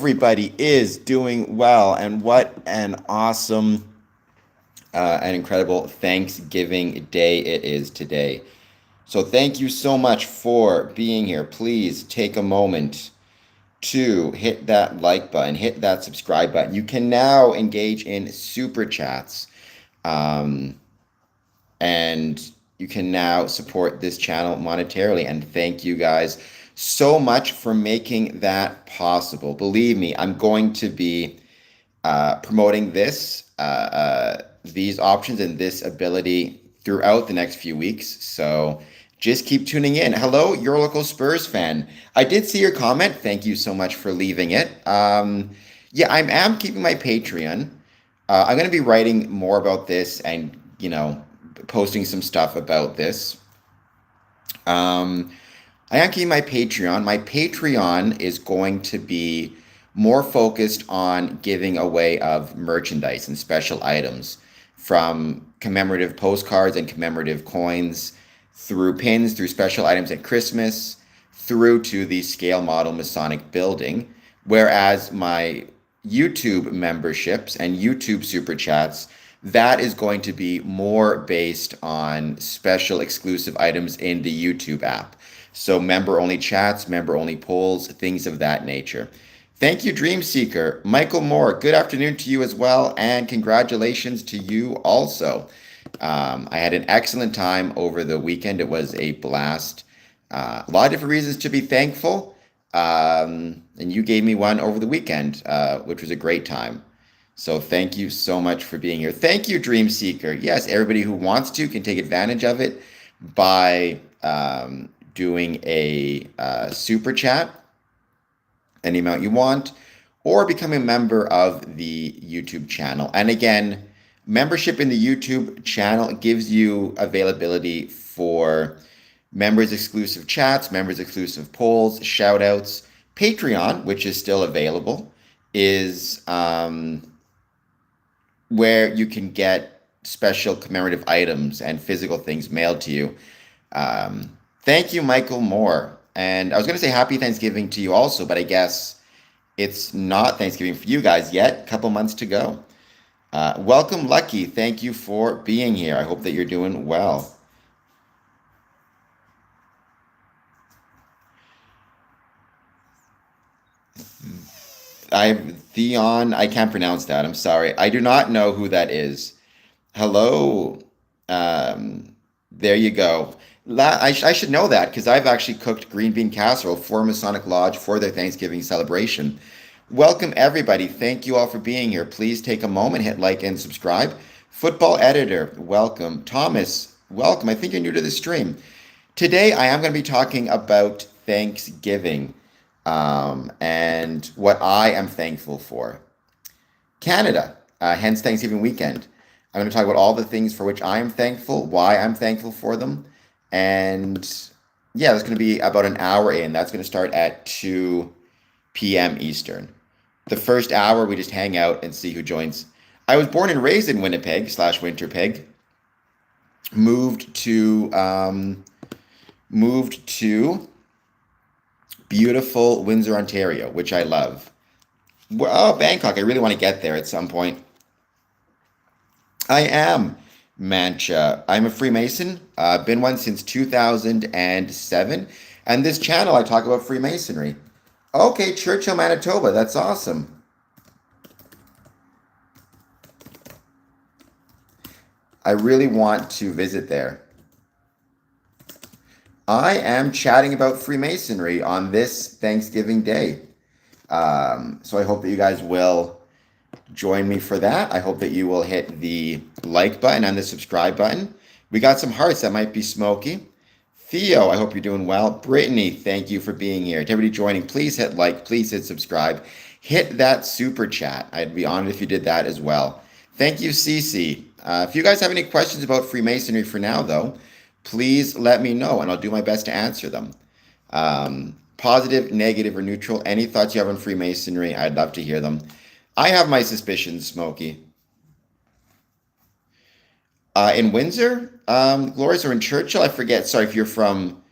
everybody is doing well, and what an awesome and incredible Thanksgiving Day it is today. So, thank you so much for being here. Please take a moment to hit that like button, hit that subscribe button. You can now engage in super chats, um, and you can now support this channel monetarily. And thank you guys so much for making that possible. Believe me, I'm going to be promoting these options and this ability throughout the next few weeks. So just keep tuning in. Hello, your local Spurs fan. I did see your comment. Thank you so much for leaving it. Yeah, I am keeping my Patreon. I'm going to be writing more about this and, posting some stuff about this. I am keeping my Patreon. My Patreon is going to be more focused on giving away of merchandise and special items, from commemorative postcards and commemorative coins, through pins, through special items at Christmas, through to the scale model Masonic building. Whereas my YouTube memberships and YouTube super chats, that is going to be more based on special exclusive items in the YouTube app. So member only chats, member only polls, things of that nature. Thank you, Dream Seeker. Michael Moore, good afternoon to you as well, and congratulations to you also. I had an excellent time over the weekend. It was a blast. A lot of different reasons to be thankful, and you gave me one over the weekend, which was a great time. So thank you so much for being here. Thank you, Dream Seeker. Yes, everybody who wants to can take advantage of it by doing a super chat, any amount you want, or become a member of the YouTube channel. And again, membership in the YouTube channel gives you availability for members exclusive chats, members exclusive polls, shout outs. Patreon, which is still available, is where you can get special commemorative items and physical things mailed to you. Thank you, Michael Moore. And I was going to say happy Thanksgiving to you also, but I guess it's not Thanksgiving for you guys yet. A couple months to go. Welcome, Lucky. Thank you for being here. I hope that you're doing well. Theon, I can't pronounce that. I'm sorry. I do not know who that is. Hello. There you go. I should know that because I've actually cooked green bean casserole for Masonic Lodge for their Thanksgiving celebration. Welcome, everybody. Thank you all for being here. Please take a moment, hit like and subscribe. Football editor, welcome. Thomas, welcome. I think you're new to the stream. Today, I am going to be talking about Thanksgiving and what I am thankful for. Canada, hence Thanksgiving weekend. I'm going to talk about all the things for which I am thankful, why I'm thankful for them. And yeah, that's going to be about an hour in. That's going to start at 2 p.m. Eastern. The first hour, we just hang out and see who joins. I was born and raised in Winnipeg / Winterpeg. Moved to beautiful Windsor, Ontario, which I love. Well, Bangkok, I really want to get there at some point. I am Mancha. I'm a Freemason. Been one since 2007. And this channel, I talk about Freemasonry. Okay, Churchill, Manitoba. That's awesome. I really want to visit there. I am chatting about Freemasonry on this Thanksgiving Day. So I hope that you guys will join me for that. I hope that you will hit the like button and the subscribe button. We got some hearts. That might be smoky. Theo, I hope you're doing well. Brittany, thank you for being here. To everybody joining, please hit like, please hit subscribe. Hit that super chat. I'd be honored if you did that as well. Thank you, Cece. If you guys have any questions about Freemasonry for now, though, please let me know, and I'll do my best to answer them. Positive, negative, or neutral, any thoughts you have on Freemasonry, I'd love to hear them. I have my suspicions, Smokey. In Windsor, Glorious, or in Churchill, I forget. Sorry if you're from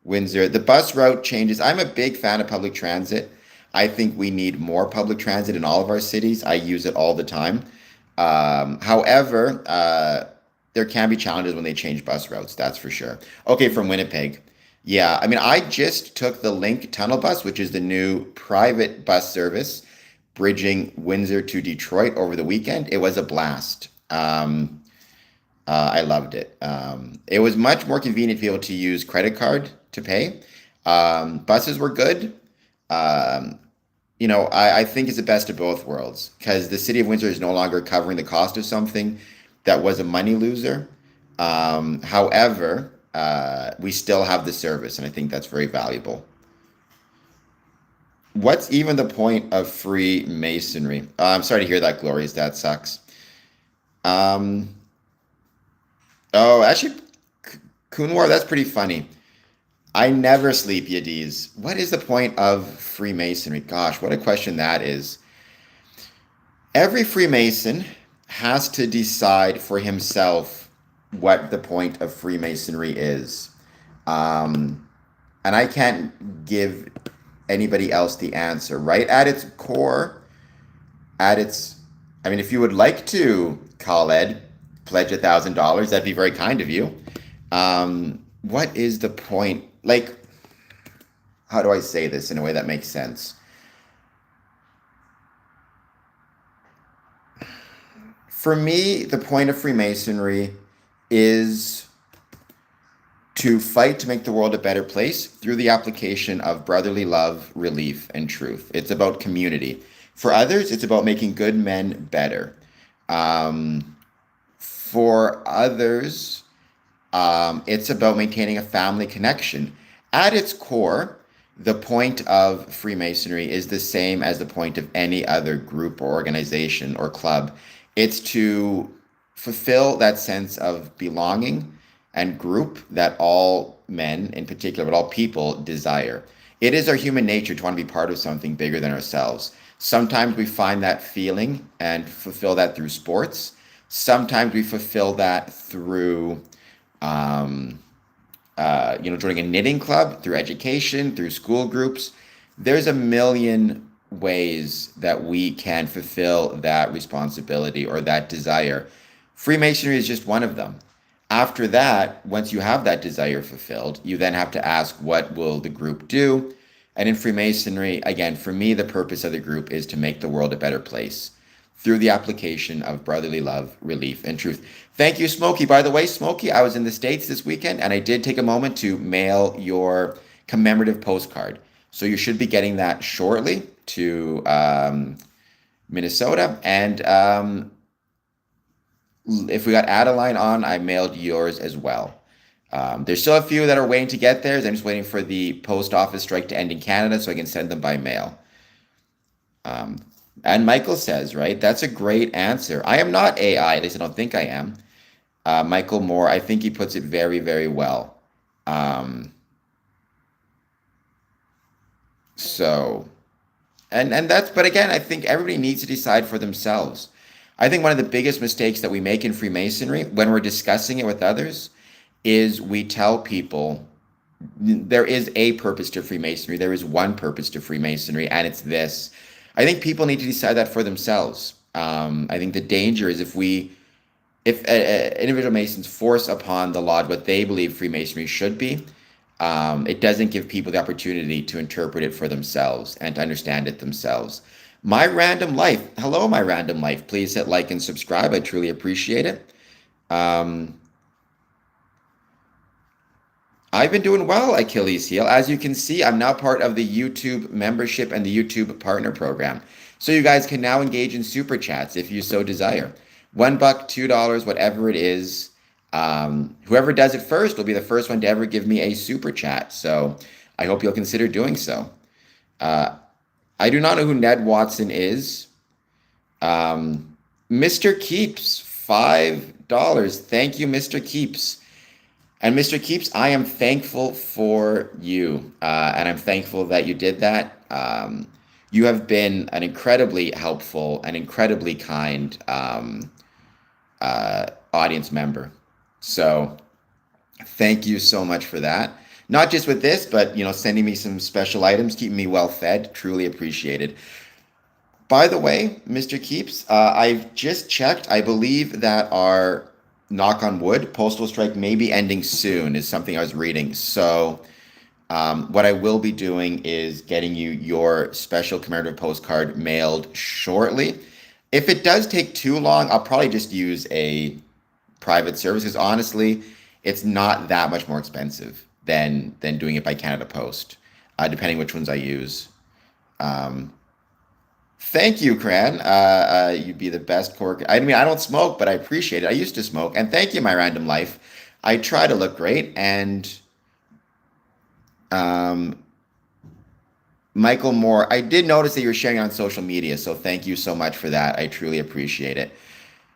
Windsor. The bus route changes. I'm a big fan of public transit. I think we need more public transit in all of our cities. I use it all the time. However, there can be challenges when they change bus routes, that's for sure. Okay, from Winnipeg. Yeah, I mean, I just took the Link Tunnel Bus, which is the new private bus service bridging Windsor to Detroit over the weekend. It was a blast. I loved it. It was much more convenient to be able to use credit card to pay. Buses were good. Um, I think it's the best of both worlds because the city of Windsor is no longer covering the cost of something that was a money loser. However, we still have the service, and I think that's very valuable. What's even the point of Freemasonry? I'm sorry to hear that, Glorious. That sucks. Um, oh, actually, Kunwar, that's pretty funny. I never sleep, Yadiz. What is the point of Freemasonry? Gosh, what a question that is. Every Freemason has to decide for himself what the point of Freemasonry is. Um, and I can't give anybody else the answer, right? At its core, at its, I mean, if you would like to, Khaled, pledge $1,000, that'd be very kind of you. What is the point? Like, how do I say this in a way that makes sense? For me, the point of Freemasonry is to fight to make the world a better place through the application of brotherly love, relief, and truth. It's about community. For others, it's about making good men better. Um, for others, it's about maintaining a family connection. At its core, the point of Freemasonry is the same as the point of any other group or organization or club. It's to fulfill that sense of belonging and group that all men, in particular, but all people desire. It is our human nature to want to be part of something bigger than ourselves. Sometimes we find that feeling and fulfill that through sports. Sometimes we fulfill that through um, joining a knitting club, through education, through school groups. There's a million ways that we can fulfill that responsibility or that desire. Freemasonry is just one of them. After that, once you have that desire fulfilled, you then have to ask, what will the group do? And in Freemasonry, again, for me, the purpose of the group is to make the world a better place through the application of brotherly love, relief, and truth. Thank you, Smokey. By the way, Smokey, I was in the States this weekend and I did take a moment to mail your commemorative postcard. So you should be getting that shortly to Minnesota. And if we got Adeline on, I mailed yours as well. There's still a few that are waiting to get theirs. I'm just waiting for the post office strike to end in Canada so I can send them by mail. Um, and Michael says, right, that's a great answer. I am not AI, at least I don't think I am. Michael Moore, I think he puts it very, very well. Um, so, and that's, but again, I think everybody needs to decide for themselves. I think one of the biggest mistakes that we make in Freemasonry when we're discussing it with others is we tell people there is a purpose to Freemasonry. There is one purpose to Freemasonry, and it's this. I think people need to decide that for themselves. I think the danger is if individual Masons force upon the lodge what they believe Freemasonry should be, it doesn't give people the opportunity to interpret it for themselves and to understand it themselves. My Random Life. Hello, My Random Life. Please hit like and subscribe. I truly appreciate it. Um, I've been doing well, Achilles heel. As you can see, I'm now part of the YouTube membership and the YouTube partner program. So you guys can now engage in super chats if you so desire. $1, $2, whatever it is. Whoever does it first will be the first one to ever give me a super chat. So I hope you'll consider doing so. Uh, I do not know who Ned Watson is. Mr. Keeps, $5. Thank you, Mr. Keeps. And Mr. Keeps, I am thankful for you. And I'm thankful that you did that. You have been an incredibly helpful and incredibly kind audience member. So thank you so much for that. Not just with this, but sending me some special items, keeping me well fed. Truly appreciated. By the way, Mr. Keeps, I've just checked. I believe that our knock on wood postal strike may be ending soon, is something I was reading. So, what I will be doing is getting you your special commemorative postcard mailed shortly. If it does take too long, I'll probably just use a private service because honestly, it's not that much more expensive than doing it by Canada Post, depending which ones I use. Um, Thank you, Cran. You'd be the best coworker. I mean, I don't smoke, but I appreciate it. I used to smoke, and thank you, my random life. I try to look great, and um, Michael Moore, I did notice that you're sharing on social media, so thank you so much for that. I truly appreciate it.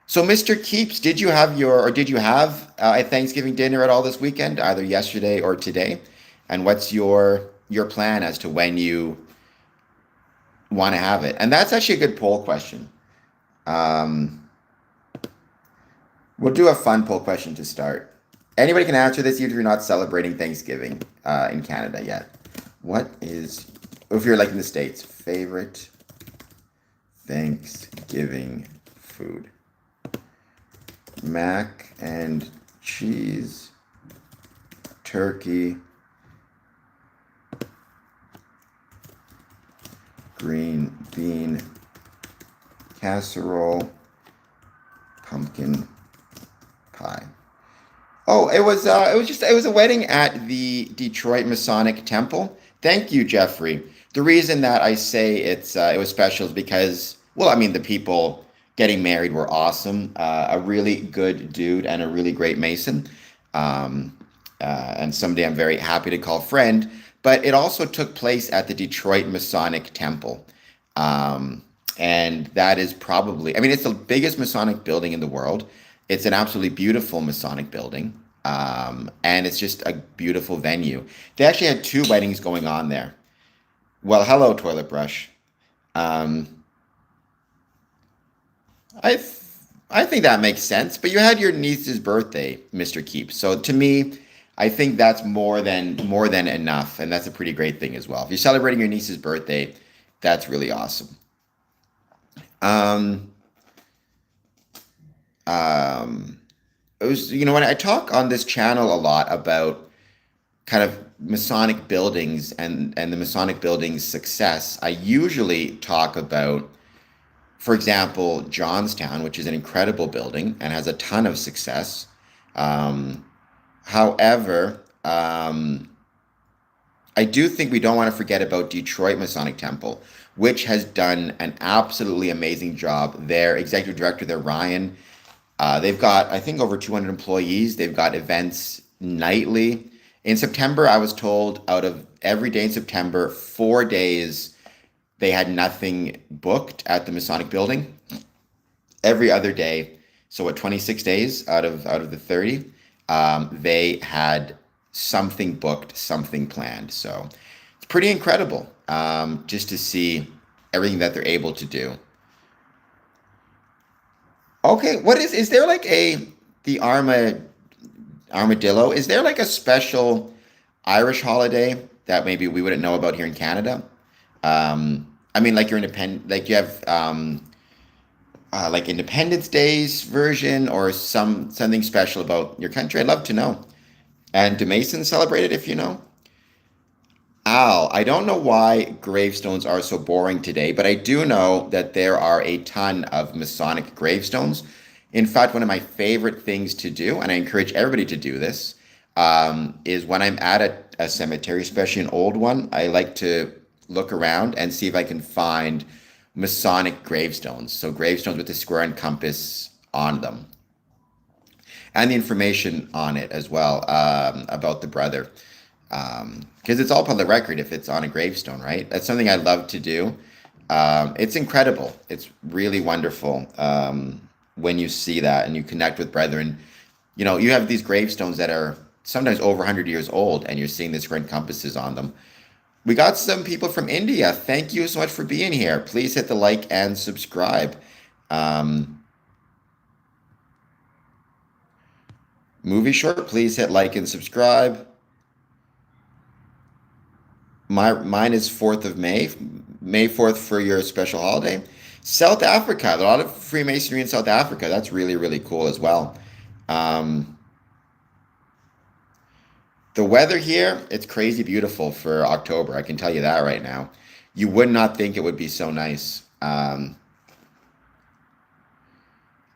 So, Mr. Keeps, did you have a Thanksgiving dinner at all this weekend, either yesterday or today? And what's your plan as to when you want to have it? And that's actually a good poll question. Um, we'll do a fun poll question to start. Anybody can answer this, even if you're not celebrating Thanksgiving in Canada yet. What is, if you're like in the States, favorite Thanksgiving food? Mac and cheese, turkey, green bean casserole, pumpkin pie. Oh, it was a wedding at the Detroit Masonic Temple. Thank you, Jeffrey. The reason that I say it was special is because, well, I mean, the people getting married were awesome. A really good dude and a really great Mason. Um, and someday I'm very happy to call friend. But it also took place at the Detroit Masonic Temple. Um, and that is probably, I mean, it's the biggest Masonic building in the world. It's an absolutely beautiful Masonic building. And it's just a beautiful venue. They actually had two weddings going on there. Well, hello, toilet brush. Um, I th- I think that makes sense. But you had your niece's birthday, Mr. Keep. So to me, I think that's more than enough, and that's a pretty great thing as well. If you're celebrating your niece's birthday, that's really awesome. Um, um, it was, when I talk on this channel a lot about kind of Masonic buildings and the Masonic building's success, I usually talk about, for example, Johnstown, which is an incredible building and has a ton of success. Um, However, I do think we don't want to forget about Detroit Masonic Temple, which has done an absolutely amazing job. Their executive director there, Ryan, they've got, I think, over 200 employees. They've got events nightly. In September, I was told out of every day in September, 4 days they had nothing booked at the Masonic building. Every other day, so what, 26 days out of the 30, they had something booked, something planned. So it's pretty incredible, just to see everything that they're able to do. Okay, is there like the armadillo? Is there like a special Irish holiday that maybe we wouldn't know about here in Canada? I mean, like your independent, like you have like Independence Day's version or something special about your country. I'd love to know. And do Masons celebrate it if you know? Al, I don't know why gravestones are so boring today, but I do know that there are a ton of Masonic gravestones. In fact, one of my favorite things to do, and I encourage everybody to do this, is when I'm at a cemetery, especially an old one, I like to look around and see if I can find Masonic gravestones. So gravestones with the square and compass on them, and the information on it as well, about the brother. Because it's all public record if it's on a gravestone, right? That's something I love to do. It's incredible. It's really wonderful, when you see that and you connect with brethren. You have these gravestones that are sometimes over 100 years old, and you're seeing the square and compasses on them. We got some people from India. Thank you so much for being here. Please hit the like and subscribe. Um, Movie short, please hit like and subscribe. Mine is 4th of May, May 4th for your special holiday. South Africa, a lot of Freemasonry in South Africa. That's really, really cool as well. Um, the weather here, it's crazy beautiful for October. I can tell you that right now. You would not think it would be so nice. I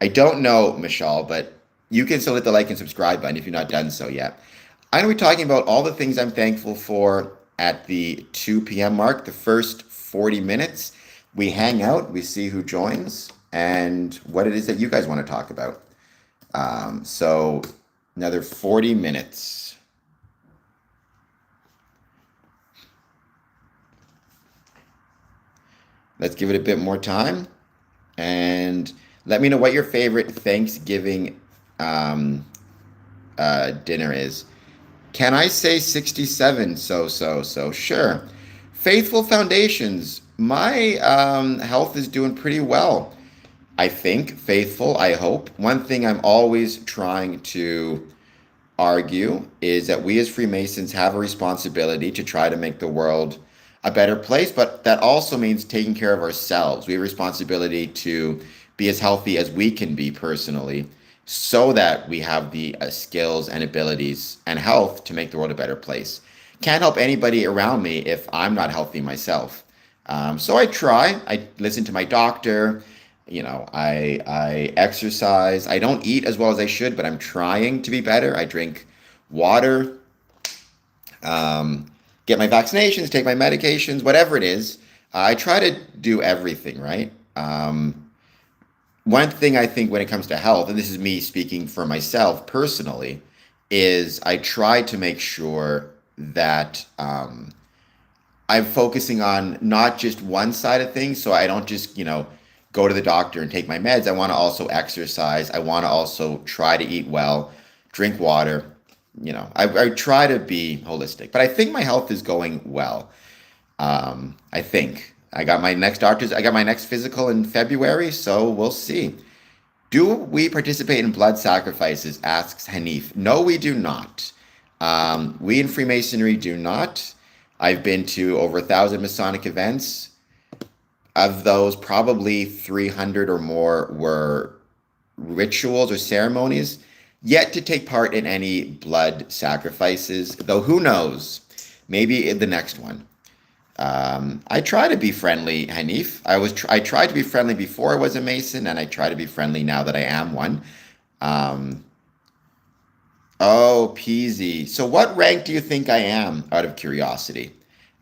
don't know, Michelle, but you can still hit the like and subscribe button if you've not done so yet. I'm going to be talking about all the things I'm thankful for at the 2 p.m. mark, the first 40 minutes. We hang out, we see who joins, and what it is that you guys want to talk about. So, another 40 minutes. Let's give it a bit more time. And let me know what your favorite Thanksgiving dinner is. Can I say 67? So. Sure. Faithful Foundations. My health is doing pretty well. I think. Faithful, I hope. One thing I'm always trying to argue is that we as Freemasons have a responsibility to try to make the world a better place, but that also means taking care of ourselves. We have a responsibility to be as healthy as we can be personally so that we have the skills and abilities and health to make the world a better place. Can't help anybody around me if I'm not healthy myself. So I try. I listen to my doctor. I exercise. I don't eat as well as I should, but I'm trying to be better. I drink water, get my vaccinations, take my medications, whatever it is. I try to do everything, right? One thing I think when it comes to health, and this is me speaking for myself personally, is I try to make sure that I'm focusing on not just one side of things. So I don't just, go to the doctor and take my meds. I want to also exercise. I want to also try to eat well, drink water. I try to be holistic, but I think my health is going well. I think I got my next physical in February, so we'll see. Do we participate in blood sacrifices? Asks Hanif. No, we do not. We in Freemasonry do not. I've been to over 1,000 Masonic events. Of those, probably 300 or more were rituals or ceremonies. Yet to take part in any blood sacrifices, though who knows? Maybe in the next one. I try to be friendly, Hanif. I tried to be friendly before I was a Mason, and I try to be friendly now that I am one. Oh, Peasy. So what rank do you think I am, out of curiosity?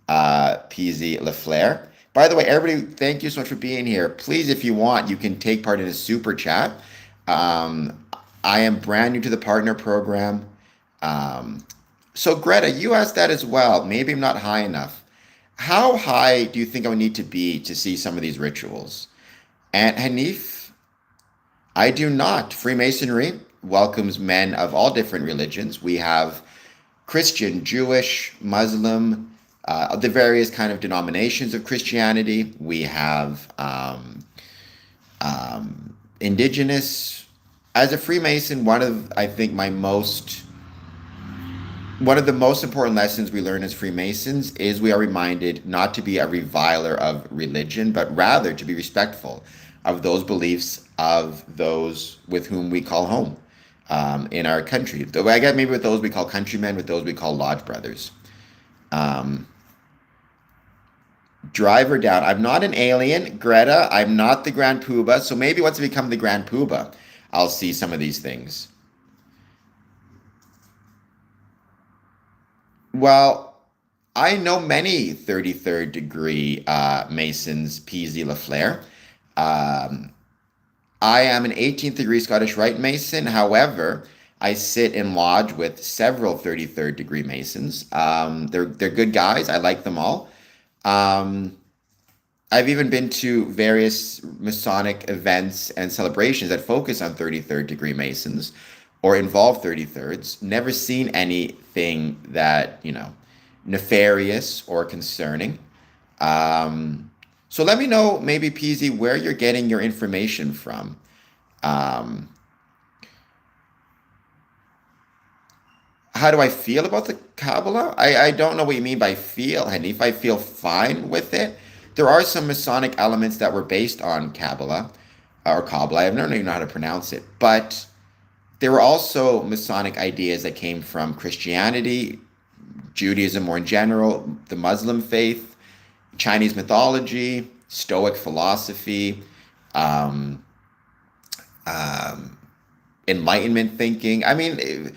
Peasy LaFleur. By the way, everybody, thank you so much for being here. Please, if you want, you can take part in a super chat. I am brand new to the partner program. So Greta, you asked that as well. Maybe I'm not high enough. How high do you think I would need to be to see some of these rituals? And Hanif, I do not. Freemasonry welcomes men of all different religions. We have Christian, Jewish, Muslim, the various kind of denominations of Christianity. We have indigenous. As a Freemason, one of the most important lessons we learn as Freemasons is we are reminded not to be a reviler of religion, but rather to be respectful of those beliefs of those with whom we call home in our country. I guess maybe with those we call countrymen, with those we call lodge brothers. Driver down. I'm not an alien, Greta. I'm not the Grand Poobah. So maybe once I become the Grand Poobah, I'll see some of these things. Well, I know many 33rd degree Masons, Peasy LaFleur. I am an 18th degree Scottish Rite Mason. However, I sit in lodge with several 33rd degree Masons. They're good guys. I like them all. I've even been to various Masonic events and celebrations that focus on 33rd degree Masons or involve 33rds. Never seen anything that, nefarious or concerning. So let me know, maybe, Peasy, where you're getting your information from. How do I feel about the Kabbalah? I don't know what you mean by feel, Hanif. I feel fine with it. There are some Masonic elements that were based on Kabbalah or Kabbalah. I don't even know how to pronounce it. But there were also Masonic ideas that came from Christianity, Judaism more in general, the Muslim faith, Chinese mythology, Stoic philosophy, um, um, Enlightenment thinking. I mean,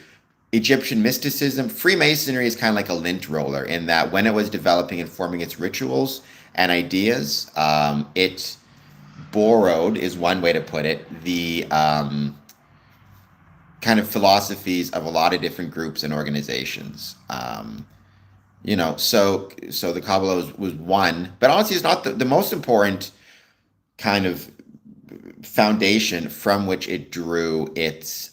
Egyptian mysticism. Freemasonry is kind of like a lint roller in that when it was developing and forming its rituals and ideas, it borrowed, is one way to put it, the kind of philosophies of a lot of different groups and organizations. So the Kabbalah was one, but honestly, it's not the most important kind of foundation from which it drew its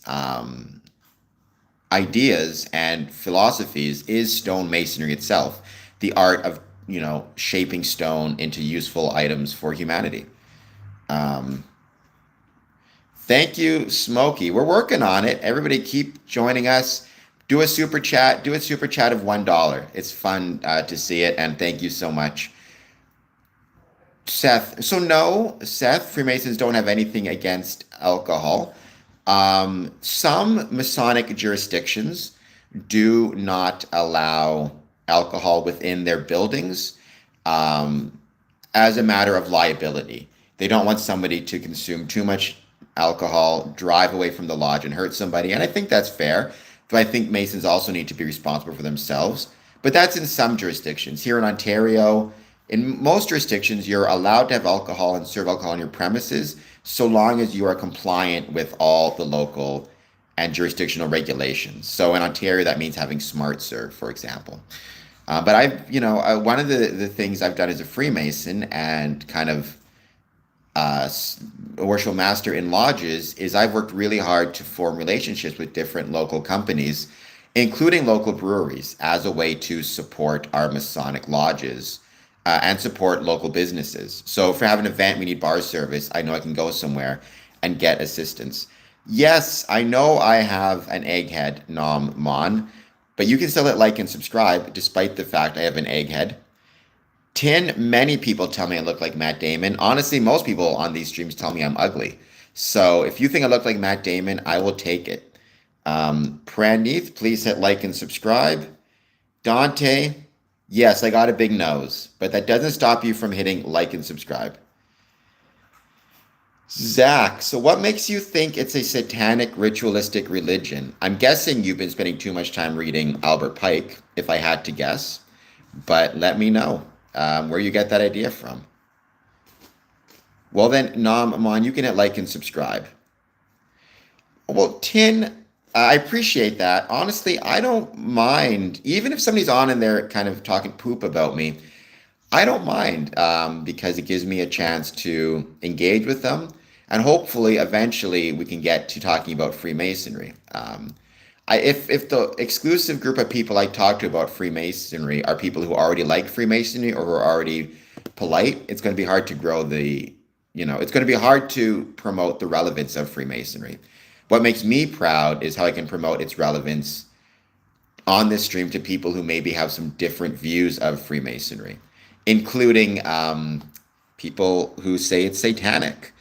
ideas and philosophies is stone masonry itself, the art of shaping stone into useful items for humanity. Um, Thank you, Smokey. We're working on it. Everybody keep joining us. Do a super chat. Do a super chat of $1. It's fun to see it, and thank you so much. Seth. So no, Seth, Freemasons don't have anything against alcohol. Some Masonic jurisdictions do not allow alcohol within their buildings um, as a matter of liability. They don't want somebody to consume too much alcohol, drive away from the lodge, and hurt somebody. And I think that's fair. But I think Masons also need to be responsible for themselves. But that's in some jurisdictions. Here in Ontario, in most jurisdictions, you're allowed to have alcohol and serve alcohol on your premises so long as you are compliant with all the local and jurisdictional regulations. So in Ontario, that means having smart serve, for example. But one of the things I've done as a Freemason and kind of a worshipful master in lodges is I've worked really hard to form relationships with different local companies, including local breweries, as a way to support our Masonic lodges and support local businesses. So if we have an event, we need bar service, I know I can go somewhere and get assistance. Yes, I know I have an egghead, Nom Mon, but you can still hit like and subscribe despite the fact I have an egghead. Many people tell me I look like Matt Damon. Honestly, most people on these streams tell me I'm ugly. So if you think I look like Matt Damon, I will take it. Pranith, please hit like and subscribe. Dante, yes, I got a big nose, but that doesn't stop you from hitting like and subscribe. Zach, so what makes you think it's a satanic ritualistic religion? I'm guessing you've been spending too much time reading Albert Pike, if I had to guess, but let me know where you get that idea from. Well then, Nam Aman, you can hit like and subscribe. Well, Tin, I appreciate that. Honestly, I don't mind, even if somebody's on and they're kind of talking poop about me, I don't mind because it gives me a chance to engage with them. And hopefully, eventually, we can get to talking about Freemasonry. If the exclusive group of people I talk to about Freemasonry are people who already like Freemasonry or who are already polite, it's going to be hard to grow it's going to be hard to promote the relevance of Freemasonry. What makes me proud is how I can promote its relevance on this stream to people who maybe have some different views of Freemasonry, including people who say it's satanic.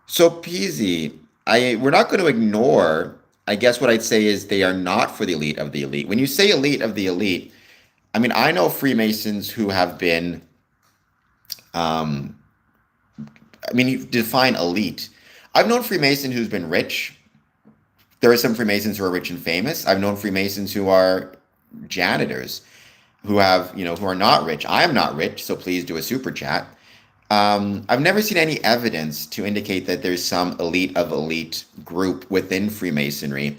So Peasy, we're not going to ignore. I guess what I'd say is they are not for the elite of the elite. When you say elite of the elite, I mean I know Freemasons who have been. You define elite. I've known Freemason who's been rich. There are some Freemasons who are rich and famous. I've known Freemasons who are janitors, who are not rich. I am not rich, so please do a super chat. I've never seen any evidence to indicate that there's some elite of elite group within Freemasonry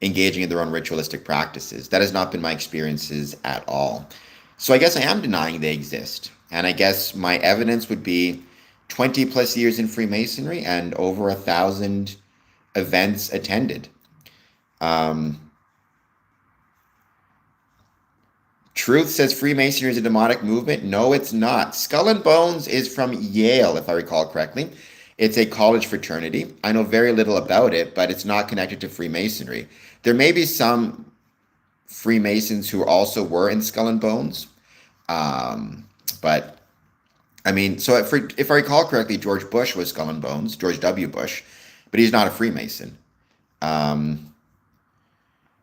engaging in their own ritualistic practices. That has not been my experiences at all. So I guess I am denying they exist. And I guess my evidence would be 20 plus years in Freemasonry and over 1,000 events attended. Truth says Freemasonry is a demonic movement. No, it's not. Skull and Bones is from Yale, if I recall correctly. It's a college fraternity. I know very little about it, but it's not connected to Freemasonry. There may be some Freemasons who also were in Skull and Bones, um, but I mean, so if I recall correctly, George Bush was Skull and Bones, George W. Bush, but he's not a Freemason. Um,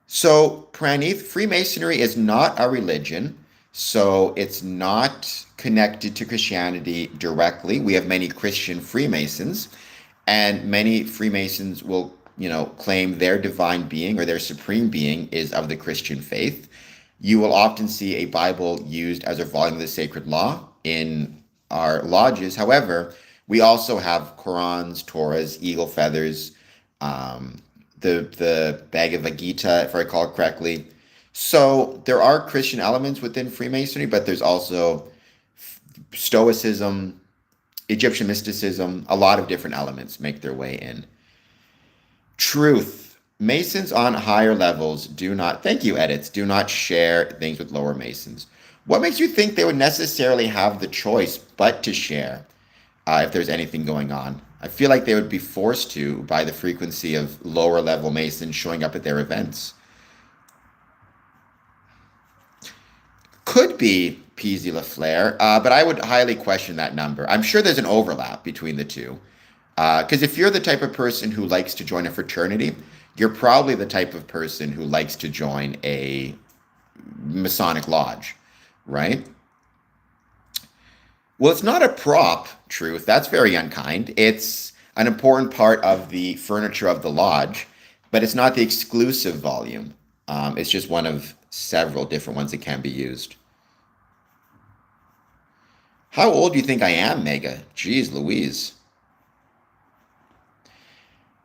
so, Pranith, Freemasonry is not a religion, so it's not connected to Christianity directly. We have many Christian Freemasons, and many Freemasons will, claim their divine being or their supreme being is of the Christian faith. You will often see a Bible used as a volume of the sacred law in our lodges. However, we also have Qurans, Torahs, eagle feathers, um, the Bhagavad Gita, if I recall correctly. So there are Christian elements within Freemasonry, but there's also Stoicism, Egyptian mysticism. A lot of different elements make their way in. Truth. Masons on higher levels do not, thank you, Edits, do not share things with lower Masons. What makes you think they would necessarily have the choice but to share if there's anything going on? I feel like they would be forced to by the frequency of lower level Masons showing up at their events. Could be Peasy LaFleur, but I would highly question that number. I'm sure there's an overlap between the two. Because if you're the type of person who likes to join a fraternity, you're probably the type of person who likes to join a Masonic lodge, right? Well, it's not a prop, Truth. That's very unkind. It's an important part of the furniture of the lodge, but it's not the exclusive volume. It's just one of several different ones that can be used. How old do you think I am, Mega? Jeez Louise.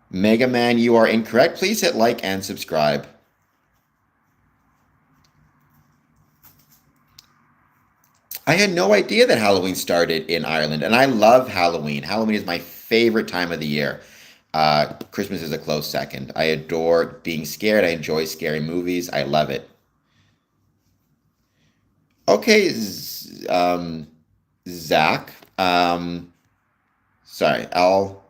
Mega Man, you are incorrect. Please hit like and subscribe. I had no idea that Halloween started in Ireland, and I love Halloween. Halloween is my favorite time of the year. Christmas is a close second. I adore being scared. I enjoy scary movies. I love it. Okay, Zach. Sorry, Al.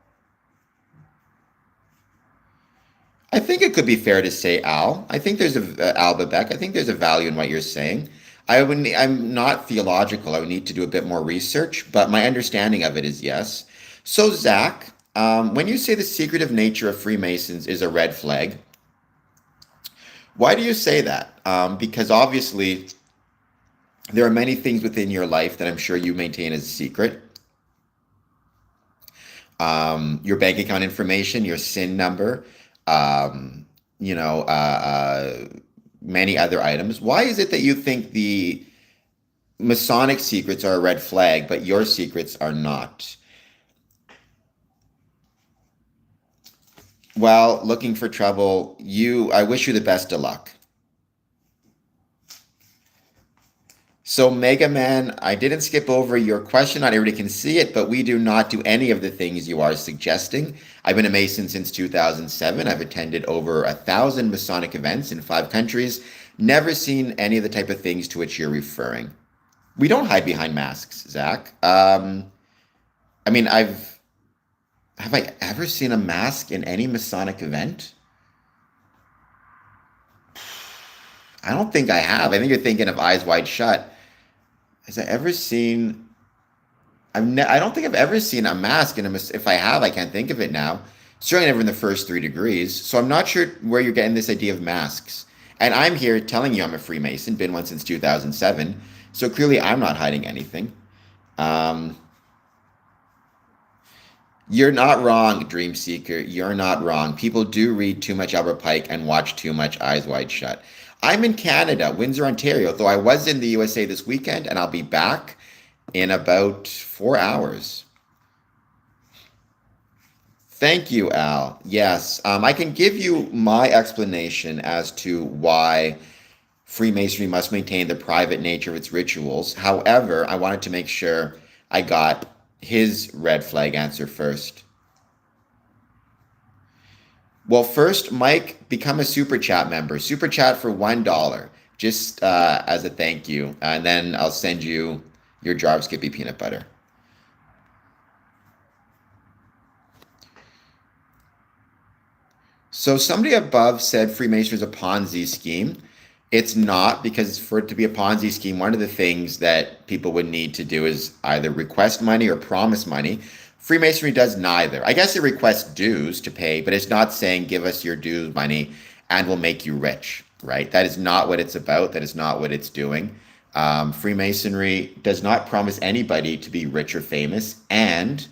I think it could be fair to say Al. I think there's Al Babek. I think there's a value in what you're saying. I'm not theological. I would need to do a bit more research, but my understanding of it is yes. So, Zach, when you say the secretive nature of Freemasons is a red flag, why do you say that? Because obviously, there are many things within your life that I'm sure you maintain as a secret. Your bank account information, your SIN number, um, many other items. Why is it that you think the Masonic secrets are a red flag, but your secrets are not? Well, looking for trouble, I wish you the best of luck. So, Mega Man, I didn't skip over your question. Not everybody can see it, but we do not do any of the things you are suggesting. I've been a Mason since 2007. I've attended over 1,000 Masonic events in 5 countries. Never seen any of the type of things to which you're referring. We don't hide behind masks, Zach. I mean, have I ever seen a mask in any Masonic event? I don't think I have. I think you're thinking of Eyes Wide Shut. Has I ever seen? I don't think I've ever seen a mask in a. If I have, I can't think of it now. Certainly never in the first 3 degrees. So I'm not sure where you're getting this idea of masks. And I'm here telling you I'm a Freemason, been one since 2007. So clearly I'm not hiding anything. Um, you're not wrong, Dream Seeker. You're not wrong. People do read too much Albert Pike and watch too much Eyes Wide Shut. I'm in Canada, Windsor, Ontario, though I was in the USA this weekend, and I'll be back in about 4 hours. Thank you, Al. Yes, I can give you my explanation as to why Freemasonry must maintain the private nature of its rituals. However, I wanted to make sure I got his red flag answer first. Well, first, Mike, become a super chat member. Super chat for $1, just as a thank you, and then I'll send you your jar of Skippy peanut butter. So somebody above said Freemasonry is a Ponzi scheme. It's not, because for it to be a Ponzi scheme, one of the things that people would need to do is either request money or promise money. Freemasonry does neither. I guess it requests dues to pay, but it's not saying give us your dues money and we'll make you rich, right? That is not what it's about. That is not what it's doing. Freemasonry does not promise anybody to be rich or famous. And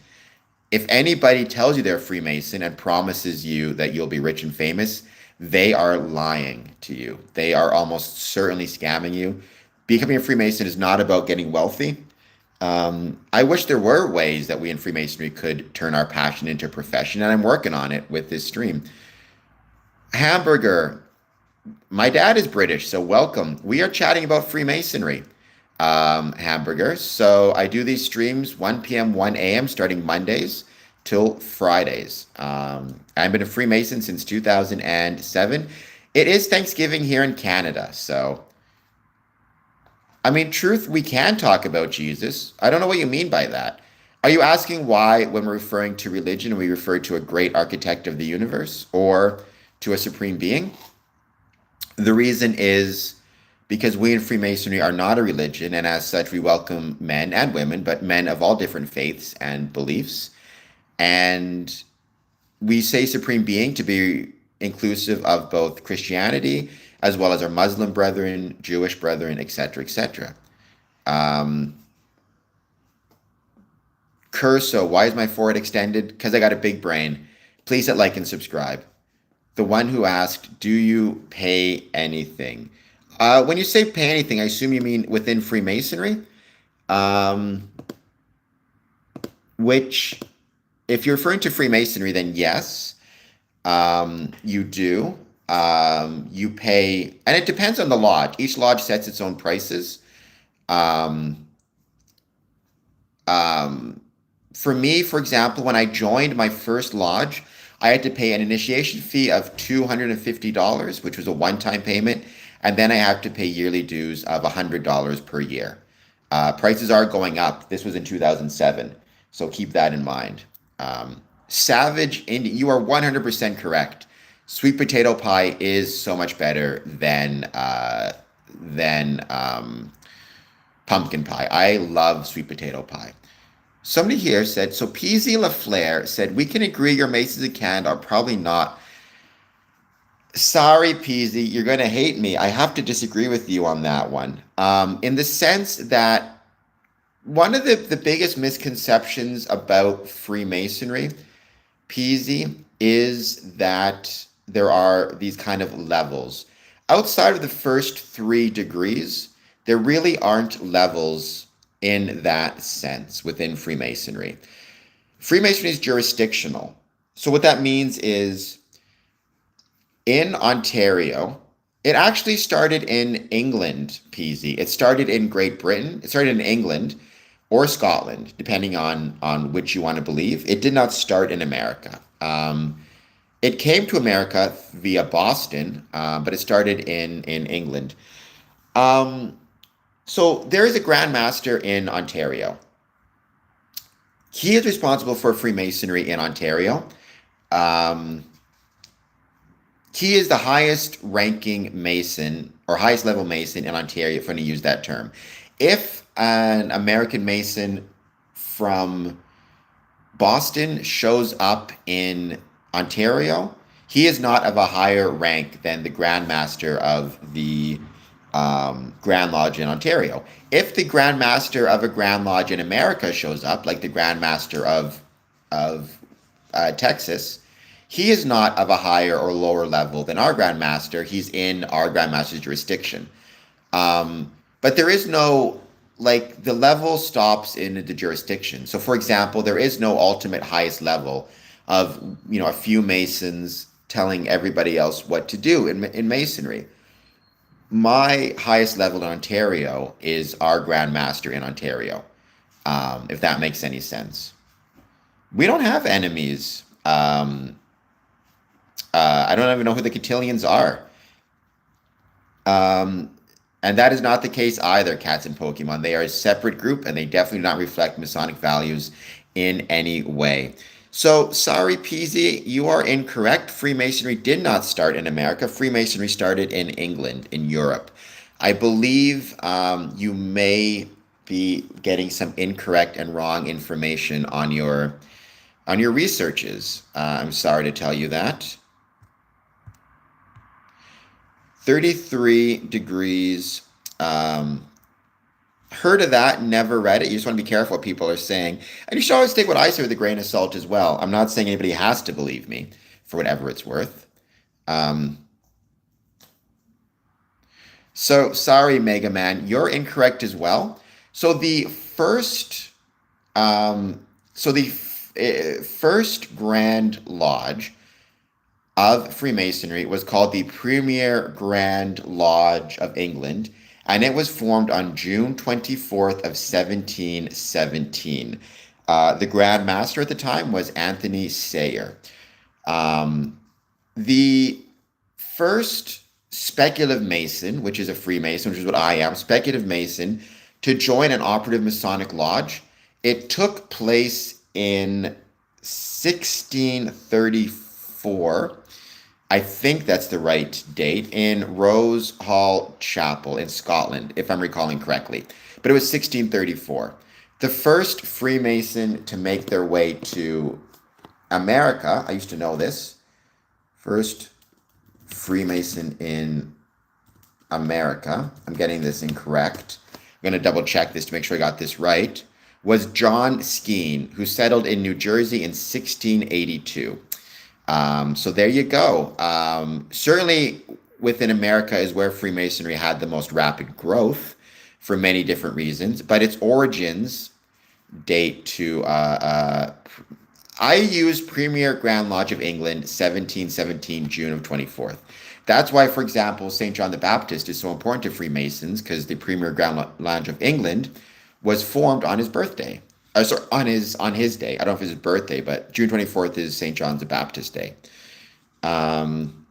if anybody tells you they're a Freemason and promises you that you'll be rich and famous, they are lying to you. They are almost certainly scamming you. Becoming a Freemason is not about getting wealthy. I wish there were ways that we in Freemasonry could turn our passion into a profession, and I'm working on it with this stream. Hamburger, my dad is British, so welcome. We are chatting about Freemasonry, Hamburger. So I do these streams 1 p.m., 1 a.m., starting Mondays till Fridays. I've been a Freemason since 2007. It is Thanksgiving here in Canada, so I mean, truth, we can talk about Jesus. I don't know what you mean by that. Are you asking why, when we're referring to religion, we refer to a great architect of the universe or to a supreme being? The reason is because we in Freemasonry are not a religion, and as such, we welcome men and women, but men of all different faiths and beliefs. And we say supreme being to be inclusive of both Christianity as well as our Muslim brethren, Jewish brethren, etc., etc. Um, Curso, why is my forehead extended? Because I got a big brain. Please hit like and subscribe. The one who asked, do you pay anything? When you say pay anything, I assume you mean within Freemasonry, um, which, if you're referring to Freemasonry, then yes, you do. You pay, and it depends on the lodge. Each lodge sets its own prices. Um, um, for me, for example, when I joined my first lodge, I had to pay an initiation fee of $250, which was a one-time payment, and then I have to pay yearly dues of $100 per year. Prices are going up. This was in 2007, so keep that in mind. Savage Indian, you are 100% correct. Sweet potato pie is so much better than pumpkin pie. I love sweet potato pie. Somebody here said, so PZ LaFleur said, we can agree your Masons in Canada are probably not. Sorry, PZ, you're going to hate me. I have to disagree with you on that one. In the sense that one of the biggest misconceptions about Freemasonry, PZ, is that there are these kind of levels. Outside of the first 3 degrees, there really aren't levels in that sense within Freemasonry. Freemasonry is jurisdictional. So what that means is in Ontario, it actually started in England, PZ. It started in Great Britain. It started in England or Scotland, depending on which you want to believe. It did not start in America. It came to America via Boston, but it started in England. So there is a Grand Master in Ontario. He is responsible for Freemasonry in Ontario. Um, he is the highest ranking Mason or highest level Mason in Ontario, if I'm going to use that term. If an American Mason from Boston shows up in Ontario, he is not of a higher rank than the Grand Master of the Grand Lodge in Ontario. If the Grand Master of a Grand Lodge in America shows up, like the Grand Master of Texas, he is not of a higher or lower level than our Grand Master. He's in our Grand Master's jurisdiction. But there is no, like, the level stops in the jurisdiction. So, for example, there is no ultimate highest level of, a few Masons telling everybody else what to do in Masonry. My highest level in Ontario is our Grand Master in Ontario, if that makes any sense. We don't have enemies. I don't even know who the cotillions are. And that is not the case either, Cats and Pokemon. They are a separate group, and they definitely do not reflect Masonic values in any way. So, sorry, Peasy, you are incorrect. Freemasonry did not start in America. Freemasonry started in England, in Europe. I believe you may be getting some incorrect and wrong information on your researches. I'm sorry to tell you that. 33 degrees. Um, Heard of that, never read it. You just want to be careful what people are saying. And you should always take what I say with a grain of salt as well. I'm not saying anybody has to believe me for whatever it's worth. Um, so sorry, Mega Man, you're incorrect as well. So the first, um, first Grand Lodge of Freemasonry was called the Premier Grand Lodge of England, and it was formed on June 24th of 1717. The Grand Master at the time was Anthony Sayer. Um, the first speculative Mason, which is a Freemason, which is what I am, speculative Mason, to join an operative Masonic lodge, it took place in 1634. I think that's the right date, in Rose Hall Chapel in Scotland, if I'm recalling correctly. But it was 1634. The first Freemason to make their way to America, I used to know this, first Freemason in America, I'm getting this incorrect. I'm going to double check this to make sure I got this right, was John Skeen, who settled in New Jersey in 1682. So there you go. Certainly within America is where Freemasonry had the most rapid growth for many different reasons, but its origins date to, I use Premier Grand Lodge of England, 1717, June of 24th. That's why, for example, St. John the Baptist is so important to Freemasons, because the Premier Grand Lodge of England was formed on his birthday. Sorry, on his day. I don't know if it's his birthday, but June 24th is St. John the Baptist Day. Um,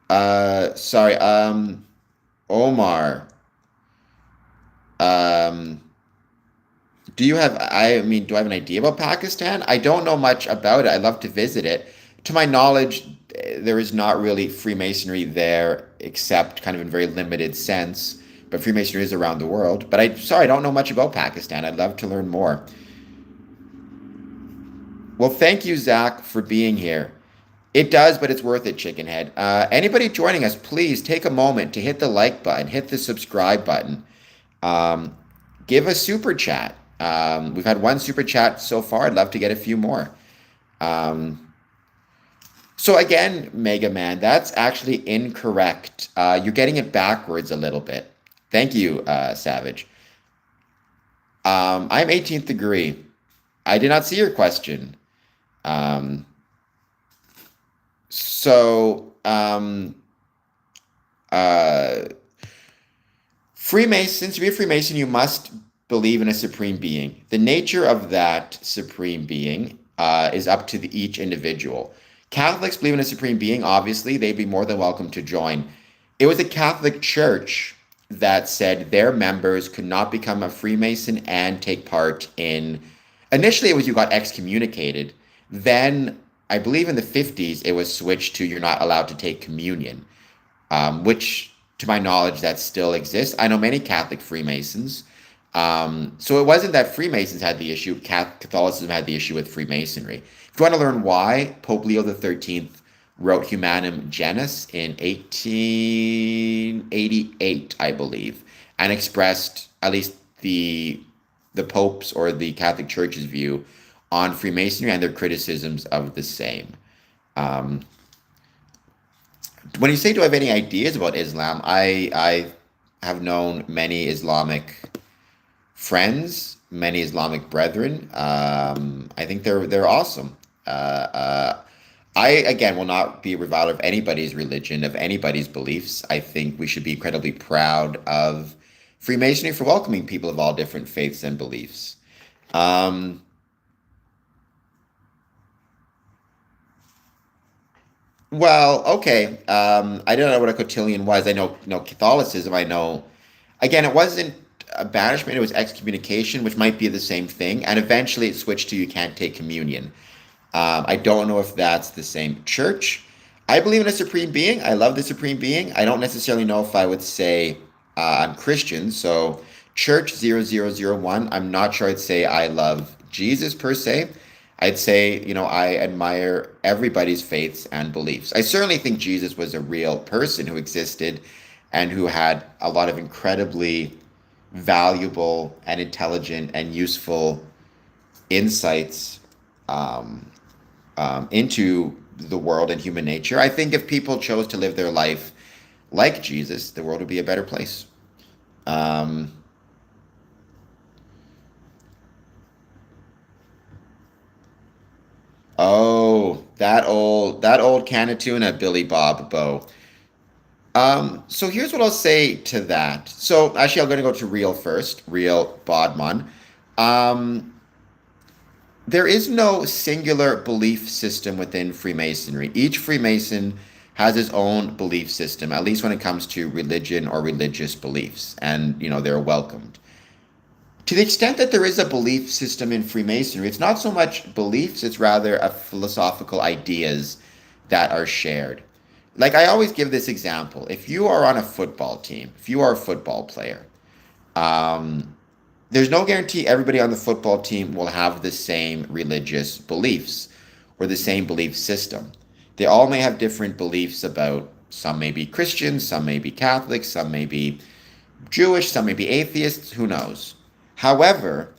Sorry, Omar. Um, do I have an idea about Pakistan? I don't know much about it. I'd love to visit it. To my knowledge, there is not really Freemasonry there, except kind of in very limited sense. But Freemasonry is around the world. But I don't know much about Pakistan. I'd love to learn more. Well, thank you, Zach, for being here. It does, but it's worth it, Chickenhead. Anybody joining us, please take a moment to hit the like button, hit the subscribe button. Um, Give a super chat. We've had one super chat so far. I'd love to get a few more. Um, so again, Mega Man, that's actually incorrect. You're getting it backwards a little bit. Thank you, Savage. I'm 18th degree. I did not see your question. Um, so, uh, Freemasons, to be a Freemason, you must believe in a supreme being. The nature of that supreme being is up to each individual. Catholics believe in a supreme being, obviously, they'd be more than welcome to join. It was the Catholic Church that said their members could not become a Freemason and take part in. Initially, it was you got excommunicated. Then, I believe in the 50s, it was switched to you're not allowed to take communion, which, to my knowledge, that still exists. I know many Catholic Freemasons. So it wasn't that Freemasons had the issue, Catholicism had the issue with Freemasonry. If you want to learn why, Pope Leo XIII wrote Humanum Genus in 1888, I believe, and expressed at least the Pope's or the Catholic Church's view on Freemasonry and their criticisms of the same. Um, when you say, do I have any ideas about Islam? I have known many Islamic friends, many Islamic brethren. I think they're awesome. I again will not be a reviler of anybody's religion, of anybody's beliefs. I think we should be incredibly proud of Freemasonry for welcoming people of all different faiths and beliefs. Um, well, okay. I don't know what a cotillion was. I know Catholicism. I know. Again, it wasn't. a banishment, it was excommunication, which might be the same thing. And eventually it switched to you can't take communion. I don't know if that's the same church. I believe in a supreme being. I love the supreme being. I don't necessarily know if I would say I'm Christian. So, Church 0001, I'm not sure I'd say I love Jesus per se. I'd say, I admire everybody's faiths and beliefs. I certainly think Jesus was a real person who existed and who had a lot of incredibly valuable and intelligent and useful insights um, into the world and human nature. I think if people chose to live their life like Jesus, the world would be a better place. Um, oh, that old can of tuna, Billy Bob Bo. So here's what I'll say to that. So actually, I'm going to go to real first, real Bodman. Um, There is no singular belief system within Freemasonry. Each Freemason has his own belief system, at least when it comes to religion or religious beliefs, and they're welcomed. To the extent that there is a belief system in Freemasonry, it's not so much beliefs, it's rather a philosophical ideas that are shared. Like I always give this example. If you are on a football team, if you are a football player, um, there's no guarantee everybody on the football team will have the same religious beliefs or the same belief system. They all may have different beliefs about, some may be Christians, some may be Catholics, some may be Jewish, some may be atheists, who knows. However,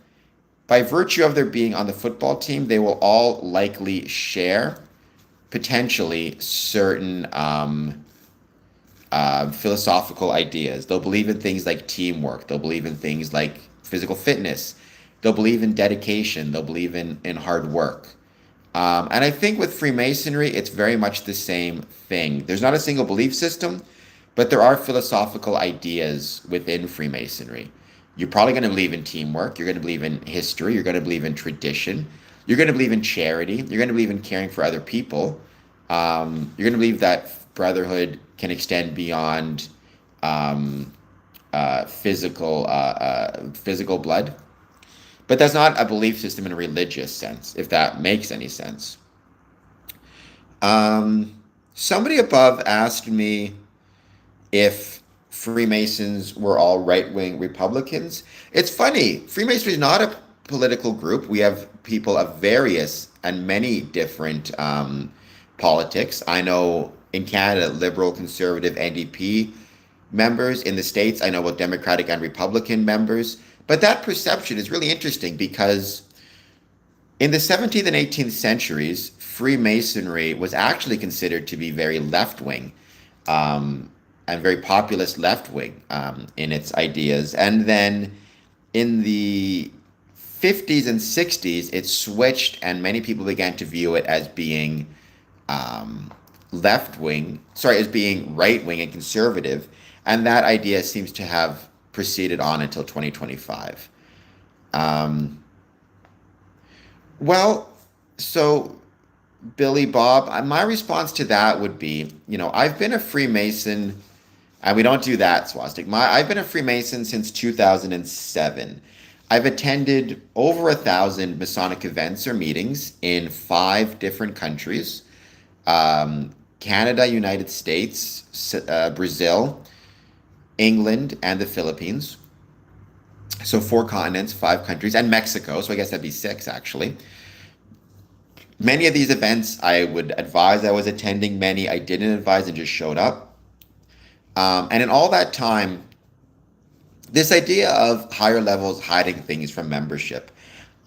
by virtue of their being on the football team, they will all likely share potentially certain philosophical ideas. They'll believe in things like teamwork. They'll believe in things like physical fitness. They'll believe in dedication. They'll believe in hard work. And I think with Freemasonry, it's very much the same thing. There's not a single belief system, but there are philosophical ideas within Freemasonry. You're probably going to believe in teamwork. You're going to believe in history. You're going to believe in tradition. You're going to believe in charity. You're going to believe in caring for other people. You're going to believe that brotherhood can extend beyond um, physical blood. But that's not a belief system in a religious sense, if that makes any sense. Somebody above asked me if Freemasons were all right-wing Republicans. It's funny, Freemasonry is not a political group. We have people of various and many different politics. I know in Canada, liberal, conservative, NDP members. In the States, I know both Democratic and Republican members. But that perception is really interesting because in the 17th and 18th centuries, Freemasonry was actually considered to be very left wing and very populist left wing in its ideas. And then in the 50s and 60s, it switched, and many people began to view it as being as being right wing and conservative. And that idea seems to have proceeded on until 2025. Um, well, so Billy Bob, my response to that would be, I've been a Freemason, and we don't do that, Swastik. I've been a Freemason since 2007. I've attended over 1,000 Masonic events or meetings in 5 different countries: Canada, United States, Brazil, England, and the Philippines. So 4 continents, 5 countries, and Mexico. So I guess that'd be 6, actually. Many of these events I would advise I was attending. Many I didn't advise and just showed up. And in all that time, this idea of higher levels hiding things from membership,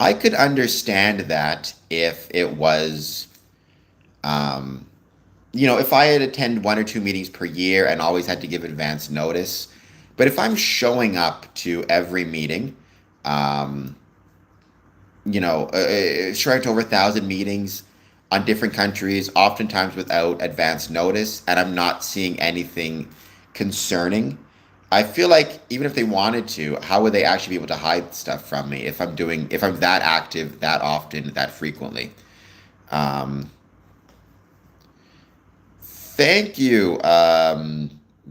I could understand that if it was, if I had attended 1 or 2 meetings per year and always had to give advance notice. But if I'm showing up to every meeting, um, showing to over 1,000 meetings on different countries, oftentimes without advance notice, and I'm not seeing anything concerning, I feel like even if they wanted to, how would they actually be able to hide stuff from me if I'm that active, that often, that frequently? Um, Thank you,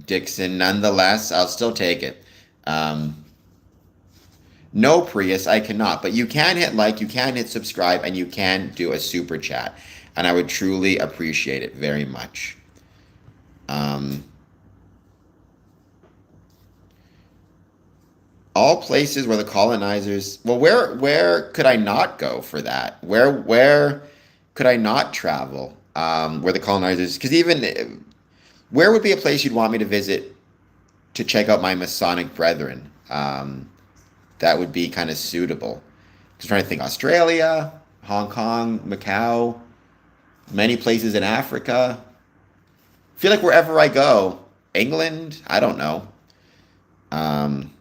Dixon. Nonetheless, I'll still take it. Um, No, Prius, I cannot. But you can hit like, you can hit subscribe, and you can do a super chat. And I would truly appreciate it very much. Um, all places where the colonizers, well, where could I not go for that? Where could I not travel? Where the colonizers, because even where would be a place you'd want me to visit to check out my Masonic brethren? That would be kind of suitable. Just trying to think Australia, Hong Kong, Macau, many places in Africa. I feel like wherever I go, England, I don't know. Um,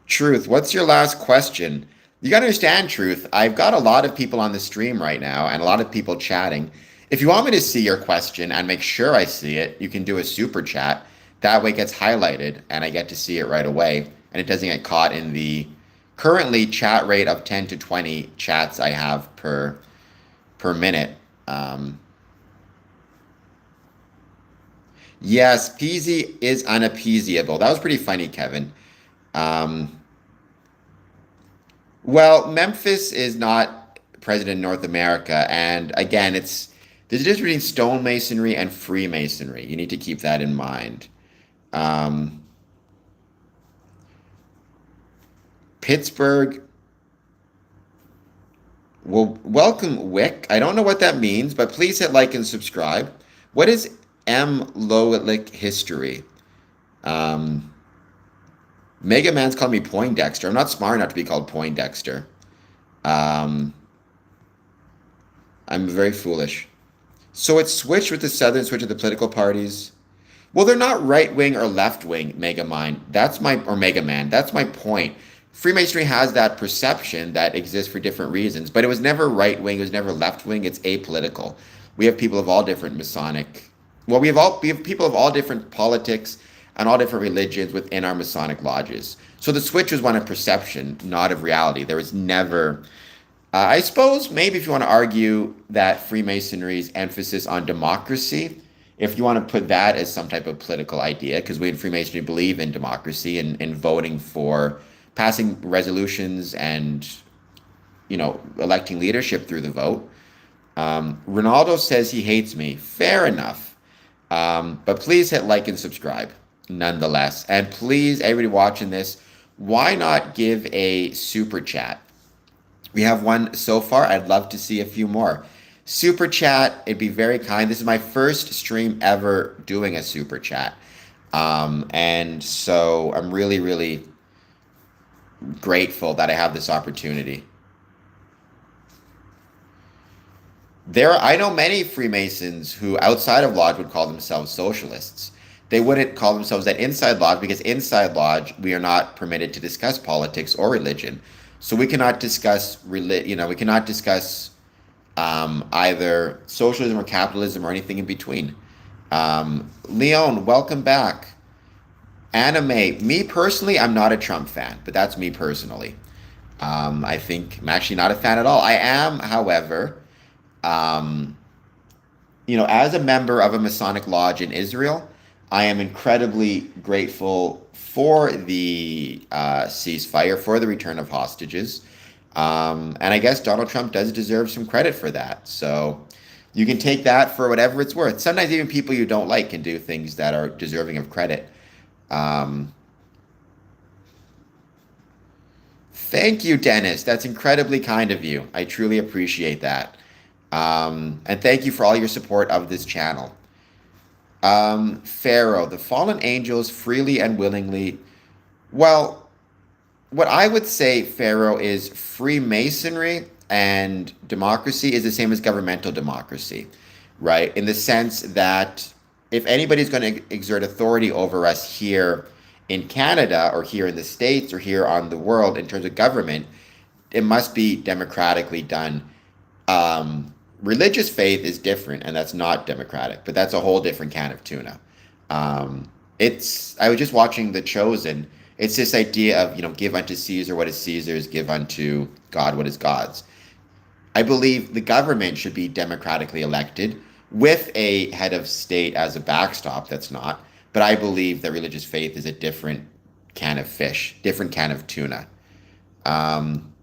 Truth, what's your last question? You got to understand, Truth. I've got a lot of people on the stream right now and a lot of people chatting. If you want me to see your question and make sure I see it, you can do a super chat. That way it gets highlighted and I get to see it right away. And it doesn't get caught in the currently chat rate of 10 to 20 chats I have per minute. Um, yes, peasy is unappeasable. That was pretty funny, Kevin. Um, Well, Memphis is not president in North America, and again, there's a difference between stonemasonry and Freemasonry. You need to keep that in mind. Um, Pittsburgh, well, welcome, Wick. I don't know what that means, but please hit like and subscribe. What is M. Lowlick history? Um, Mega Man's calling me Poindexter. I'm not smart enough to be called Poindexter. Um, I'm very foolish. So it's switched with the Southern switch of the political parties. Well, they're not right wing or left wing, Mega Mind. That's my or Mega Man. That's my point. Freemasonry has that perception that exists for different reasons, but it was never right wing. It was never left wing. It's apolitical. We have people of all different Masonic. Well, we have people of all different politics and all different religions within our Masonic lodges. So the switch was one of perception, not of reality. There was never I suppose maybe if you want to argue that Freemasonry's emphasis on democracy, if you want to put that as some type of political idea, because we in Freemasonry believe in democracy and voting for passing resolutions and electing leadership through the vote. Ronaldo says he hates me. Fair enough. But please hit like and subscribe nonetheless. And please, everybody watching this, why not give a super chat? We have one so far. I'd love to see a few more. Super chat, it'd be very kind. This is my first stream ever doing a super chat. And so I'm really, really grateful that I have this opportunity. I know many Freemasons who outside of Lodge would call themselves socialists. They wouldn't call themselves that inside Lodge because inside Lodge we are not permitted to discuss politics or religion. So we cannot discuss we cannot discuss either socialism or capitalism or anything in between. Leon, welcome back. Anime, me personally, I'm not a Trump fan, but that's me personally. I think I'm actually not a fan at all. I am, however, um, as a member of a Masonic lodge in Israel, I am incredibly grateful for the ceasefire, for the return of hostages. And I guess Donald Trump does deserve some credit for that. So you can take that for whatever it's worth. Sometimes even people you don't like can do things that are deserving of credit. Um, Thank you, Dennis. That's incredibly kind of you. I truly appreciate that. And thank you for all your support of this channel. Pharaoh, the fallen angels freely and willingly. Well, what I would say, Pharaoh, is Freemasonry and democracy is the same as governmental democracy, right? In the sense that if anybody's going to exert authority over us here in Canada or here in the States or here on the world in terms of government, it must be democratically done. Religious faith is different, and that's not democratic, but that's a whole different can of tuna. I was just watching The Chosen. It's this idea of, give unto Caesar what is Caesar's, give unto God what is God's. I believe the government should be democratically elected with a head of state as a backstop. That's not. But I believe that religious faith is a different can of fish, different can of tuna. Um,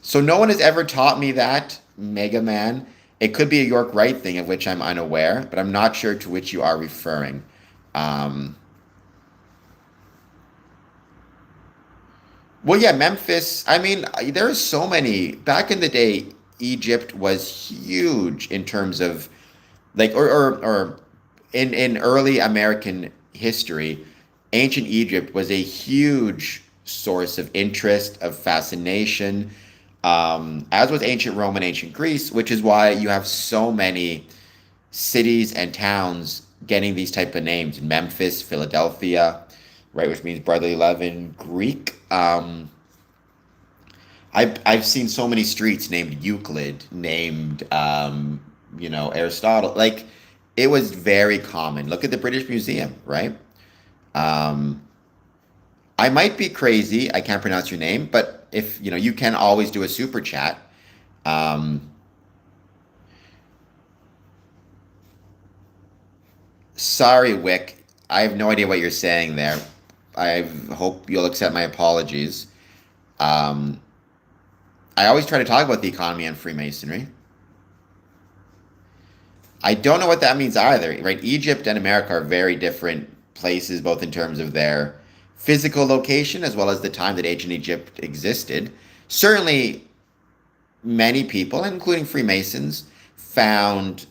so no one has ever taught me that, Mega Man. It could be a York Rite thing of which I'm unaware, but I'm not sure to which you are referring. Um, well, yeah, Memphis. I mean, there are so many. Back in the day, Egypt was huge in terms of like or in early American history, ancient Egypt was a huge source of interest, of fascination, as was ancient Rome and ancient Greece, which is why you have so many cities and towns getting these type of names. Memphis, Philadelphia, right, which means brotherly love in Greek. I've seen so many streets named Euclid, named Aristotle. Like it was very common. Look at the British Museum, right? Um, I might be crazy. I can't pronounce your name, but if you can always do a super chat. Um, Sorry, Wick. I have no idea what you're saying there. I hope you'll accept my apologies. Um, I always try to talk about the economy and Freemasonry. I don't know what that means either, right? Egypt and America are very different places, both in terms of their physical location as well as the time that ancient Egypt existed. Certainly, many people, including Freemasons, found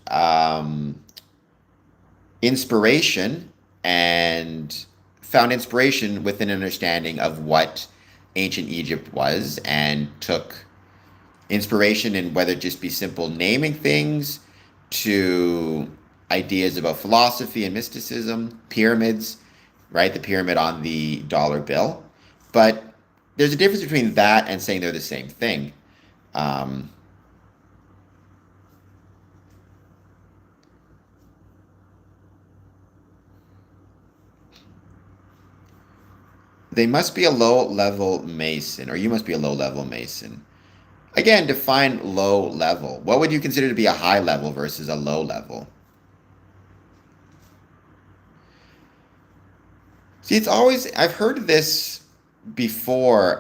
inspiration and found inspiration within an understanding of what ancient Egypt was and took inspiration in whether it just be simple naming things to ideas about philosophy and mysticism, pyramids, right? The pyramid on the dollar bill. But there's a difference between that and saying they're the same thing. Um, they must be a low level Mason, or you must be a low level Mason. Again, define low level. What would you consider to be a high level versus a low level? See, it's always, I've heard this before,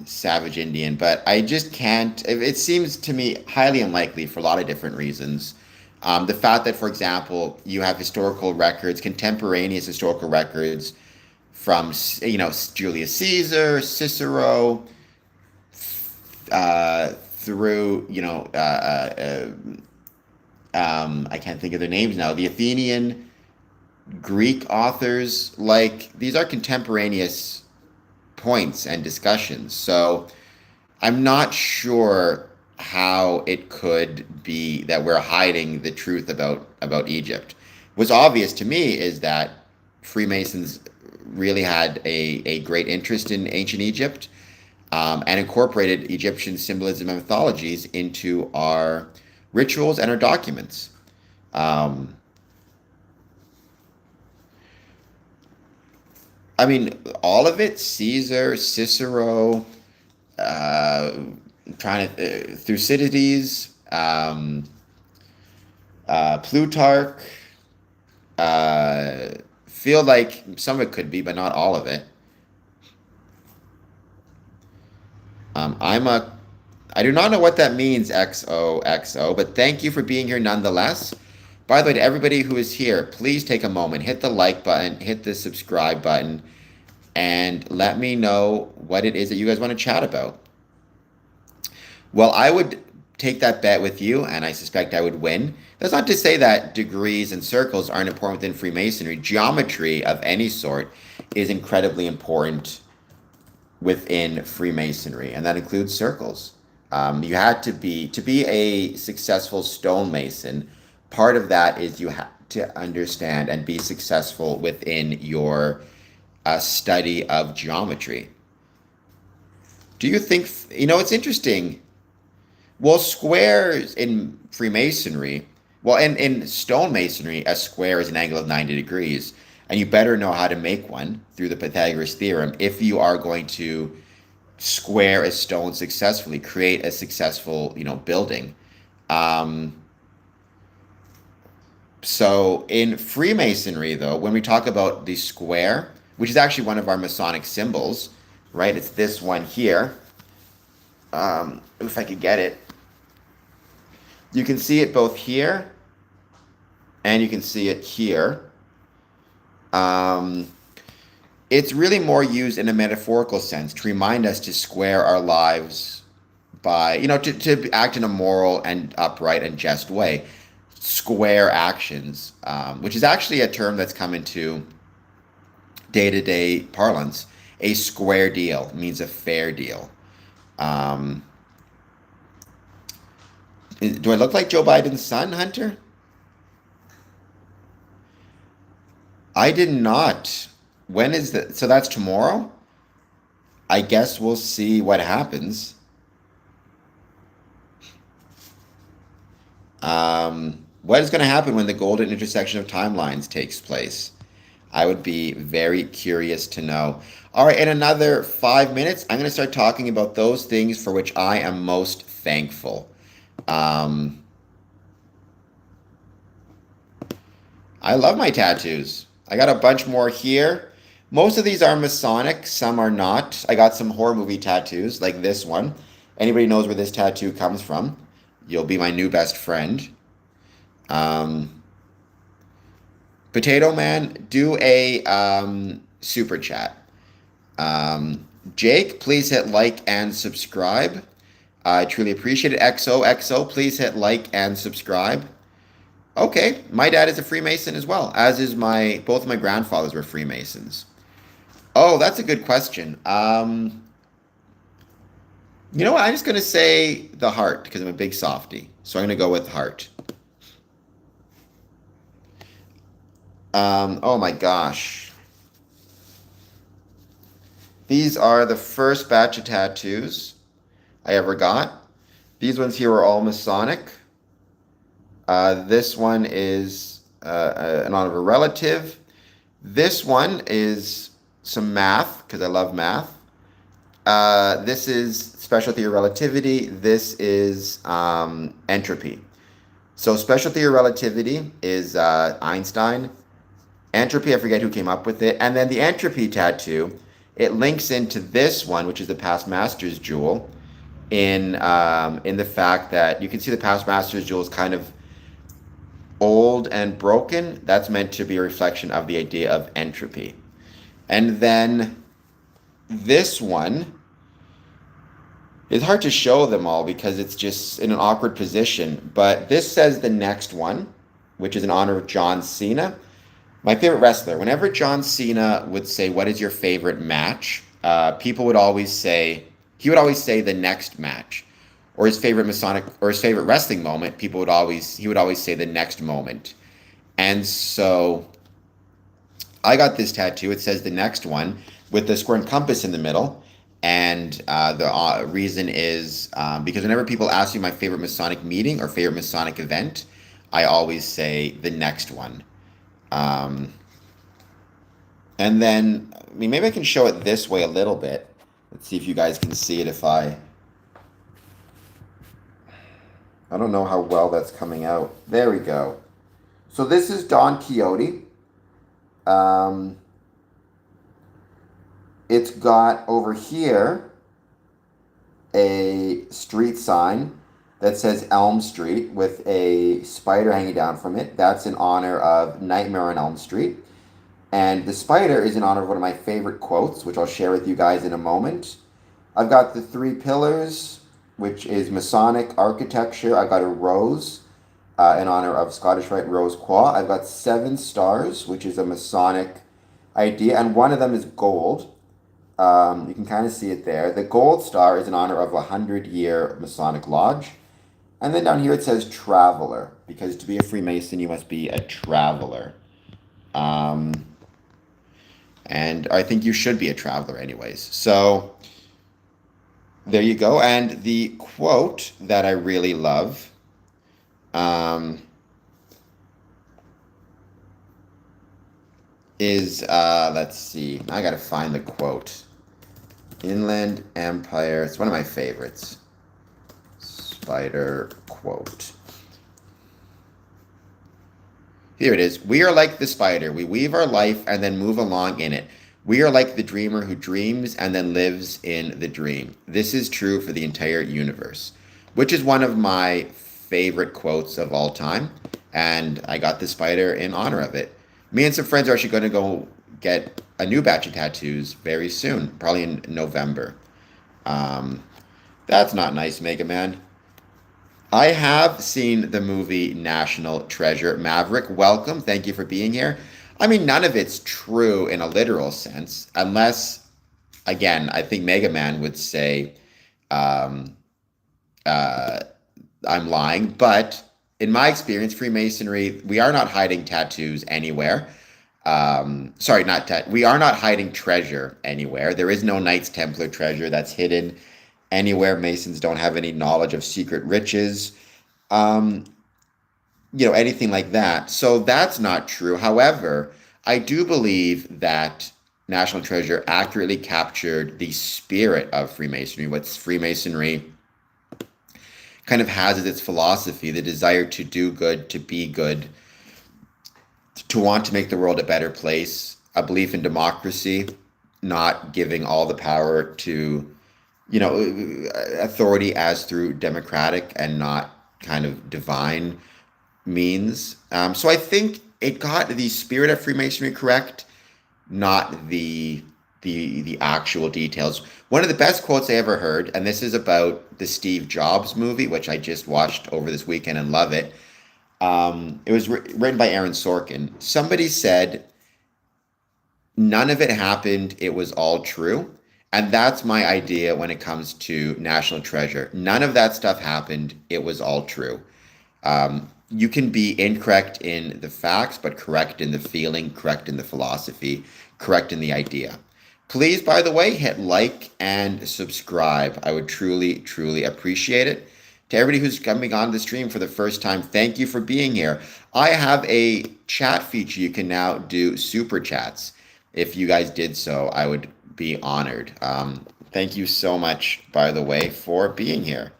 Savage Indian, but I just can't. It seems to me highly unlikely for a lot of different reasons. The fact that, for example, you have historical records, contemporaneous historical records from, Julius Caesar, Cicero, through, I can't think of their names now, the Athenian, Greek authors, like these are contemporaneous points and discussions. So I'm not sure how it could be that we're hiding the truth about Egypt. What's obvious to me is that Freemasons really had a great interest in ancient Egypt, and incorporated Egyptian symbolism and mythologies into our rituals and our documents. Um, I mean, all of it, Caesar, Cicero, uh, trying to Thucydides, Plutarch. Uh, feel like some of it could be, but not all of it. I'm a. I do not know what that means, XOXO, but thank you for being here nonetheless. By the way, to everybody who is here, please take a moment, hit the like button, hit the subscribe button, and let me know what it is that you guys want to chat about. Well, I would take that bet with you, and I suspect I would win. That's not to say that degrees and circles aren't important within Freemasonry. Geometry of any sort is incredibly important within Freemasonry, and that includes circles. You had to be a successful stonemason. Part of that is you have to understand and be successful within your study of geometry. Do you think, it's interesting. Well, squares in Freemasonry, well, in stonemasonry, a square is an angle of 90 degrees, and you better know how to make one through the Pythagoras theorem if you are going to square a stone successfully, create a successful, building. Um, so in Freemasonry, though, when we talk about the square, which is actually one of our Masonic symbols, right? It's this one here. If I could get it. You can see it both here and you can see it here. It's really more used in a metaphorical sense to remind us to square our lives by, to act in a moral and upright and just way. Square actions, which is actually a term that's come into day-to-day parlance. A square deal means a fair deal. Do I look like Joe Biden's son, Hunter? I did not. When is that? So that's tomorrow? I guess we'll see what happens. What is going to happen when the golden intersection of timelines takes place? I would be very curious to know. All right, in another 5 minutes, I'm going to start talking about those things for which I am most thankful. I love my tattoos. I got a bunch more here. Most of these are Masonic, some are not. I got some horror movie tattoos, like this one. Anybody knows where this tattoo comes from, you'll be my new best friend. Potato Man, do a super chat. Jake, please hit like and subscribe. I truly appreciate it. XO, please hit like and subscribe. Okay, my dad is a Freemason as well, as is both of my grandfathers were Freemasons. Oh, that's a good question. You know what? I'm just going to say the heart because I'm a big softie. So I'm going to go with heart. Oh my gosh. These are the first batch of tattoos I ever got. These ones here are all Masonic. This one is in honor of a relative. This one is some math, because I love math. This is special theory of relativity. This is entropy. So special theory of relativity is Einstein. Entropy, I forget who came up with it. And then the entropy tattoo, it links into this one, which is the past master's jewel, in the fact that you can see the past master's jewel is kind of old and broken. That's meant to be a reflection of the idea of entropy. And then this one, it's hard to show them all because it's just in an awkward position. But this says the next one, which is in honor of John Cena. My favorite wrestler. Whenever John Cena would say, "What is your favorite match?" People would always say, he would always say the next match, or his favorite Masonic or his favorite wrestling moment. He would always say the next moment. And so I got this tattoo. It says the next one with the square and compass in the middle. And the reason is because whenever people ask me my favorite Masonic meeting or favorite Masonic event, I always say the next one. And then, maybe I can show it this way a little bit. Let's see if you guys can see it I don't know how well that's coming out. There we go. So this is Don Quixote. It's got over here a street sign that says Elm Street with a spider hanging down from it. That's in honor of Nightmare on Elm Street. And the spider is in honor of one of my favorite quotes, which I'll share with you guys in a moment. I've got the 3 pillars, which is Masonic architecture. I've got a rose in honor of Scottish Rite Rose Croix. I've got 7 stars, which is a Masonic idea, and one of them is gold. You can kind of see it there. The gold star is in honor of a 100-year Masonic lodge. And then down here it says traveler, because to be a Freemason, you must be a traveler. And I think you should be a traveler anyways. So there you go. And the quote that I really love is, let's see, I got to find the quote. Inland Empire, it's one of my favorites. Spider quote. Here it is. We are like the spider. We weave our life and then move along in it. We are like the dreamer who dreams and then lives in the dream. This is true for the entire universe, which is one of my favorite quotes of all time. And I got the spider in honor of it. Me and some friends are actually going to go get a new batch of tattoos very soon, probably in November. Um, that's not nice, Mega Man. I have seen the movie National Treasure. Maverick, welcome. Thank you for being here. I mean, none of it's true in a literal sense, unless, again, I think Mega Man would say um, uh, I'm lying. But in my experience, Freemasonry, we are not hiding tattoos anywhere. Sorry, not we are not hiding treasure anywhere. There is no Knights Templar treasure that's hidden anywhere. Masons don't have any knowledge of secret riches, um, anything like that. So that's not true. However, I do believe that National Treasure accurately captured the spirit of Freemasonry, what Freemasonry kind of has as its philosophy, the desire to do good, to be good, to want to make the world a better place, a belief in democracy, not giving all the power to, authority as through democratic and not kind of divine means. So I think it got the spirit of Freemasonry correct, not the actual details. One of the best quotes I ever heard, and this is about the Steve Jobs movie, which I just watched over this weekend and love it. It was written by Aaron Sorkin. Somebody said, none of it happened, it was all true. And that's my idea when it comes to National Treasure. None of that stuff happened, it was all true. You can be incorrect in the facts, but correct in the feeling, correct in the philosophy, correct in the idea. Please, by the way, hit like and subscribe. I would truly, truly appreciate it. To everybody who's coming on the stream for the first time, thank you for being here. I have a chat feature. You can now do super chats. If you guys did so, I would be honored. Thank you so much, by the way, for being here.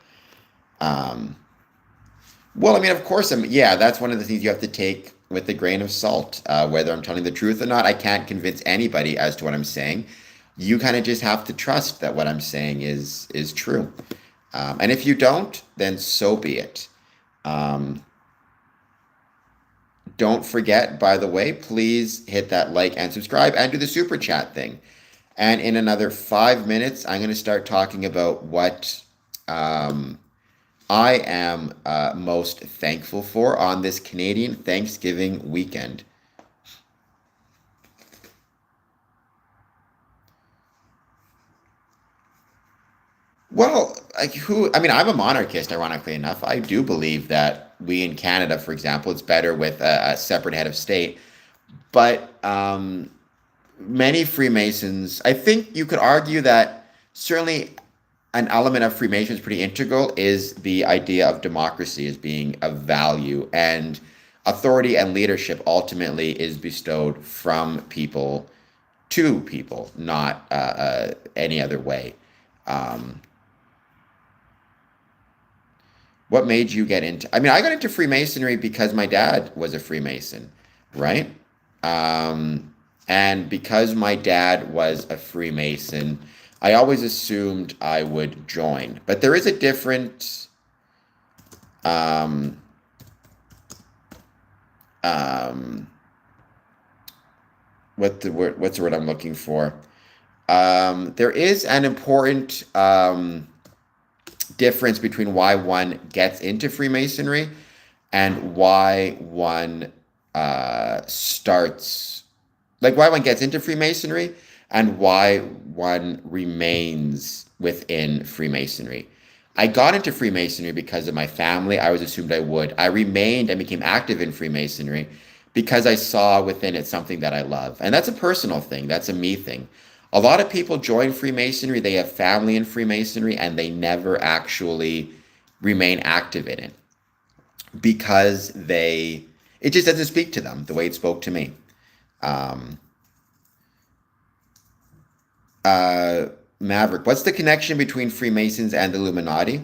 Well, I mean, of course, yeah, that's one of the things you have to take with a grain of salt. Whether I'm telling the truth or not, I can't convince anybody as to what I'm saying. You kind of just have to trust that what I'm saying is true. And if you don't, then so be it. Don't forget, by the way, please hit that like and subscribe and do the super chat thing. And in another 5 minutes, I'm going to start talking about what I am most thankful for on this Canadian Thanksgiving weekend. Well, I mean, I'm a monarchist, ironically enough. I do believe that we in Canada, for example, it's better with a separate head of state. But many Freemasons, I think you could argue that certainly an element of Freemasons is pretty integral is the idea of democracy as being of value, and authority and leadership ultimately is bestowed from people to people, not any other way. Um, what made you get into? I mean, I got into Freemasonry because my dad was a Freemason, right? And because my dad was a Freemason, I always assumed I would join. But there is a different um, um, what's the word I'm looking for? There is an important difference between why one gets into Freemasonry and why one starts, like why one gets into Freemasonry and why one remains within Freemasonry. I got into Freemasonry because of my family. I was assumed I would. I remained and became active in Freemasonry because I saw within it something that I love. And that's a personal thing. That's a me thing. A lot of people join Freemasonry, they have family in Freemasonry, and they never actually remain active in it because it just doesn't speak to them the way it spoke to me. Um, Maverick, what's the connection between Freemasons and the Illuminati?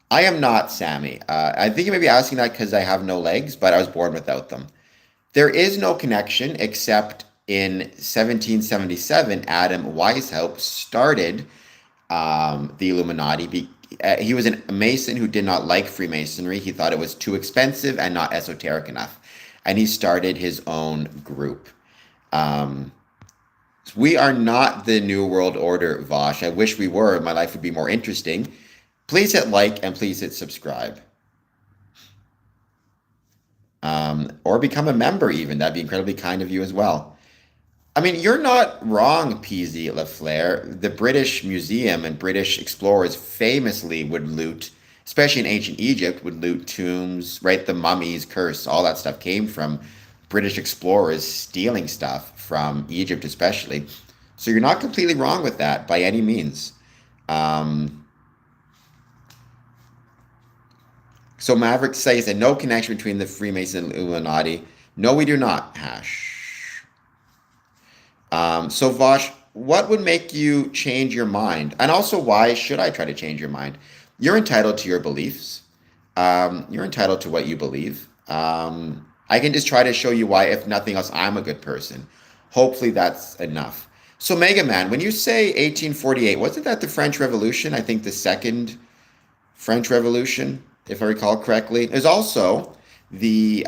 I am not, Sammy. I think you may be asking that because I have no legs, but I was born without them. There is no connection except in 1777, Adam Weishaupt started the Illuminati. He was a Mason who did not like Freemasonry. He thought it was too expensive and not esoteric enough. And he started his own group. We are not the New World Order, Vosh. I wish we were. My life would be more interesting. Please hit like and please hit subscribe. Or become a member even. That'd be incredibly kind of you as well. I mean, you're not wrong, PZ Lafleur. The British Museum and British explorers famously would loot, especially in ancient Egypt, would loot tombs, right? The mummy's curse, all that stuff came from British explorers stealing stuff from Egypt, especially. So you're not completely wrong with that by any means. So Maverick says that no connection between the Freemason and Illuminati. No, we do not, Hash. So Vosh, what would make you change your mind? And also, why should I try to change your mind? You're entitled to your beliefs. You're entitled to what you believe. I can just try to show you why, if nothing else, I'm a good person. Hopefully that's enough. So Mega Man, when you say 1848, wasn't that the French Revolution? I think the second French Revolution, if I recall correctly. There's also the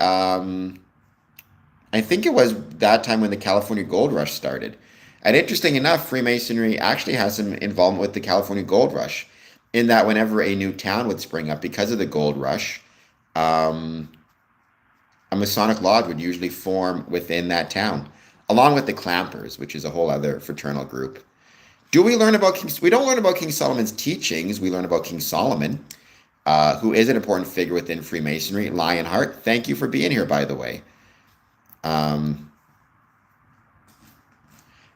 I think it was that time when the California Gold Rush started. And interesting enough, Freemasonry actually has some involvement with the California Gold Rush, in that whenever a new town would spring up because of the Gold Rush, a Masonic lodge would usually form within that town, along with the Clampers, which is a whole other fraternal group. Do we learn about we don't learn about King Solomon's teachings. We learn about King Solomon, who is an important figure within Freemasonry. Lionheart, thank you for being here, by the way.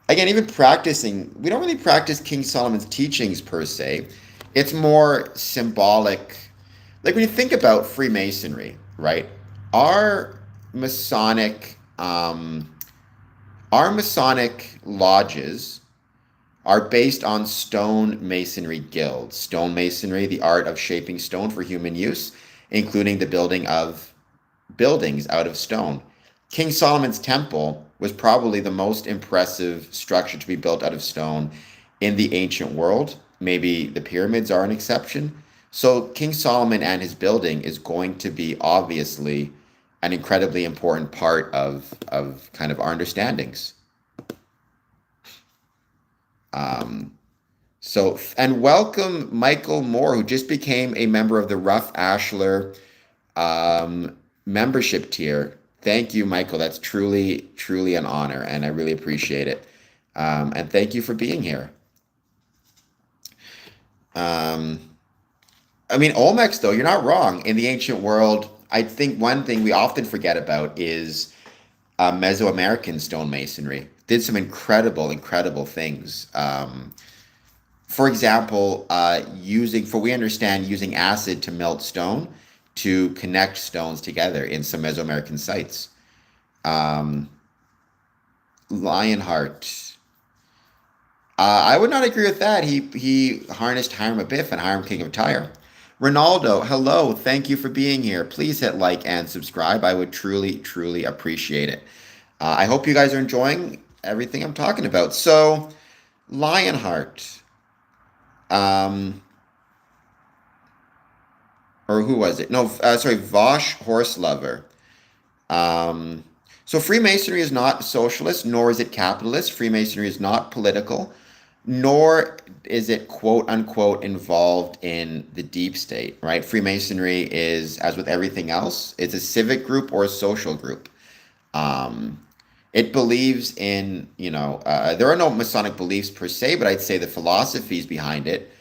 Again, even practicing, we don't really practice King Solomon's teachings per se. It's more symbolic. Like when you think about Freemasonry, right? Our Masonic lodges are based on stone masonry guilds. Stone masonry, the art of shaping stone for human use, including the building of buildings out of stone. King Solomon's Temple was probably the most impressive structure to be built out of stone in the ancient world. Maybe the pyramids are an exception. So King Solomon and his building is going to be obviously an incredibly important part of kind of our understandings. And welcome Michael Moore, who just became a member of the Rough Ashler membership tier. Thank you, Michael. That's truly, truly an honor, and I really appreciate it. And thank you for being here. I mean, Olmecs, though, you're not wrong. In the ancient world, I think one thing we often forget about is Mesoamerican stonemasonry. Did some incredible, incredible things. For example, we understand using acid to melt stone to connect stones together in some Mesoamerican sites. Lionheart. I would not agree with that. He harnessed Hiram Abiff and Hiram King of Tyre. Ronaldo, hello. Thank you for being here. Please hit like and subscribe. I would truly, truly appreciate it. I hope you guys are enjoying everything I'm talking about. So, Lionheart. Or who was it? No, sorry, Vosh Horse Lover. So Freemasonry is not socialist, nor is it capitalist. Freemasonry is not political, nor is it quote unquote involved in the deep state, right? Freemasonry is, as with everything else, it's a civic group or a social group. It believes in, there are no Masonic beliefs per se, but I'd say the philosophies behind it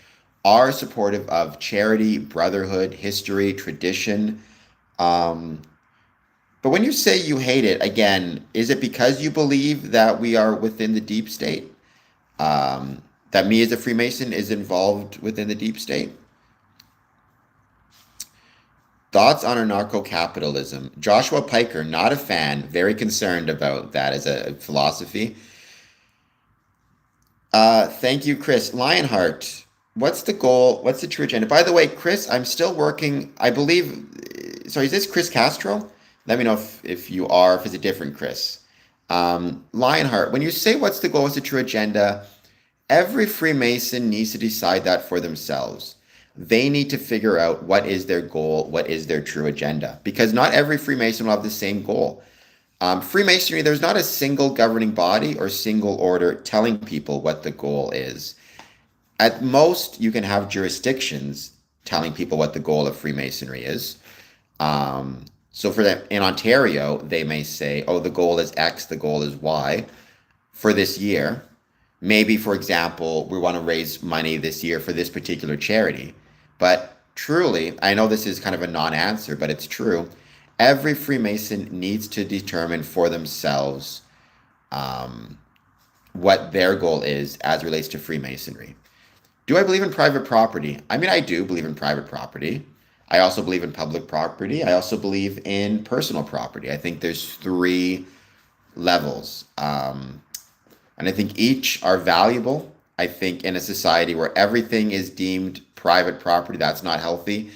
are supportive of charity, brotherhood, history, tradition. But when you say you hate it, again, is it because you believe that we are within the deep state? That me as a Freemason is involved within the deep state? Thoughts on anarcho-capitalism? Joshua Piker, not a fan, very concerned about that as a philosophy. Thank you, Chris. Lionheart, what's the goal? What's the true agenda? By the way, Chris, I'm still working, I believe, sorry, is this Chris Castro? Let me know if you are, if it's a different Chris. Lionheart, when you say what's the goal, what's the true agenda, every Freemason needs to decide that for themselves. They need to figure out what is their goal, what is their true agenda, because not every Freemason will have the same goal. Freemasonry, there's not a single governing body or single order telling people what the goal is. At most, you can have jurisdictions telling people what the goal of Freemasonry is. So for them in Ontario, they may say, oh, the goal is X, the goal is Y for this year. Maybe, for example, we want to raise money this year for this particular charity. But truly, I know this is kind of a non-answer, but it's true. Every Freemason needs to determine for themselves what their goal is as it relates to Freemasonry. Do I believe in private property? I mean, I do believe in private property. I also believe in public property. I also believe in personal property. I think there's three levels. And I think each are valuable. I think in a society where everything is deemed private property, that's not healthy.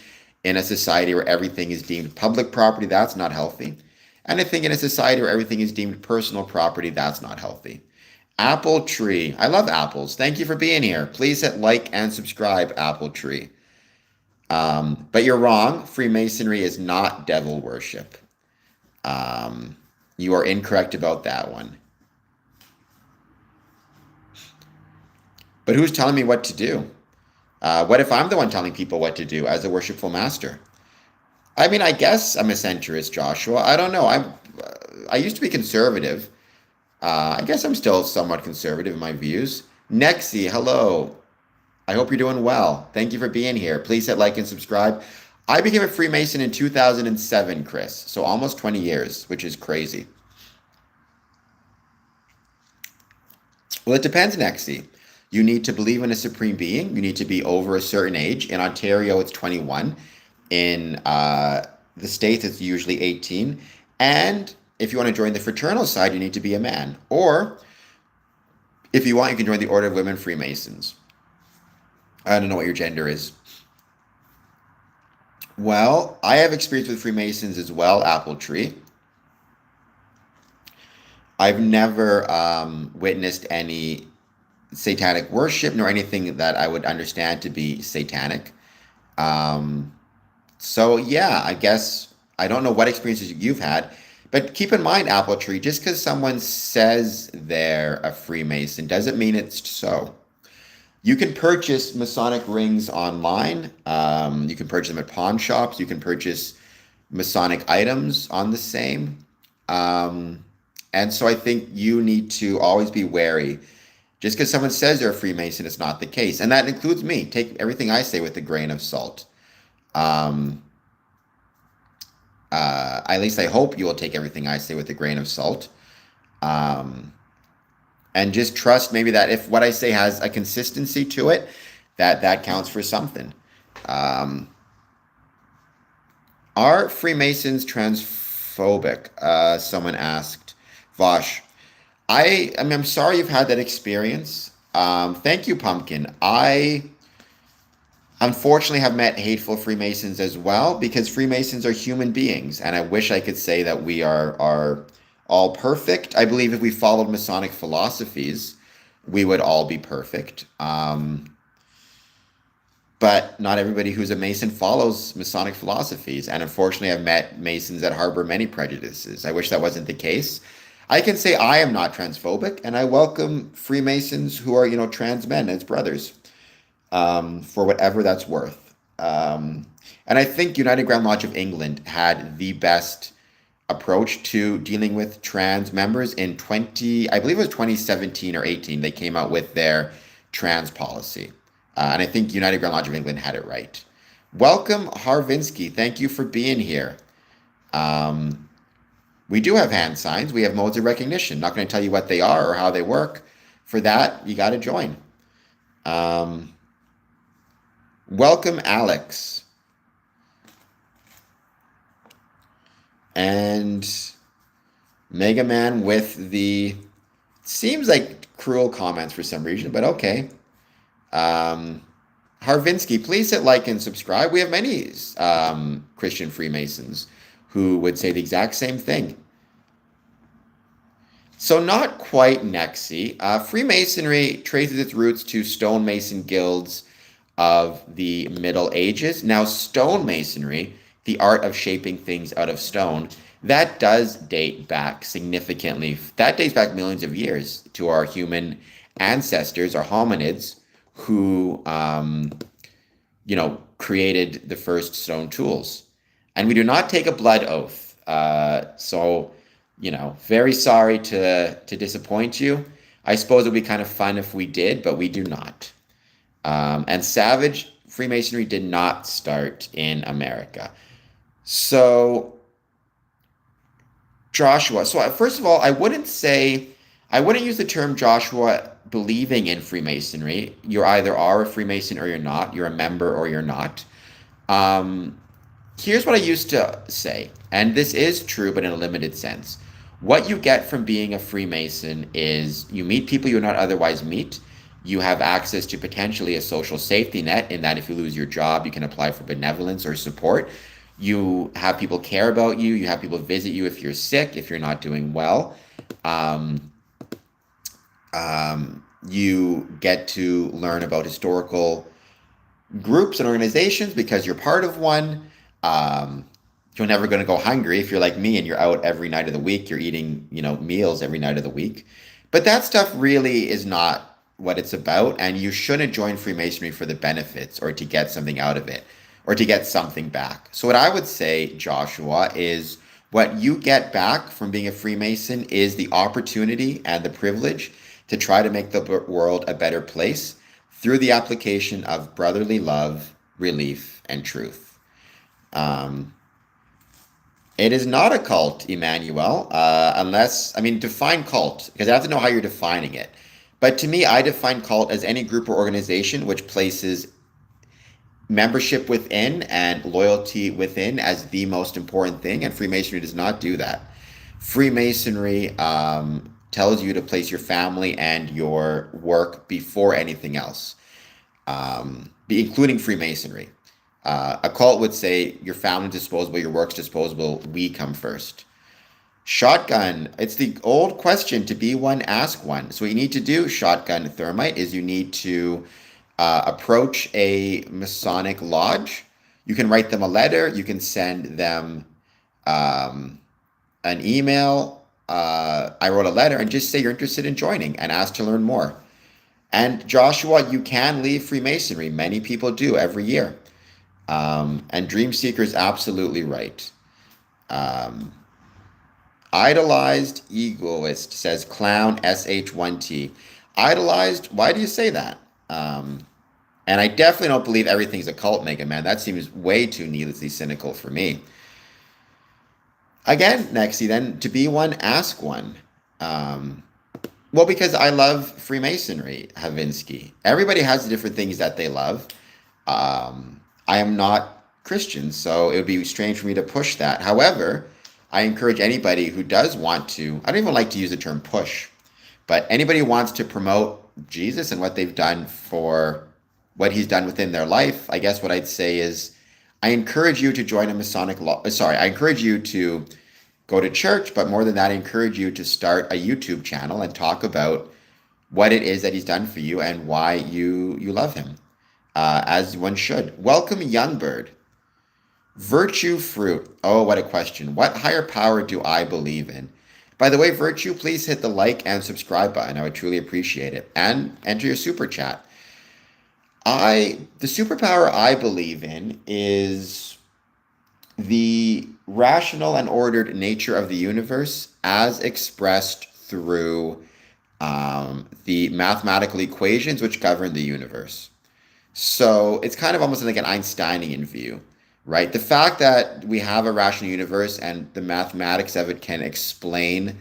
In a society where everything is deemed public property, that's not healthy. And I think in a society where everything is deemed personal property, that's not healthy. Apple Tree. I love apples. Thank you for being here. Please hit like and subscribe, Apple Tree. But you're wrong. Freemasonry is not devil worship. You are incorrect about that one. But who's telling me what to do? What if I'm the one telling people what to do as a worshipful master? I mean, I guess I'm a centrist, Joshua. I don't know. I used to be conservative. I guess I'm still somewhat conservative in my views. Nexi, hello. I hope you're doing well. Thank you for being here. Please hit like and subscribe. I became a Freemason in 2007, Chris. So almost 20 years, which is crazy. Well, it depends, Nexi. You need to believe in a supreme being. You need to be over a certain age. In Ontario, it's 21. In the States, it's usually 18. And if you want to join the fraternal side, you need to be a man. Or if you want, you can join the Order of Women Freemasons. I don't know what your gender is. Well, I have experience with Freemasons as well, Apple Tree. I've never witnessed any satanic worship nor anything that I would understand to be satanic. So yeah, I guess I don't know what experiences you've had, but keep in mind, Apple Tree, just because someone says they're a Freemason doesn't mean it's so. You can purchase Masonic rings online. You can purchase them at pawn shops. You can purchase Masonic items on the same. And so I think you need to always be wary. Just because someone says they're a Freemason, it's not the case. And that includes me. Take everything I say with a grain of salt. At least I hope you will take everything I say with a grain of salt. And just trust maybe that if what I say has a consistency to it, that counts for something. Are Freemasons transphobic? Someone asked. Vosh. I'm sorry you've had that experience. Thank you, Pumpkin. I unfortunately have met hateful Freemasons as well because Freemasons are human beings, and I wish I could say that we are all perfect. I believe if we followed Masonic philosophies, we would all be perfect. But not everybody who's a Mason follows Masonic philosophies, and unfortunately, I've met Masons that harbor many prejudices. I wish that wasn't the case. I can say I am not transphobic, and I welcome Freemasons who are, trans men as brothers, for whatever that's worth. And I think United Grand Lodge of England had the best approach to dealing with trans members in I believe it was 2017 or 18. They came out with their trans policy. And I think United Grand Lodge of England had it right. Welcome, Harvinsky. Thank you for being here. We do have hand signs. We have modes of recognition. Not going to tell you what they are or how they work. For that, you got to join. Welcome, Alex. And Mega Man with the seems like cruel comments for some reason, but okay. Harvinsky, please hit like and subscribe. We have many Christian Freemasons who would say the exact same thing. So not quite Nexi. Freemasonry traces its roots to stonemason guilds of the Middle Ages. Now, stonemasonry, the art of shaping things out of stone, that does date back significantly. That dates back millions of years to our human ancestors, our hominids, who created the first stone tools. And we do not take a blood oath. Very sorry to disappoint you. I suppose it would be kind of fun if we did, but we do not. And Savage Freemasonry did not start in America. So, Joshua, first of all, I wouldn't use the term Joshua believing in Freemasonry. You either are a Freemason or you're not. You're a member or you're not. Um, Here's what I used to say, and this is true, but in a limited sense. What you get from being a Freemason is you meet people you would not otherwise meet. You have access to potentially a social safety net in that if you lose your job, you can apply for benevolence or support. You have people care about you. You have people visit you if you're sick, if you're not doing well. Um, you get to learn about historical groups and organizations because you're part of one. Um, you're never going to go hungry if you're like me and you're out every night of the week. You're eating, meals every night of the week. But that stuff really is not what it's about, and you shouldn't join Freemasonry for the benefits or to get something out of it or to get something back. So what I would say, Joshua, is what you get back from being a Freemason is the opportunity and the privilege to try to make the world a better place through the application of brotherly love, relief, and truth. Um, it is not a cult, Emmanuel, define cult, because I have to know how you're defining it. But to me, I define cult as any group or organization which places membership within and loyalty within as the most important thing, and Freemasonry does not do that. Freemasonry tells you to place your family and your work before anything else, including Freemasonry. A cult would say your family's disposable, your work's disposable, we come first. Shotgun, it's the old question, to be one, ask one. So what you need to do, Shotgun Thermite, is you need to approach a Masonic lodge. You can write them a letter. You can send them an email. I wrote a letter and just say you're interested in joining and ask to learn more. And Joshua, you can leave Freemasonry. Many people do every year. And Dream Seeker is absolutely right. Um, Idolized Egoist says clown SH1T. Idolized, why do you say that? And I definitely don't believe everything's a cult, Mega Man. That seems way too needlessly cynical for me. Again, Nexi, then to be one, ask one. Um, well, because I love Freemasonry, Havinsky. Everybody has different things that they love. I am not Christian, so it would be strange for me to push that. However, I encourage anybody who does want to, I don't even like to use the term push, but anybody who wants to promote Jesus and what they've done for what he's done within their life, I guess what I'd say is I encourage you to join a I encourage you to go to church, but more than that, I encourage you to start a YouTube channel and talk about what it is that he's done for you and why you love him, as one should. Welcome, Youngbird. Virtue fruit. Oh, what a question. What higher power do I believe in? By the way, Virtue, please hit the like and subscribe button. I would truly appreciate it. And enter your super chat. The superpower I believe in is the rational and ordered nature of the universe as expressed through the mathematical equations which govern the universe. So it's kind of almost like an Einsteinian view, right? The fact that we have a rational universe and the mathematics of it can explain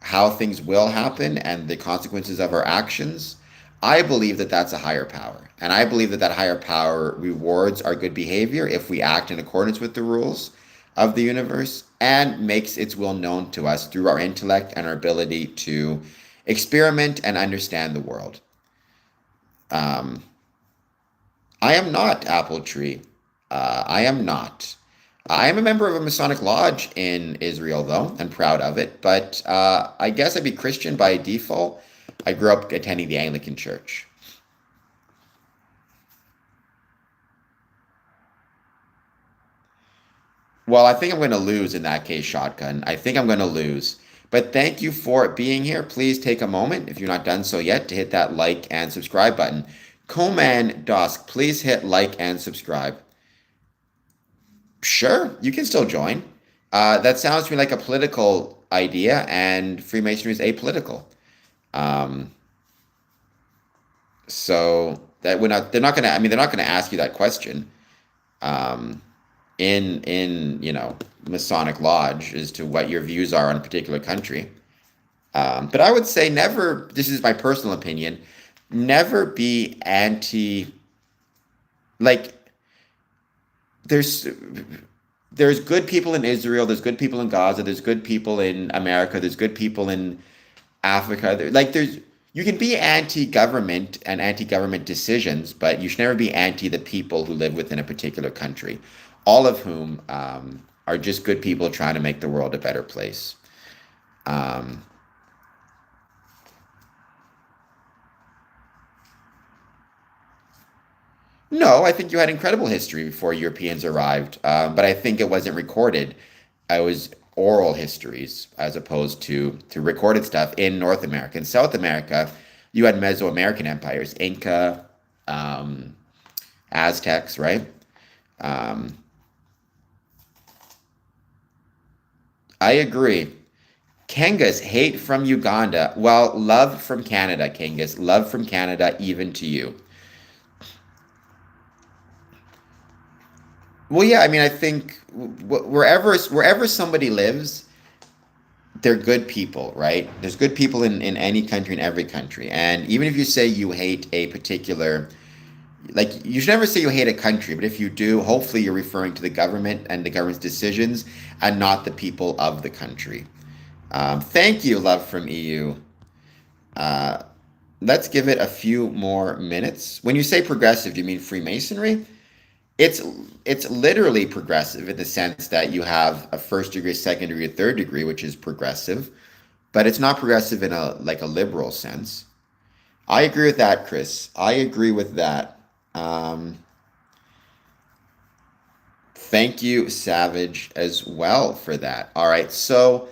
how things will happen and the consequences of our actions, I believe that that's a higher power. And I believe that that higher power rewards our good behavior if we act in accordance with the rules of the universe and makes its will known to us through our intellect and our ability to experiment and understand the world. I am not Apple Tree. I am not. I am a member of a Masonic lodge in Israel, though, and proud of it. But I guess I'd be Christian by default. I grew up attending the Anglican Church. Well, I think I'm going to lose in that case, Shotgun. I think I'm going to lose. But thank you for being here. Please take a moment, if you're not done so yet, to hit that like and subscribe button. Coman Dusk, please hit like and subscribe. Sure, you can still join. That sounds to me like a political idea, and Freemasonry is apolitical. Um, so that we're not, they're not gonna. I mean, they're not gonna ask you that question. Um, in Masonic Lodge as to what your views are on a particular country. But I would say never. This is my personal opinion. Never be anti. Like there's there's good people in Israel. There's good people in Gaza. There's good people in America. There's good people in Africa. There's you can be anti-government and anti-government decisions, but you should never be anti the people who live within a particular country, all of whom are just good people trying to make the world a better place. Um, no, I think you had incredible history before Europeans arrived, but I think it wasn't recorded. It was oral histories as opposed to recorded stuff in North America. In South America, you had Mesoamerican empires, Inca, um, Aztecs, right? Um, I agree. Kangas, hate from Uganda. Well, love from Canada, Kangas. Love from Canada, even to you. Well, yeah, I mean, I think wherever somebody lives, they're good people, right? There's good people in any country, in every country. And even if you say you hate a particular, like, you should never say you hate a country, but if you do, hopefully you're referring to the government and the government's decisions and not the people of the country. Thank you, love from EU. Uh, let's give it a few more minutes. When you say progressive, do you mean Freemasonry? It's it's literally progressive in the sense that you have a first degree, second degree, third degree, which is progressive, but it's not progressive in a like a liberal sense. I agree with that, Chris. I agree with that. Um, Thank you, Savage, as well for that. All right, so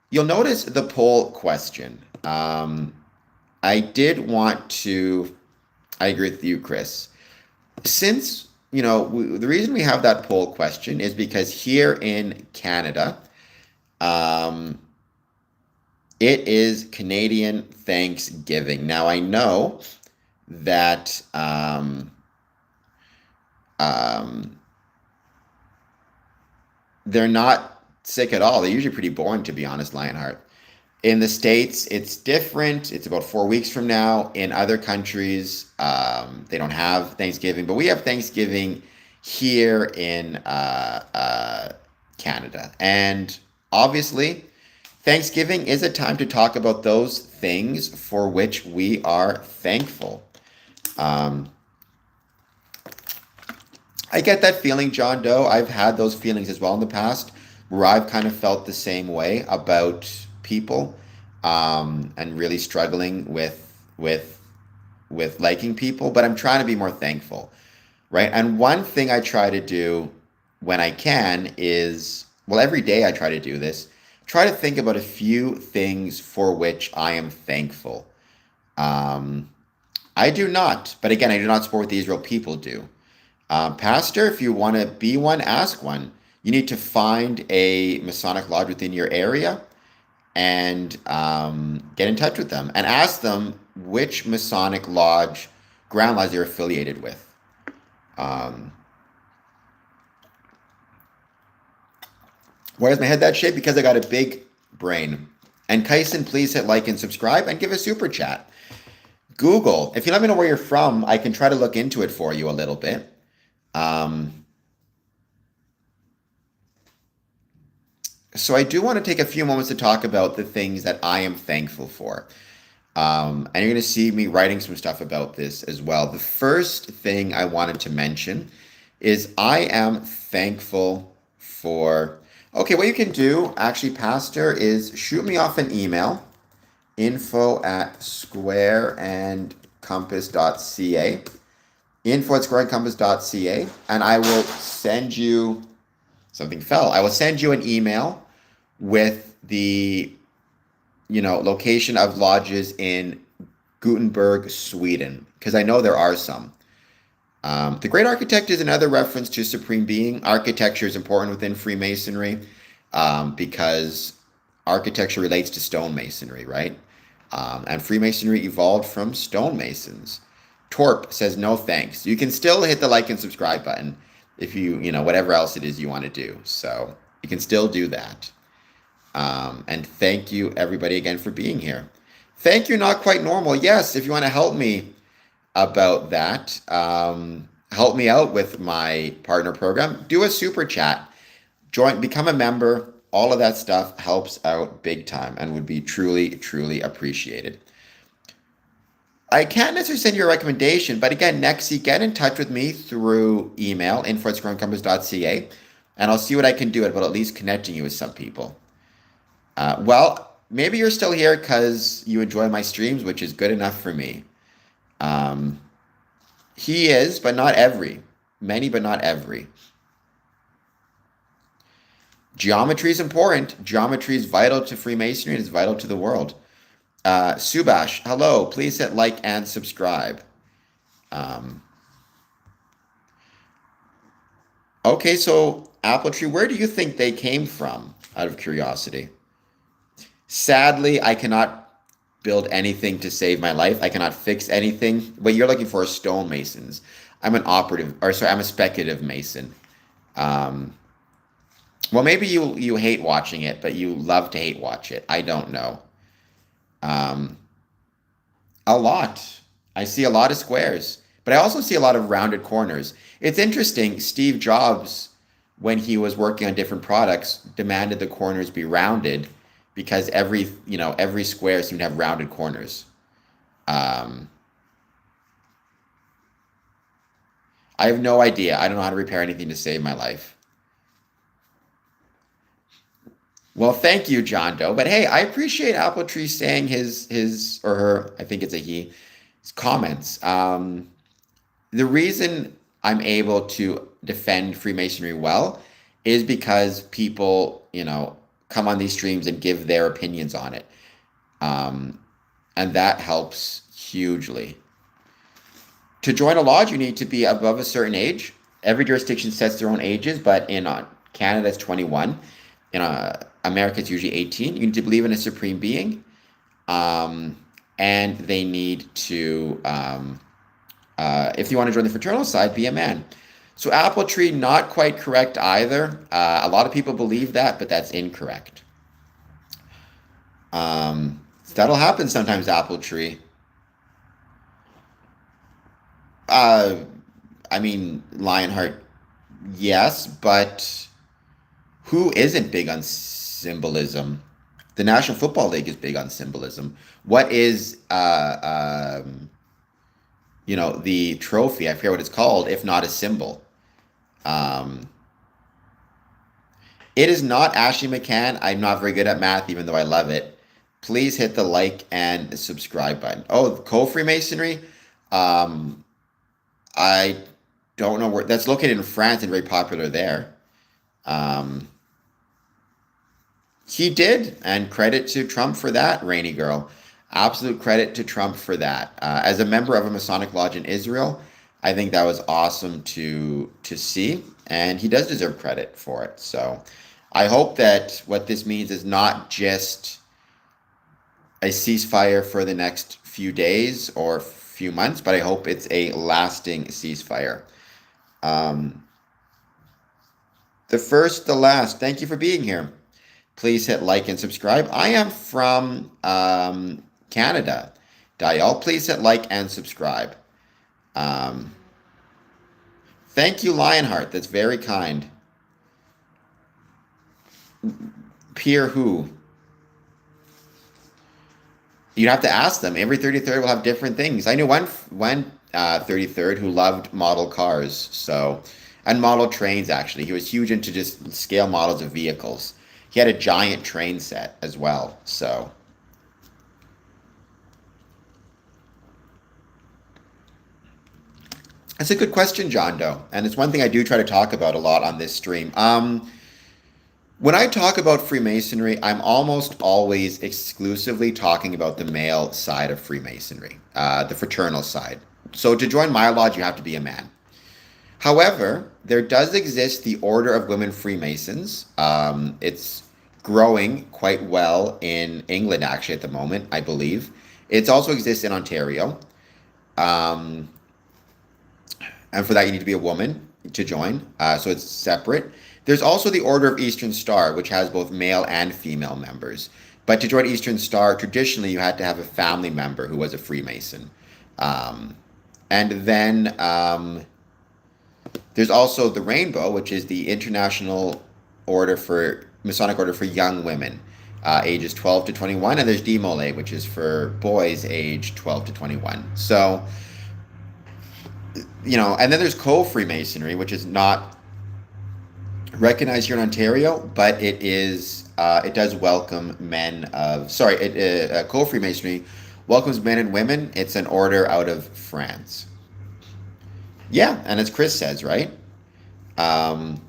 you'll notice the poll question. I did want to. I agree with you, Chris. Since the reason we have that poll question is because here in Canada, um, it is Canadian Thanksgiving. Now I know that um, they're not sick at all. They're usually pretty boring, to be honest, Lionheart. In the States, it's different. It's about 4 weeks from now. In other countries, they don't have Thanksgiving, but we have Thanksgiving here in Canada. And obviously, Thanksgiving is a time to talk about those things for which we are thankful. Um, I get that feeling, John Doe. I've had those feelings as well in the past, where I've kind of felt the same way about people, and really struggling with liking people. But I'm trying to be more thankful, right? And one thing I try to do when I can is, well, every day I try to do this. Try to think about a few things for which I am thankful. Um, I do not, but again, I do not support what the Israel people do. Pastor, if you want to be one, ask one. You need to find a Masonic lodge within your area and get in touch with them and ask them which Masonic lodge, Grand Lodge they're affiliated with. Um, why is my head that shape? Because I got a big brain. And Kyson, please hit like and subscribe and give a super chat. Google, if you let me know where you're from, I can try to look into it for you a little bit. Um, so I do want to take a few moments to talk about the things that I am thankful for. And you're going to see me writing some stuff about this as well. The first thing I wanted to mention is I am thankful for. Okay, what you can do, actually, Pastor, is shoot me off an email, info@squareandcompass.ca, info@squareandcompass.ca, and I will send you, something fell. I will send you an email with the, location of lodges in Gothenburg, Sweden, because I know there are some. The Great Architect is another reference to Supreme Being. Architecture is important within Freemasonry because architecture relates to stonemasonry, right? And Freemasonry evolved from stonemasons. Torp says no thanks. You can still hit the like and subscribe button if whatever else it is you want to do. So you can still do that. And thank you everybody again for being here. Thank you, Not Quite Normal. Yes, if you want to help me about that, help me out with my partner program, do a super chat, become a member. All of that stuff helps out big time and would be truly, truly appreciated. I can't necessarily send you a recommendation, but again, Nexi, get in touch with me through email, info@squareandcompass.ca, and I'll see what I can do about at least connecting you with some people. Well, maybe you're still here because you enjoy my streams, which is good enough for me. He is, but not every. Many, but not every. Geometry is important. Geometry is vital to Freemasonry and is vital to the world. Subash, hello. Please hit like and subscribe. Okay, so Apple Tree, where do you think they came from, out of curiosity? Sadly, I cannot build anything to save my life. I cannot fix anything. What you're looking for is stonemasons. I'm a speculative mason. Well, maybe you hate watching it, but you love to hate watch it. I don't know. A lot. I see a lot of squares, but I also see a lot of rounded corners. It's interesting. Steve Jobs, when he was working on different products, demanded the corners be rounded because every square seemed to have rounded corners. I have no idea. I don't know how to repair anything to save my life. Well, thank you, John Doe. But hey, I appreciate Apple Tree saying his or her, I think it's a he, his comments. The reason I'm able to defend Freemasonry well is because people, come on these streams and give their opinions on it. And that helps hugely. To join a lodge, you need to be above a certain age. Every jurisdiction sets their own ages, but in Canada, it's 21. In America, it's usually 18. You need to believe in a supreme being. And they need to, if you want to join the fraternal side, be a man. So Apple Tree, not quite correct either. A lot of people believe that, but that's incorrect. That'll happen sometimes, Apple Tree. Lionheart, yes, but who isn't big on symbolism? The National Football League is big on symbolism. What is, the trophy? I forget what it's called, if not a symbol. It is not Ashley McCann. I'm not very good at math, even though I love it. Please hit the like and subscribe button. Oh, Co-Freemasonry? I don't know where. That's located in France and very popular there. He did, and credit to Trump for that, Rainy Girl. Absolute credit to Trump for that. As a member of a Masonic lodge in Israel, I think that was awesome to see, and he does deserve credit for it. So I hope that what this means is not just a ceasefire for the next few days or few months, but I hope it's a lasting ceasefire. The first, the last. Thank you for being here. Please hit like and subscribe. I am from Canada. Dial, please hit like and subscribe. Thank you, Lionheart. That's very kind. Peer who? You'd have to ask them. Every 33rd will have different things. I knew one 33rd who loved model cars. So and model trains, actually. He was huge into just scale models of vehicles. He had a giant train set as well. So that's a good question, John Doe. And it's one thing I do try to talk about a lot on this stream. When I talk about Freemasonry, I'm almost always exclusively talking about the male side of Freemasonry, the fraternal side. So to join my lodge, you have to be a man. However, there does exist the Order of Women Freemasons. It's growing quite well in England, actually, at the moment, I believe. It also exists in Ontario. Um, and for that, you need to be a woman to join. So it's separate. There's also the Order of Eastern Star, which has both male and female members. But to join Eastern Star, traditionally, you had to have a family member who was a Freemason. Um, and then there's also the Rainbow, which is the International Order for Masonic Order for young women, ages 12 to 21, and there's DMOLE, which is for boys age 12 to 21. So, and then there's Co-Freemasonry, which is not recognized here in Ontario, but it does welcome men of sorry, Co-Freemasonry welcomes men and women. It's an order out of France. Yeah, and as Chris says, right? Um,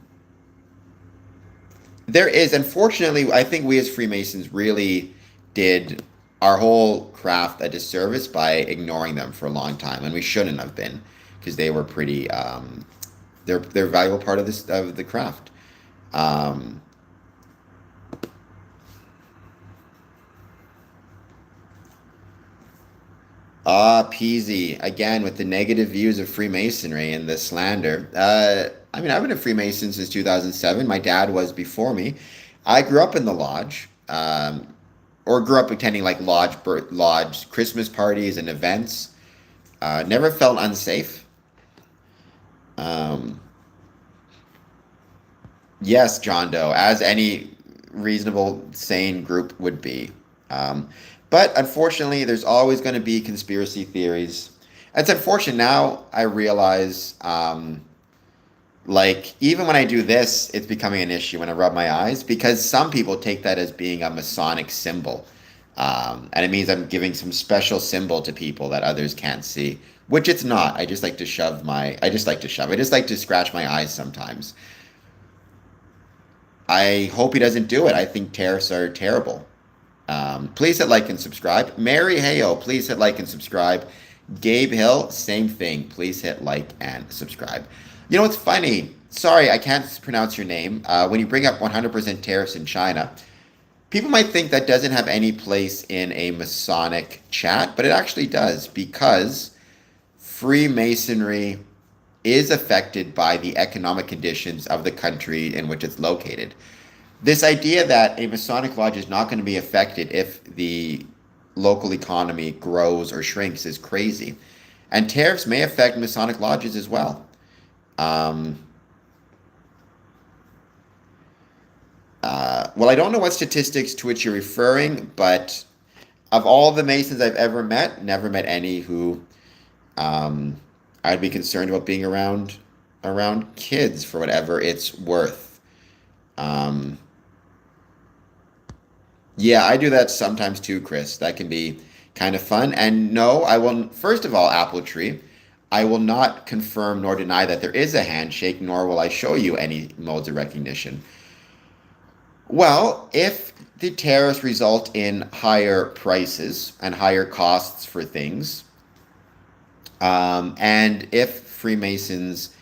there is, unfortunately, I think we as Freemasons really did our whole craft a disservice by ignoring them for a long time, and we shouldn't have been, because they were pretty. They're a valuable part of the craft. Um, Peasy, again with the negative views of Freemasonry and the slander. I mean, I've been a Freemason since 2007. My dad was before me. I grew up in the lodge, or grew up attending like lodge Christmas parties and events. Never felt unsafe. Um, yes, John Doe, as any reasonable, sane group would be. Um, but unfortunately, there's always going to be conspiracy theories. It's unfortunate now. I realize, like, even when I do this, it's becoming an issue when I rub my eyes because some people take that as being a Masonic symbol. And it means I'm giving some special symbol to people that others can't see, which it's not. I just like to shove. I just like to scratch my eyes sometimes. I hope he doesn't do it. I think tariffs are terrible. Please hit like and subscribe. Mary Hayo, please hit like and subscribe. Gabe Hill, same thing. Please hit like and subscribe. You know what's funny? Sorry, I can't pronounce your name. When you bring up 100% tariffs in China, people might think that doesn't have any place in a Masonic chat, but it actually does because Freemasonry is affected by the economic conditions of the country in which it's located. This idea that a Masonic lodge is not going to be affected if the local economy grows or shrinks is crazy. And tariffs may affect Masonic lodges as well. Um, well, I don't know what statistics to which you're referring, but of all the Masons I've ever met, never met any who I'd be concerned about being around kids for whatever it's worth. Um, yeah, I do that sometimes too, Chris. That can be kind of fun. And no, I will, first of all, Apple Tree, I will not confirm nor deny that there is a handshake, nor will I show you any modes of recognition. Well, if the tariffs result in higher prices and higher costs for things, and if Freemasons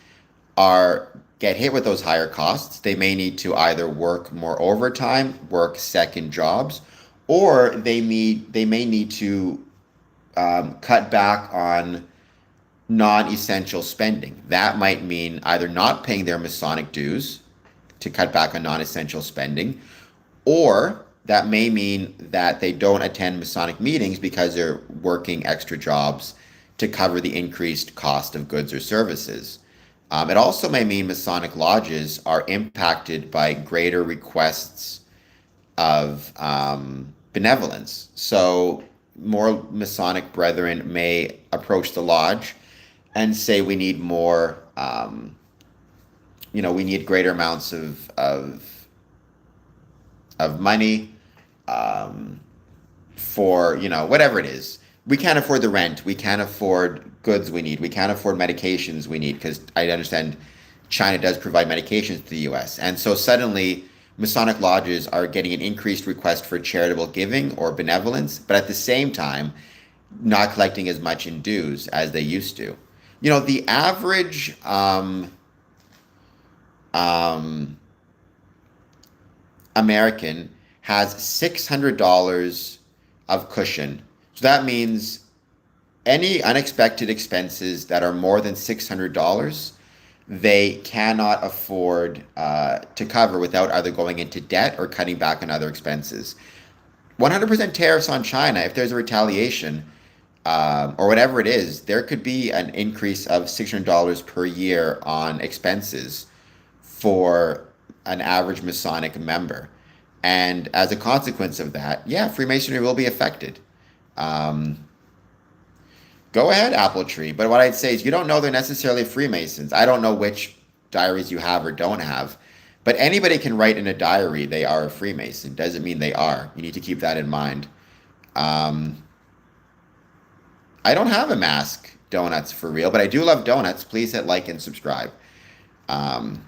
get hit with those higher costs, they may need to either work more overtime, work second jobs, or they may need to cut back on non-essential spending. That might mean either not paying their Masonic dues to cut back on non-essential spending, or that may mean that they don't attend Masonic meetings because they're working extra jobs to cover the increased cost of goods or services. It also may mean Masonic lodges are impacted by greater requests of benevolence. So more Masonic brethren may approach the lodge and say we need more we need greater amounts of money, um, for, whatever it is. We can't afford the rent. We can't afford goods we need. We can't afford medications we need, because I understand China does provide medications to the US. And so suddenly, Masonic lodges are getting an increased request for charitable giving or benevolence, but at the same time, not collecting as much in dues as they used to. The average um, American has $600 of cushion. So that means any unexpected expenses that are more than $600, they cannot afford to cover without either going into debt or cutting back on other expenses. 100% tariffs on China, if there's a retaliation, or whatever it is, there could be an increase of $600 per year on expenses for an average Masonic member. And as a consequence of that, yeah, Freemasonry will be affected. Um, Go ahead, Apple Tree. But what I'd say is you don't know they're necessarily Freemasons. I don't know which diaries you have or don't have. But anybody can write in a diary they are a Freemason. Doesn't mean they are. You need to keep that in mind. Um, I don't have a mask donuts for real, but I do love donuts. Please hit like and subscribe. Um,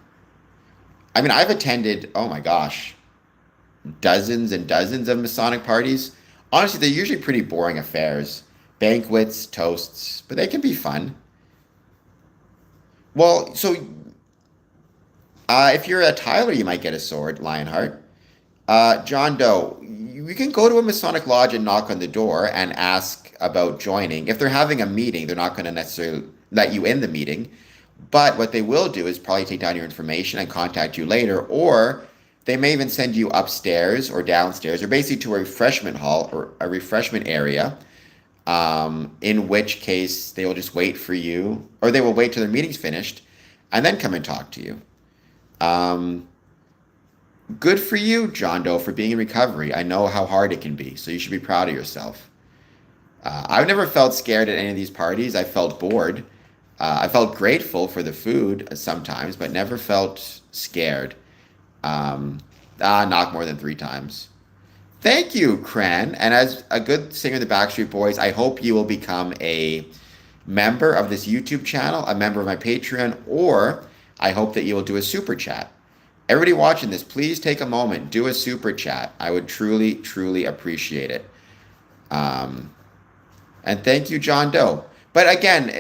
I've attended, oh my gosh, dozens and dozens of Masonic parties. Honestly, they're usually pretty boring affairs. Banquets, toasts, but they can be fun. Well, so if you're a Tyler, you might get a sword, Lionheart. John Doe, you can go to a Masonic lodge and knock on the door and ask about joining. If they're having a meeting, they're not going to necessarily let you in the meeting. But what they will do is probably take down your information and contact you later, or they may even send you upstairs or downstairs, or basically to a refreshment hall or a refreshment area, in which case they will just wait for you, or they will wait till their meeting's finished and then come and talk to you. Um, Good for you, John Doe, for being in recovery. I know how hard it can be, so you should be proud of yourself. I've never felt scared at any of these parties. I felt bored. I felt grateful for the food sometimes, but never felt scared. Um, Not more than 3 times. Thank you, Cran. And as a good singer of the Backstreet Boys, I hope you will become a member of this YouTube channel, a member of my Patreon, or I hope that you will do a super chat. Everybody watching this, please take a moment, do a super chat. I would truly, truly appreciate it. Um, and thank you, John Doe. But again,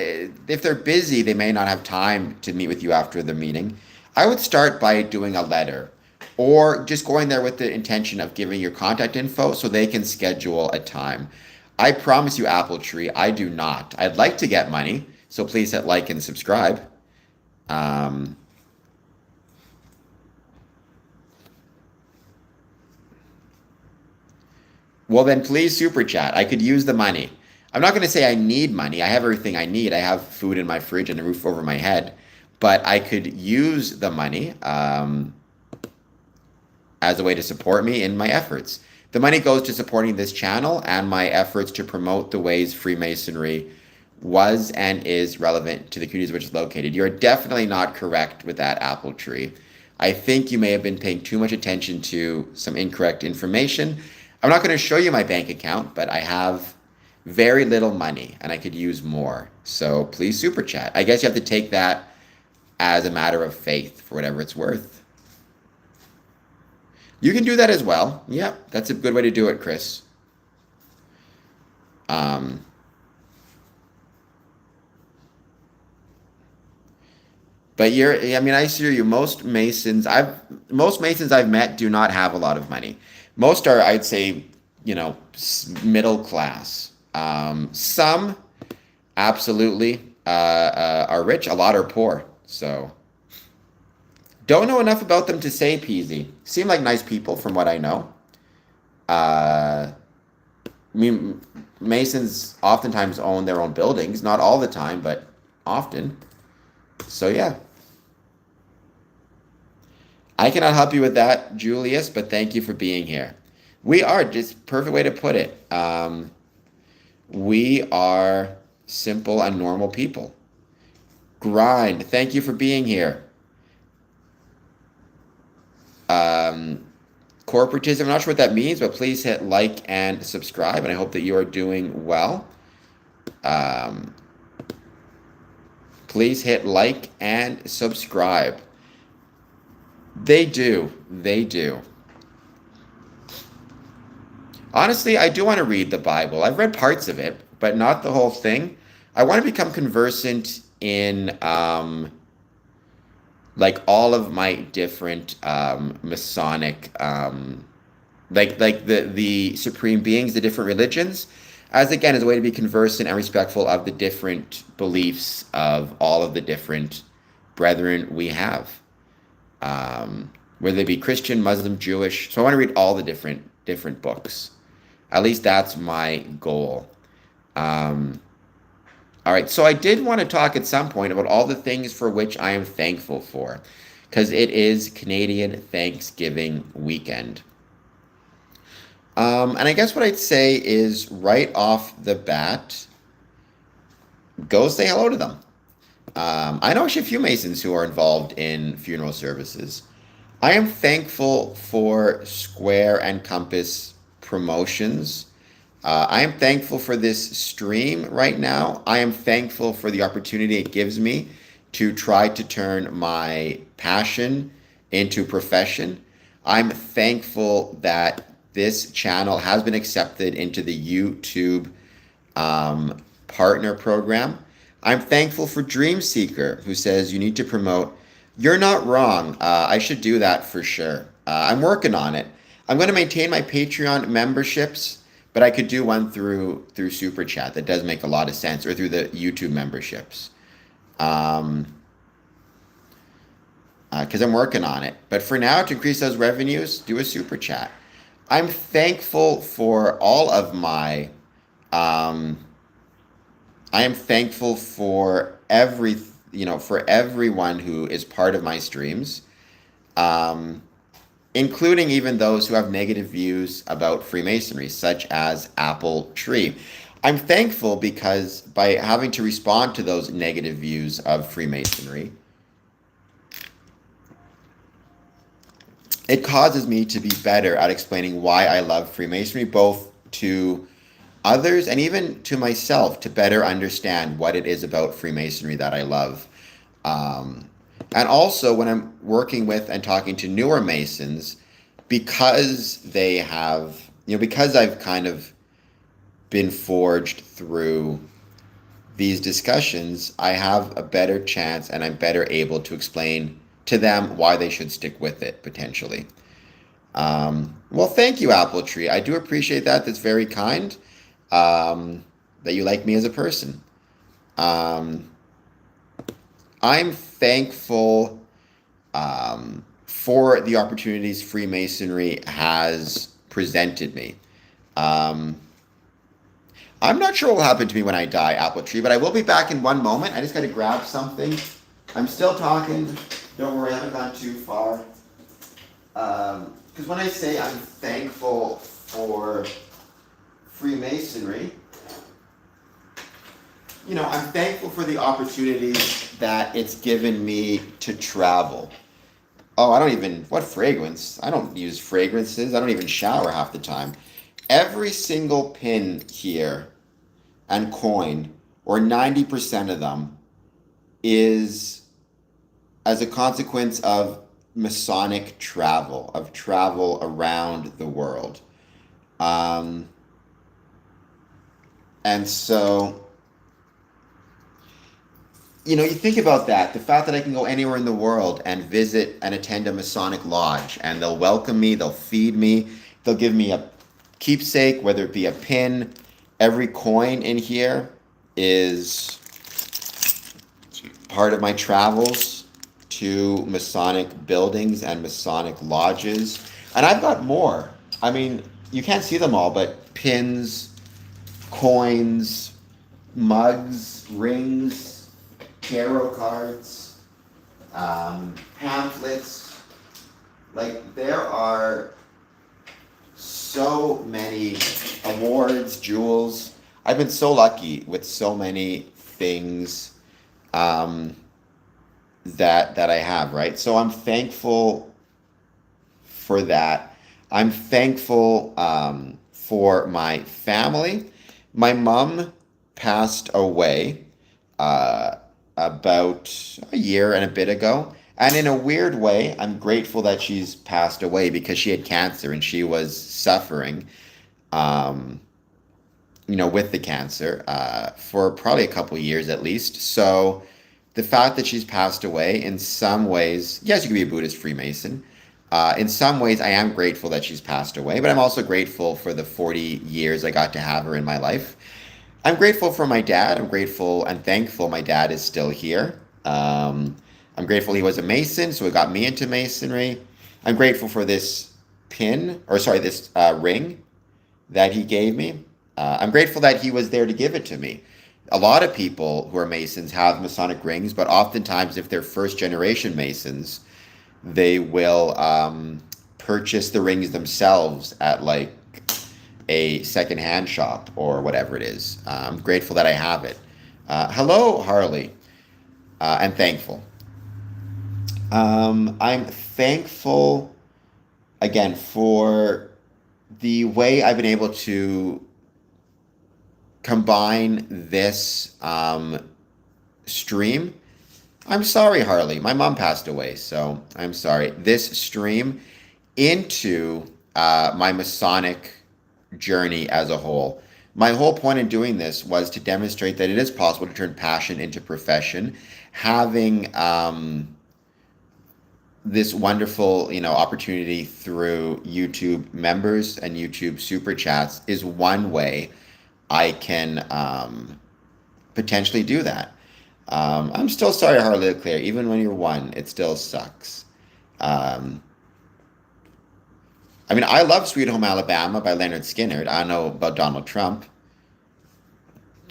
if they're busy, they may not have time to meet with you after the meeting. I would start by doing a letter, or just going there with the intention of giving your contact info so they can schedule a time. I promise you, Apple Tree, I do not. I'd like to get money, so please hit like and subscribe. Um, well, then please super chat. I could use the money. I'm not going to say I need money. I have everything I need. I have food in my fridge and a roof over my head. But I could use the money, as a way to support me in my efforts. The money goes to supporting this channel and my efforts to promote the ways Freemasonry was and is relevant to the communities which it's located. You're definitely not correct with that, Apple Tree. I think you may have been paying too much attention to some incorrect information. I'm not going to show you my bank account, but I have very little money and I could use more. So please super chat. I guess you have to take that as a matter of faith for whatever it's worth. You can do that as well. Yep, that's a good way to do it, Chris. Um, but I assure you, most Masons I've met do not have a lot of money. Most are, I'd say, middle class. Some absolutely are rich. A lot are poor. So don't know enough about them to say peasy. Seem like nice people from what I know. Uh, Masons oftentimes own their own buildings. Not all the time, but often. So yeah. I cannot help you with that, Julius, but thank you for being here. We are, just perfect way to put it. We are simple and normal people. Grind. Thank you for being here. Um, Corporatism, I'm not sure what that means, but please hit like and subscribe, and I hope that you are doing well. Um, please hit like and subscribe. They do. They do. Honestly, I do want to read the Bible. I've read parts of it, but not the whole thing. I want to become conversant in like all of my different Masonic like the supreme beings, the different religions, as again as a way to be conversant and respectful of the different beliefs of all of the different brethren we have, whether they be Christian, Muslim, Jewish. So I want to read all the different books. At least that's my goal. Um, all right, so I did want to talk at some point about all the things for which I am thankful for, because it is Canadian Thanksgiving weekend. And I guess what I'd say is right off the bat, go say hello to them. I know actually a few Masons who are involved in funeral services. I am thankful for Square and Compass promotions. I am thankful for this stream right now. I am thankful for the opportunity it gives me to try to turn my passion into profession. I'm thankful that this channel has been accepted into the YouTube partner program. I'm thankful for Dream Seeker, who says you need to promote. You're not wrong. I should do that for sure. I'm working on it. I'm going to maintain my Patreon memberships, but I could do one through Super Chat. That does make a lot of sense, or through the YouTube memberships. Because I'm working on it. But for now, to increase those revenues, do a Super Chat. I'm thankful for all of my. I am thankful for for everyone who is part of my streams, including even those who have negative views about Freemasonry, such as Apple Tree. I'm thankful because by having to respond to those negative views of Freemasonry, it causes me to be better at explaining why I love Freemasonry, both to others and even to myself, to better understand what it is about Freemasonry that I love. And also when I'm working with and talking to newer Masons, because they have, because I've kind of been forged through these discussions, I have a better chance and I'm better able to explain to them why they should stick with it potentially. Well, thank you, Apple Tree. I do appreciate that. That's very kind. That you like me as a person. I'm thankful for the opportunities Freemasonry has presented me. I'm not sure what will happen to me when I die, Apple Tree, but I will be back in one moment. I just got to grab something. I'm still talking. Don't worry, I haven't gone too far. Because when I say I'm thankful for Freemasonry, I'm thankful for the opportunities that it's given me to travel. Oh, what fragrance? I don't use fragrances. I don't even shower half the time. Every single pin here and coin, or 90% of them, is as a consequence of Masonic travel, of travel around the world. And so, you think about that, the fact that I can go anywhere in the world and visit and attend a Masonic lodge, and they'll welcome me, they'll feed me, they'll give me a keepsake, whether it be a pin. Every coin in here is part of my travels to Masonic buildings and Masonic lodges. And I've got more. I mean, you can't see them all, but pins, coins, mugs, rings, tarot cards, pamphlets. Like, there are so many awards, jewels. I've been so lucky with so many things that I have, right? So I'm thankful for that. I'm thankful for my family. My mom passed away uh, about a year and a bit ago. And in a weird way, I'm grateful that she's passed away because she had cancer and she was suffering, um, with the cancer for probably a couple years at least. So the fact that she's passed away, in some ways, yes, you could be a Buddhist Freemason. In some ways, I am grateful that she's passed away, but I'm also grateful for the 40 years I got to have her in my life. I'm grateful for my dad. I'm grateful and thankful my dad is still here. I'm grateful he was a Mason, so it got me into Masonry. I'm grateful for this this ring that he gave me. I'm grateful that he was there to give it to me. A lot of people who are Masons have Masonic rings, but oftentimes, if they're first generation Masons, they will purchase the rings themselves at like a secondhand shop or whatever it is. I'm grateful that I have it. Hello, Harley, and thankful. I'm thankful again for the way I've been able to combine this stream. I'm sorry, Harley. My mom passed away, so I'm sorry. This stream into my Masonic journey as a whole. My whole point in doing this was to demonstrate that it is possible to turn passion into profession. Having this wonderful, opportunity through YouTube members and YouTube super chats is one way I can potentially do that. I'm still sorry, Harley Leclerc. Even when you're one, it still sucks. I love Sweet Home Alabama by Leonard Skinner. I don't know about Donald Trump.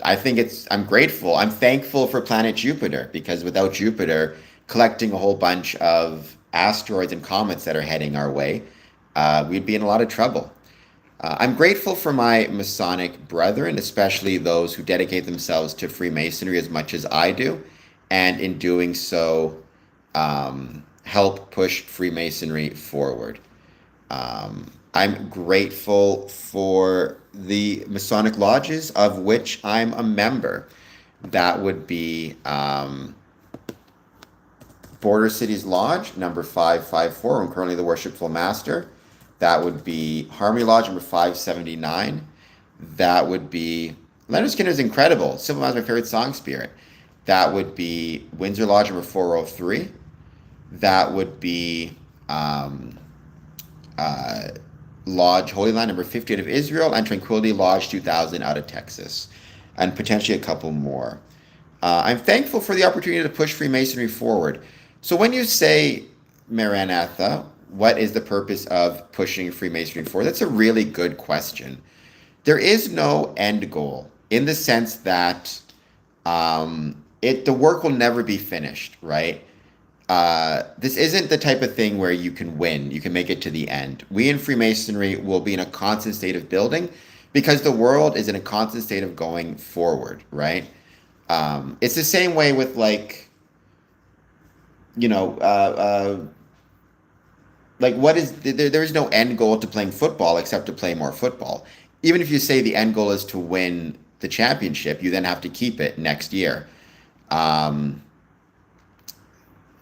I'm grateful. I'm thankful for planet Jupiter because without Jupiter collecting a whole bunch of asteroids and comets that are heading our way, we'd be in a lot of trouble. I'm grateful for my Masonic brethren, especially those who dedicate themselves to Freemasonry as much as I do, and in doing so, help push Freemasonry forward. I'm grateful for the Masonic lodges of which I'm a member. That would be Border Cities Lodge, number 554. I'm currently the Worshipful Master. That would be Harmony Lodge, number 579. That would be Leonard Skinner's incredible. Simple Man's my favorite song, Spirit. That would be Windsor Lodge, number 403. That would be Lodge Holy Land, number 58 of Israel, and Tranquility Lodge 2000 out of Texas, and potentially a couple more. I'm thankful for the opportunity to push Freemasonry forward. So when you say, Maranatha, what is the purpose of pushing Freemasonry forward? That's a really good question. There is no end goal in the sense that the work will never be finished, right? This isn't the type of thing where you can win, you can make it to the end. We in Freemasonry will be in a constant state of building because the world is in a constant state of going forward, right? It's the same way with there is no end goal to playing football except to play more football. Even if you say the end goal is to win the championship, you then have to keep it next year.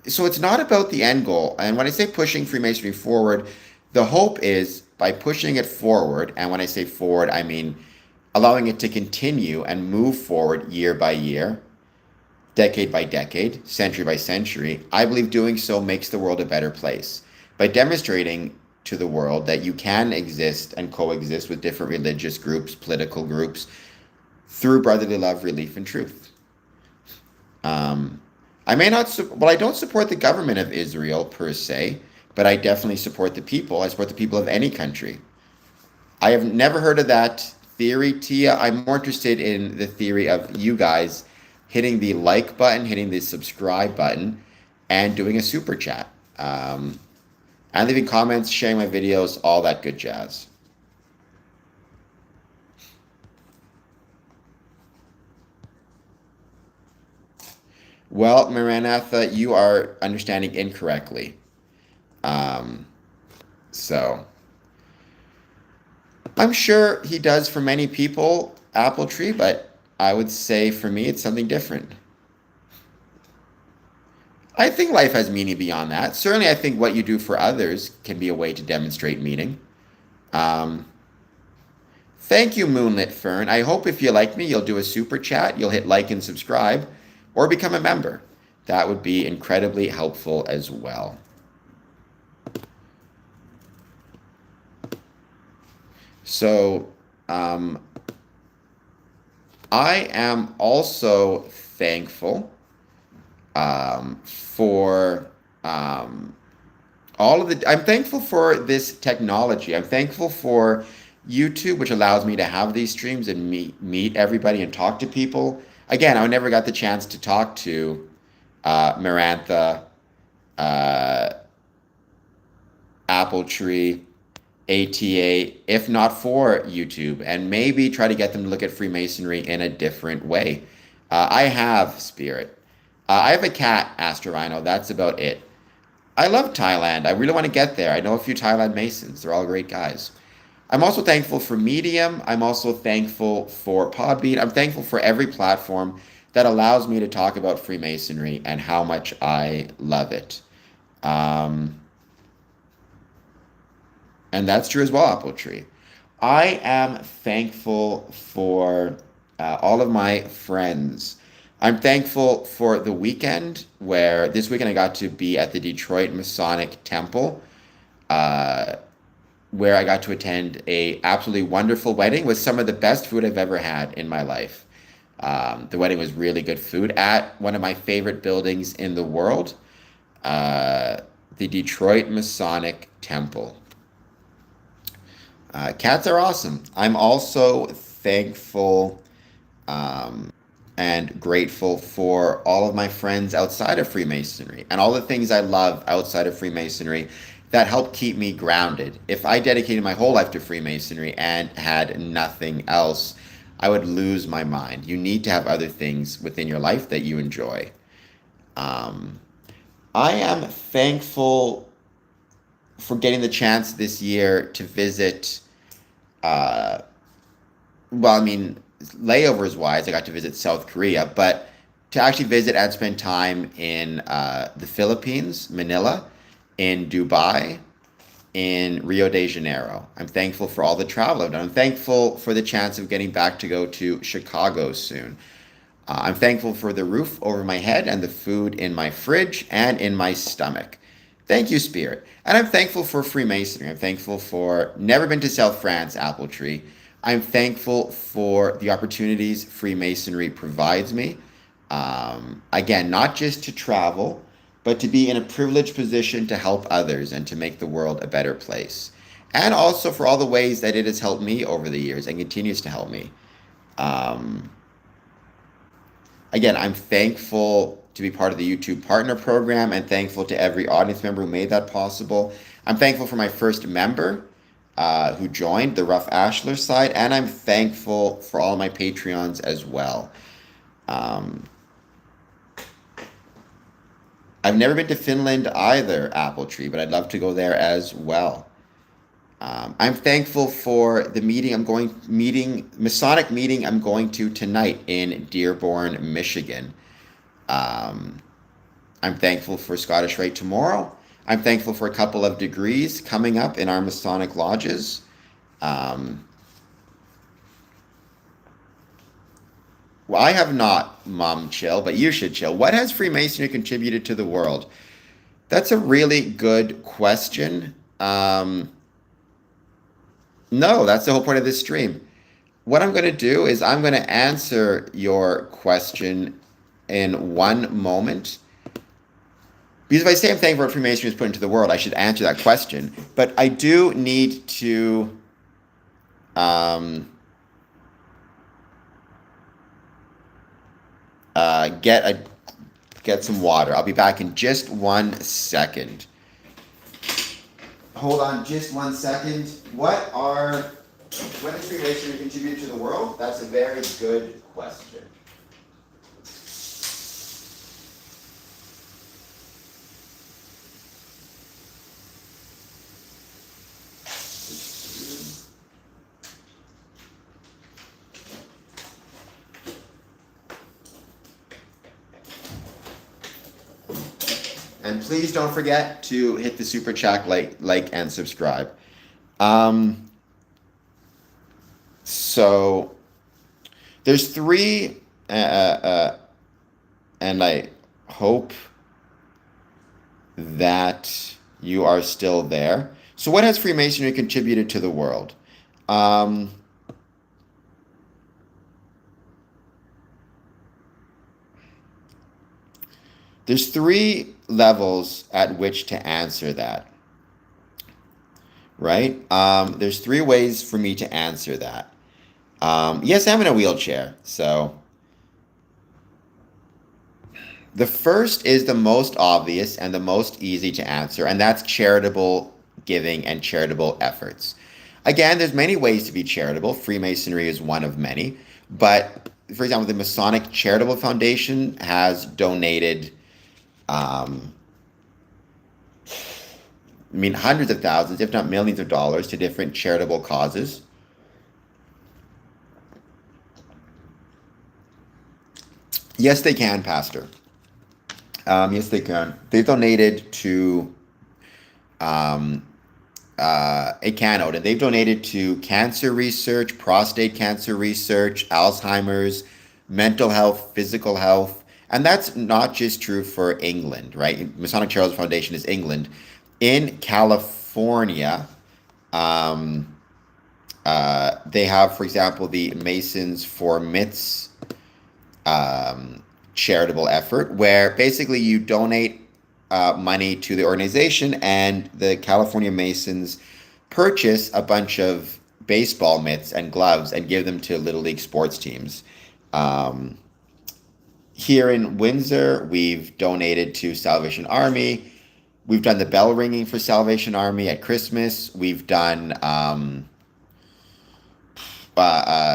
So it's not about the end goal. And when I say pushing Freemasonry forward, the hope is by pushing it forward, and when I say forward, I mean allowing it to continue and move forward year by year, decade by decade, century by century. I believe doing so makes the world a better place by demonstrating to the world that you can exist and coexist with different religious groups, political groups, through brotherly love, relief, and truth. I don't support the government of Israel per se, but I definitely support the people. I support the people of any country. I have never heard of that theory, Tia. I'm more interested in the theory of you guys hitting the like button, hitting the subscribe button, and doing a super chat. And leaving comments, sharing my videos, all that good jazz. Well, Maranatha, you are understanding incorrectly. So I'm sure he does for many people, apple tree, but I would say for me, it's something different. I think life has meaning beyond that. Certainly, I think what you do for others can be a way to demonstrate meaning. Um, Thank you, Moonlit Fern. I hope if you like me, you'll do a super chat, you'll hit like and subscribe, or become a member. That would be incredibly helpful as well. So, I am also thankful for all of the. I'm thankful for this technology. I'm thankful for YouTube, which allows me to have these streams and meet everybody and talk to people. Again, I never got the chance to talk to Marantha, uh, Apple Tree, ATA, if not for YouTube, and maybe try to get them to look at Freemasonry in a different way. I have Spirit. I have a cat, Astro Rhino. That's about it. I love Thailand. I really want to get there. I know a few Thailand Masons. They're all great guys. I'm also thankful for Medium. I'm also thankful for Podbean. I'm thankful for every platform that allows me to talk about Freemasonry and how much I love it. And that's true as well, Apple Tree. I am thankful for all of my friends. I'm thankful for the weekend where this weekend I got to be at the Detroit Masonic Temple, where I got to attend a absolutely wonderful wedding with some of the best food I've ever had in my life. The wedding was really good food at one of my favorite buildings in the world, the Detroit Masonic Temple. Cats are awesome. I'm also thankful and grateful for all of my friends outside of Freemasonry and all the things I love outside of Freemasonry that help keep me grounded. If I dedicated my whole life to Freemasonry and had nothing else, I would lose my mind. You need to have other things within your life that you enjoy. I am thankful for getting the chance this year to visit. Well, I mean, layovers wise, I got to visit South Korea, but to actually visit and spend time in the Philippines, Manila, in Dubai, in Rio de Janeiro. I'm thankful for all the travel I've done. I'm thankful for the chance of getting back to go to Chicago soon. I'm thankful for the roof over my head and the food in my fridge and in my stomach. Thank you, Spirit. And I'm thankful for Freemasonry. I'm thankful for never been to South France, Apple Tree. I'm thankful for the opportunities Freemasonry provides me. Again, not just to travel, but to be in a privileged position to help others and to make the world a better place. And also for all the ways that it has helped me over the years and continues to help me. Again, I'm thankful to be part of the YouTube Partner Program and thankful to every audience member who made that possible. I'm thankful for my first member who joined the Rough Ashler side, and I'm thankful for all my Patreons as well. I've never been to Finland either, Apple Tree, but I'd love to go there as well. I'm thankful for the Masonic meeting I'm going to tonight in Dearborn, Michigan. I'm thankful for Scottish Rite tomorrow. I'm thankful for a couple of degrees coming up in our Masonic lodges. Well, I have not, Mom Chill, but you should chill. What has Freemasonry contributed to the world? That's a really good question. No, that's the whole point of this stream. What I'm going to do is I'm going to answer your question in one moment. Because if I say I'm thankful for what Freemasonry has put into the world, I should answer that question. But I do need to get some water. I'll be back in just 1 second. Hold on just 1 second. What has Freemasonry contributed to the world? That's a very good question. And please don't forget to hit the super chat, like, and subscribe. Um, so there's three, and I hope that you are still there. So, what has Freemasonry contributed to the world? Um, there's three levels at which to answer that, right? There's three ways for me to answer that. Yes, I'm in a wheelchair. So, the first is the most obvious and the most easy to answer, and that's charitable giving and charitable efforts. Again, there's many ways to be charitable. Freemasonry is one of many. But for example, the Masonic Charitable Foundation has donated, um, hundreds of thousands, if not millions of dollars to different charitable causes. Yes, they can, Pastor. Yes, they can. They've donated to um, a canode, and they've donated to cancer research, prostate cancer research, Alzheimer's, mental health, physical health. And that's not just true for England, right? Masonic Charitable Foundation is England. In California, um, they have, for example, the Masons for Myths um, charitable effort, where basically you donate money to the organization, and the California Masons purchase a bunch of baseball mitts and gloves and give them to Little League sports teams. Um, Here in Windsor, we've donated to Salvation Army. We've done the bell ringing for Salvation Army at Christmas. We've done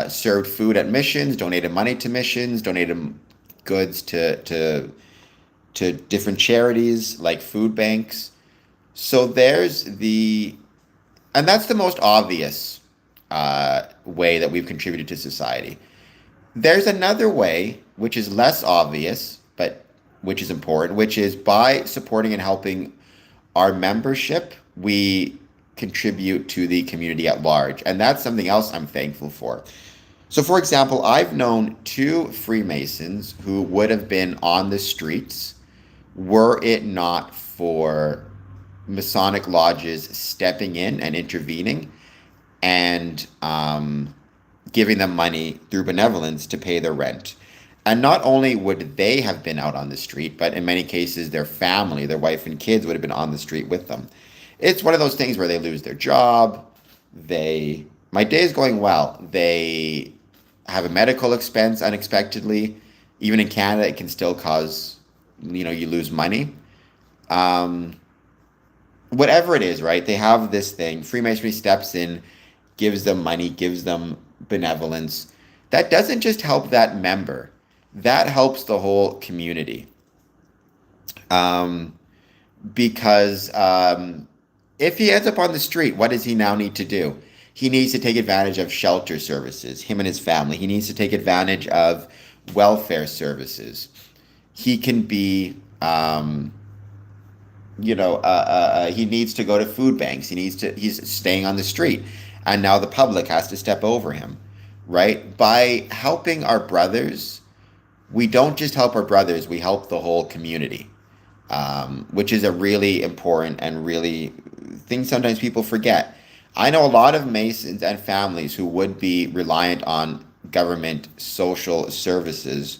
served food at missions, donated money to missions, donated goods to different charities like food banks. So and that's the most obvious way that we've contributed to society. There's another way, which is less obvious, but which is important, which is by supporting and helping our membership, we contribute to the community at large. And that's something else I'm thankful for. So, for example, I've known two Freemasons who would have been on the streets were it not for Masonic lodges stepping in and intervening and giving them money through benevolence to pay their rent. And not only would they have been out on the street, but in many cases, their family, their wife and kids would have been on the street with them. It's one of those things where they lose their job. My day is going well. They have a medical expense unexpectedly. Even in Canada, it can still cause, you lose money. Whatever it is, right? They have this thing. Freemasonry steps in, gives them money, gives them benevolence. That doesn't just help that member. That helps the whole community. Because if he ends up on the street, what does he now need to do? He needs to take advantage of shelter services, him and his family. He needs to take advantage of welfare services. He can be, he needs to go to food banks. He's staying on the street. And now the public has to step over him, right? By helping our brothers, we don't just help our brothers, we help the whole community, which is a really important and really thing sometimes people forget. I know a lot of Masons and families who would be reliant on government social services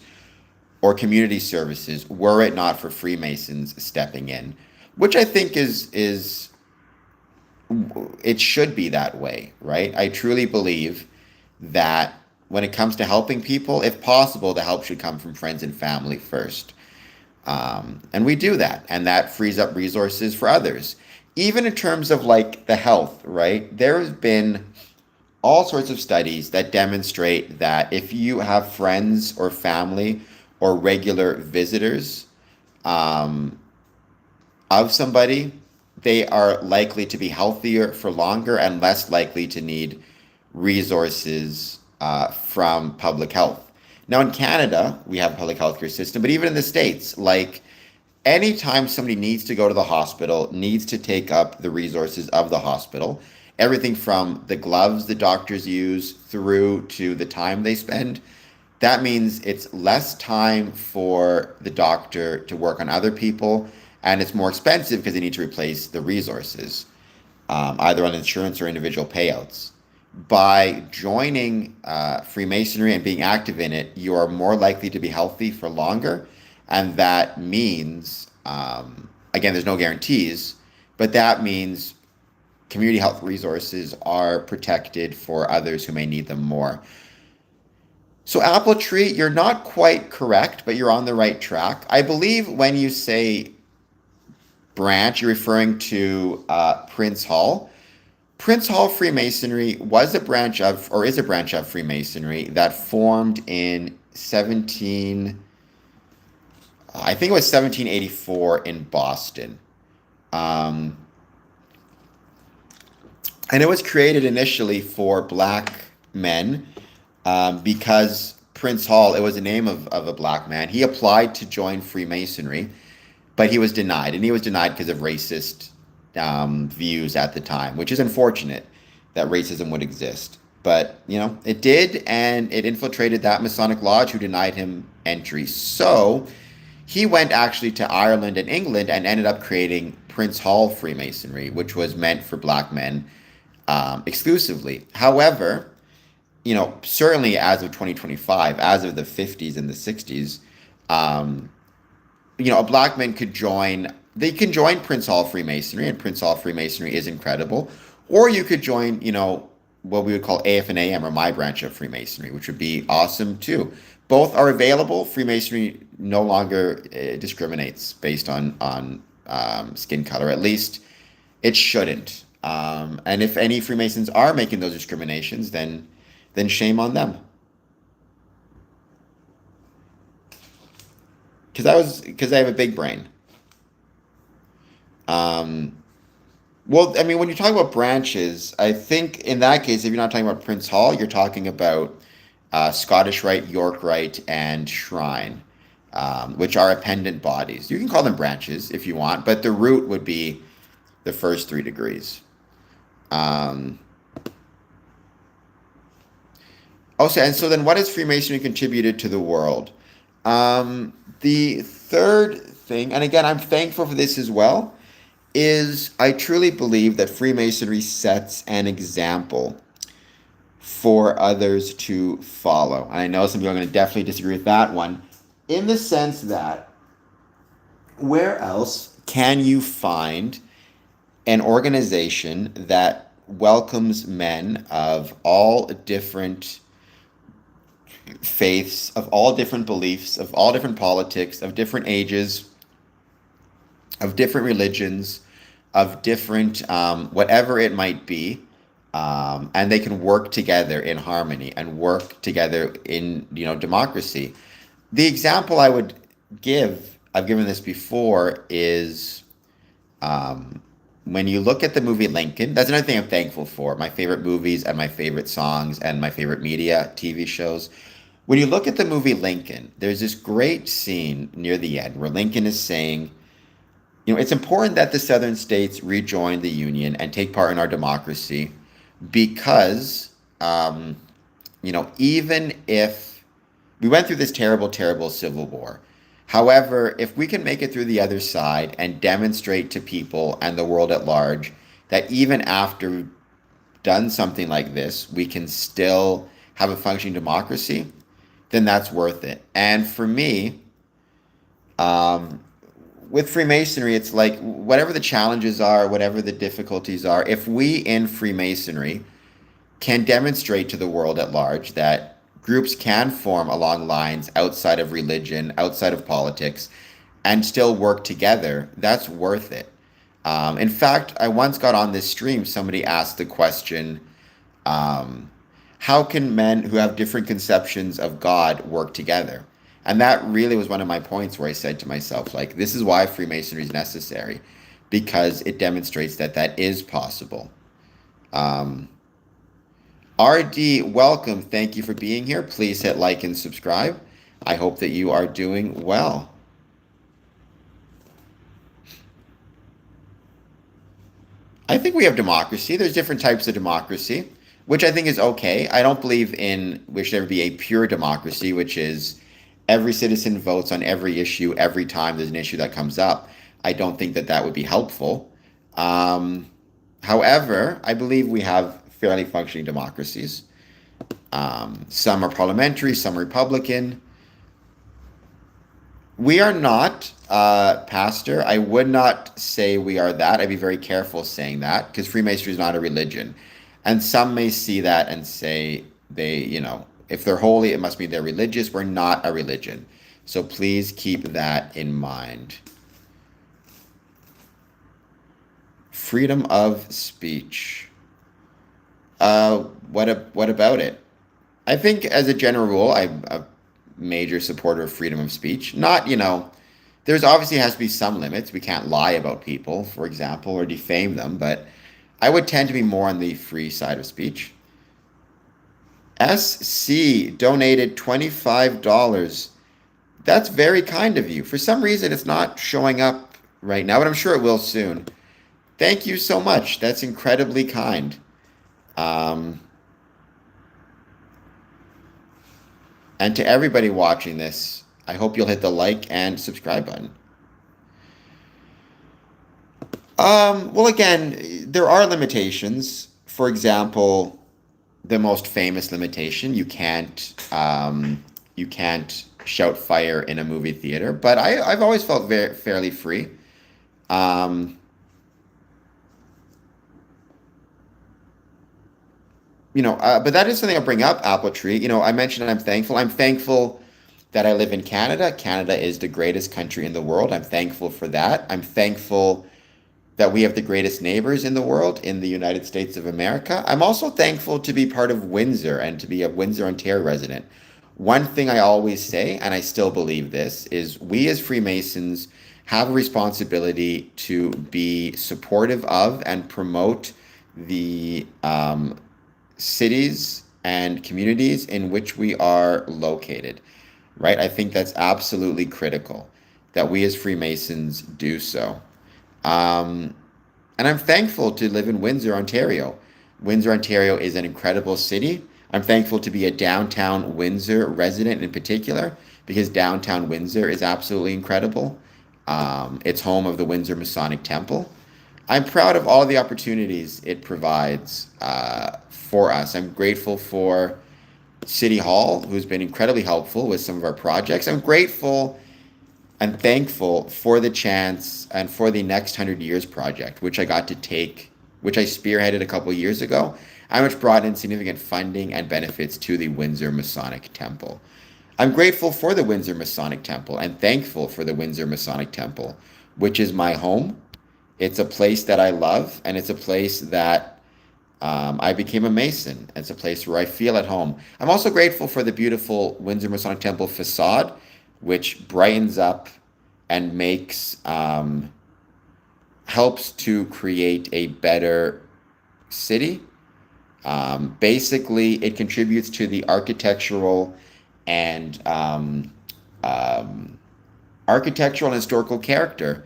or community services were it not for Freemasons stepping in, which I think is it should be that way, right? I truly believe that when it comes to helping people, if possible, the help should come from friends and family first. And we do that, and that frees up resources for others. Even in terms of like the health, right? There's been all sorts of studies that demonstrate that if you have friends or family or regular visitors of somebody, they are likely to be healthier for longer and less likely to need resources from public health. Now, in Canada, we have a public health care system, but even in the States, like anytime somebody needs to go to the hospital, needs to take up the resources of the hospital, everything from the gloves the doctors use through to the time they spend, that means it's less time for the doctor to work on other people, and it's more expensive because they need to replace the resources, either on insurance or individual payouts. By joining Freemasonry and being active in it, you are more likely to be healthy for longer. And that means, again, there's no guarantees, but that means community health resources are protected for others who may need them more. So, apple tree, you're not quite correct, but you're on the right track. I believe when you say branch, you're referring to Prince Hall. Prince Hall Freemasonry was a branch of, or is a branch of Freemasonry that formed in I think it was 1784 in Boston. Um, and it was created initially for black men because Prince Hall, it was the name of a black man. He applied to join Freemasonry, but he was denied. And he was denied because of racist views at the time, which is unfortunate that racism would exist. But, it did, and it infiltrated that Masonic lodge who denied him entry. So he went actually to Ireland and England and ended up creating Prince Hall Freemasonry, which was meant for black men exclusively. However, certainly as of 2025, as of the 50s and the 60s, a black man could join. They can join Prince Hall Freemasonry, and Prince Hall Freemasonry is incredible. Or you could join, what we would call AF and AM, or my branch of Freemasonry, which would be awesome too. Both are available. Freemasonry no longer discriminates based on skin color. At least it shouldn't. And if any Freemasons are making those discriminations, then shame on them. Because I have a big brain. Well, I mean, when you talk about branches, I think in that case, if you're not talking about Prince Hall, you're talking about Scottish Rite, York Rite, and Shrine, which are appendant bodies. You can call them branches if you want, but the root would be the first 3 degrees. So then what has Freemasonry contributed to the world? The third thing, and again, I'm thankful for this as well, is I truly believe that Freemasonry sets an example for others to follow. And I know some people are going to definitely disagree with that one, in the sense that where else can you find an organization that welcomes men of all different faiths, of all different beliefs, of all different politics, of different ages, of different religions, of different whatever it might be, and they can work together in harmony and work together in democracy. The example I would give, I've given this before, is when you look at the movie Lincoln. That's another thing I'm thankful for. My favorite movies and my favorite songs and my favorite media, TV shows. When you look at the movie Lincoln, there's this great scene near the end where Lincoln is saying, it's important that the southern states rejoin the Union and take part in our democracy because, even if we went through this terrible, terrible Civil War, however, if we can make it through the other side and demonstrate to people and the world at large that even after we've done something like this, we can still have a functioning democracy, then that's worth it. And for me, with Freemasonry, it's like whatever the challenges are, whatever the difficulties are, if we in Freemasonry can demonstrate to the world at large that groups can form along lines outside of religion, outside of politics, and still work together, that's worth it. In fact, I once got on this stream, somebody asked the question, how can men who have different conceptions of God work together? And that really was one of my points where I said to myself, this is why Freemasonry is necessary, because it demonstrates that that is possible. RD, welcome. Thank you for being here. Please hit like and subscribe. I hope that you are doing well. I think we have democracy. There's different types of democracy, which I think is okay. I don't believe in we should ever be a pure democracy, which is every citizen votes on every issue every time there's an issue that comes up. I don't think that that would be helpful. Um, However, I believe we have fairly functioning democracies. Some are parliamentary, some Republican. We are not, Pastor. I would not say we are that. I'd be very careful saying that because Freemasonry is not a religion. And some may see that and say if they're holy, it must mean they're religious. We're not a religion. So please keep that in mind. Freedom of speech. What about it? I think as a general rule, I'm a major supporter of freedom of speech. Not, there's obviously has to be some limits. We can't lie about people, for example, or defame them, but I would tend to be more on the free side of speech. SC donated $25. That's very kind of you. For some reason, it's not showing up right now, but I'm sure it will soon. Thank you so much. That's incredibly kind. Um, and to everybody watching this, I hope you'll hit the like and subscribe button. Well, again, there are limitations. For example, the most famous limitation, you can't shout fire in a movie theater, but I've always felt fairly free. Um, but that is something I'll bring up, Apple Tree. I mentioned I'm thankful. I'm thankful that I live in Canada. Canada is the greatest country in the world. I'm thankful for that. I'm thankful that we have the greatest neighbors in the world in the United States of America. I'm also thankful to be part of Windsor and to be a Windsor, Ontario resident. One thing I always say, and I still believe this, is we as Freemasons have a responsibility to be supportive of and promote the cities and communities in which we are located, right? I think that's absolutely critical that we as Freemasons do so. Um, and I'm thankful to live in Windsor, Ontario. Windsor, Ontario is an incredible city. I'm thankful to be a downtown Windsor resident in particular because downtown Windsor is absolutely incredible. It's home of the Windsor Masonic Temple. I'm proud of all the opportunities it provides for us. I'm grateful for City Hall, who's been incredibly helpful with some of our projects. I'm grateful and thankful for the chance and for the Next 100 Years project, which I got to take, which I spearheaded a couple of years ago, and which brought in significant funding and benefits to the Windsor Masonic Temple. I'm grateful for the Windsor Masonic Temple and thankful for the Windsor Masonic Temple, which is my home. It's a place that I love, and it's a place that I became a Mason. It's a place where I feel at home. I'm also grateful for the beautiful Windsor Masonic Temple facade, which brightens up and helps to create a better city. Basically, it contributes to the and architectural and historical character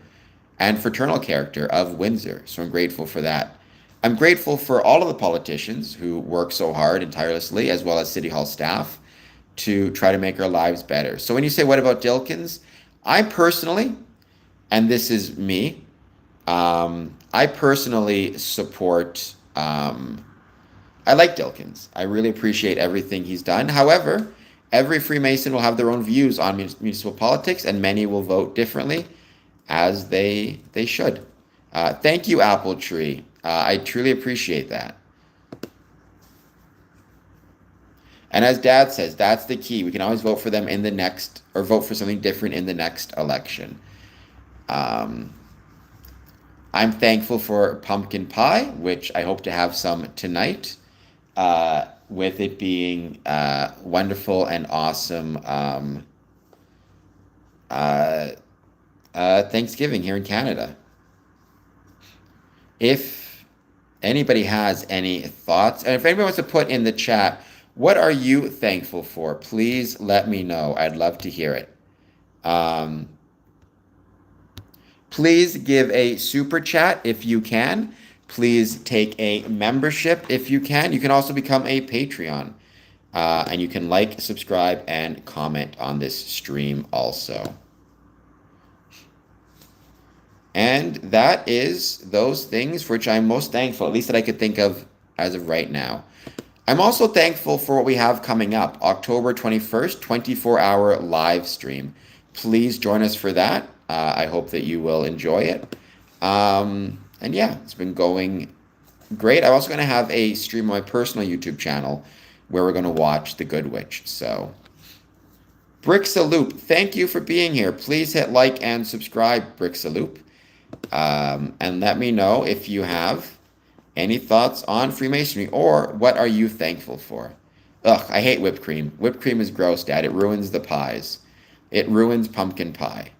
and fraternal character of Windsor. So I'm grateful for that. I'm grateful for all of the politicians who work so hard and tirelessly, as well as City Hall staff, to try to make our lives better. So when you say, what about Dilkins? I personally, and this is me, I personally support, I like Dilkins. I really appreciate everything he's done. However, every Freemason will have their own views on municipal politics, and many will vote differently, as they should. Thank you, Apple Tree. I truly appreciate that. And as Dad says, that's the key. We can always vote for them in the next, or vote for something different in the next election. I'm thankful for pumpkin pie, which I hope to have some tonight, with it being wonderful and awesome Thanksgiving here in Canada. If anybody has any thoughts, and if anybody wants to put in the chat, what are you thankful for? Please let me know. I'd love to hear it. Please give a super chat if you can. please take a membership if you can. You can also become a Patreon. And you can like, subscribe, and comment on this stream also. And that is those things for which I'm most thankful, at least that I could think of as of right now. I'm also thankful for what we have coming up, October 21st, 24-hour live stream. Please join us for that. I hope that you will enjoy it. And yeah, it's been going great. I'm also going to have a stream on my personal YouTube channel where we're going to watch The Good Witch. So, Brixaloop, thank you for being here. Please hit like and subscribe, Brixaloop. And let me know if you have any thoughts on Freemasonry or what are you thankful for. Ugh, I hate whipped cream. Whipped cream is gross, Dad. It ruins the pies. It ruins pumpkin pie.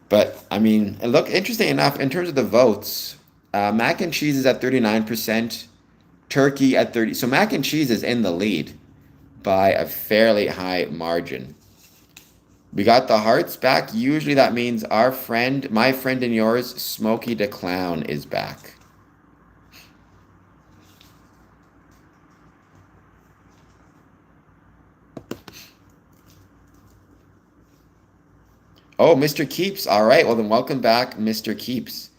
But, I mean, look, interesting enough, in terms of the votes, mac and cheese is at 39%, turkey at 30%. So mac and cheese is in the lead by a fairly high margin. We got the hearts back. Usually that means our friend, my friend and yours, Smokey the Clown is back. Oh, Mr. Keeps. All right. Well, then welcome back, Mr. Keeps.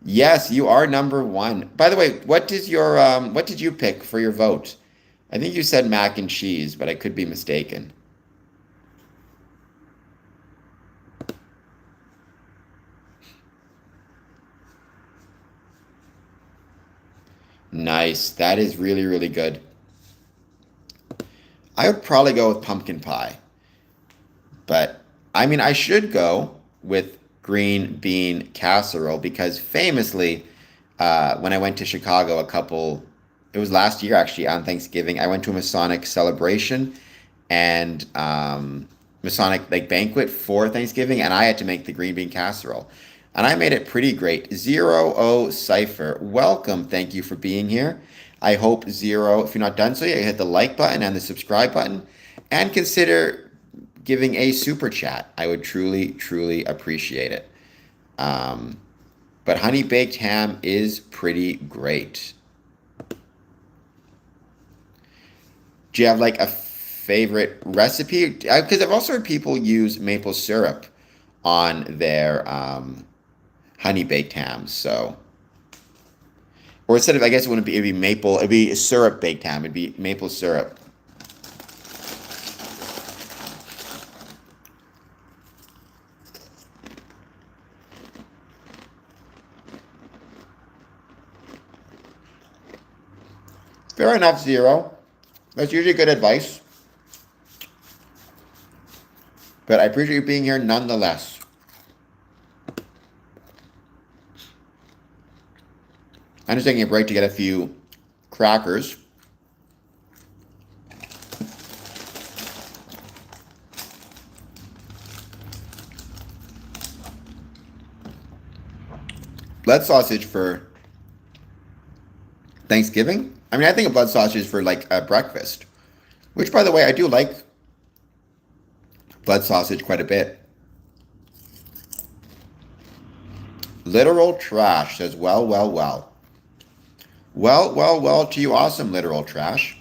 Yes, you are number one. By the way, what did you pick for your vote? I think you said mac and cheese, but I could be mistaken. Nice. That is really, really good. I would probably go with pumpkin pie. But, I mean, I should go with green bean casserole because famously, when I went to Chicago it was last year actually on Thanksgiving, I went to a Masonic celebration and Masonic like banquet for Thanksgiving, and I had to make the green bean casserole. And I made it pretty great. Zero O Cipher, welcome. Thank you for being here. I hope Zero, if you're not done so yet, you hit the like button and the subscribe button, and consider giving a super chat. I would truly, truly appreciate it. But honey baked ham is pretty great. Do you have like a favorite recipe? Because I've also heard people use maple syrup on their honey baked hams. So, or instead of, I guess it wouldn't be, it'd be maple, it'd be syrup baked ham. It'd be maple syrup. Fair enough, Zero. That's usually good advice. But I appreciate you being here nonetheless. I'm just taking a break to get a few crackers. Blood sausage for Thanksgiving? I mean, I think of blood sausage for like a breakfast, which, by the way, I do like blood sausage quite a bit. Literal trash says, well, well, well. Well, well, well to you, awesome literal trash.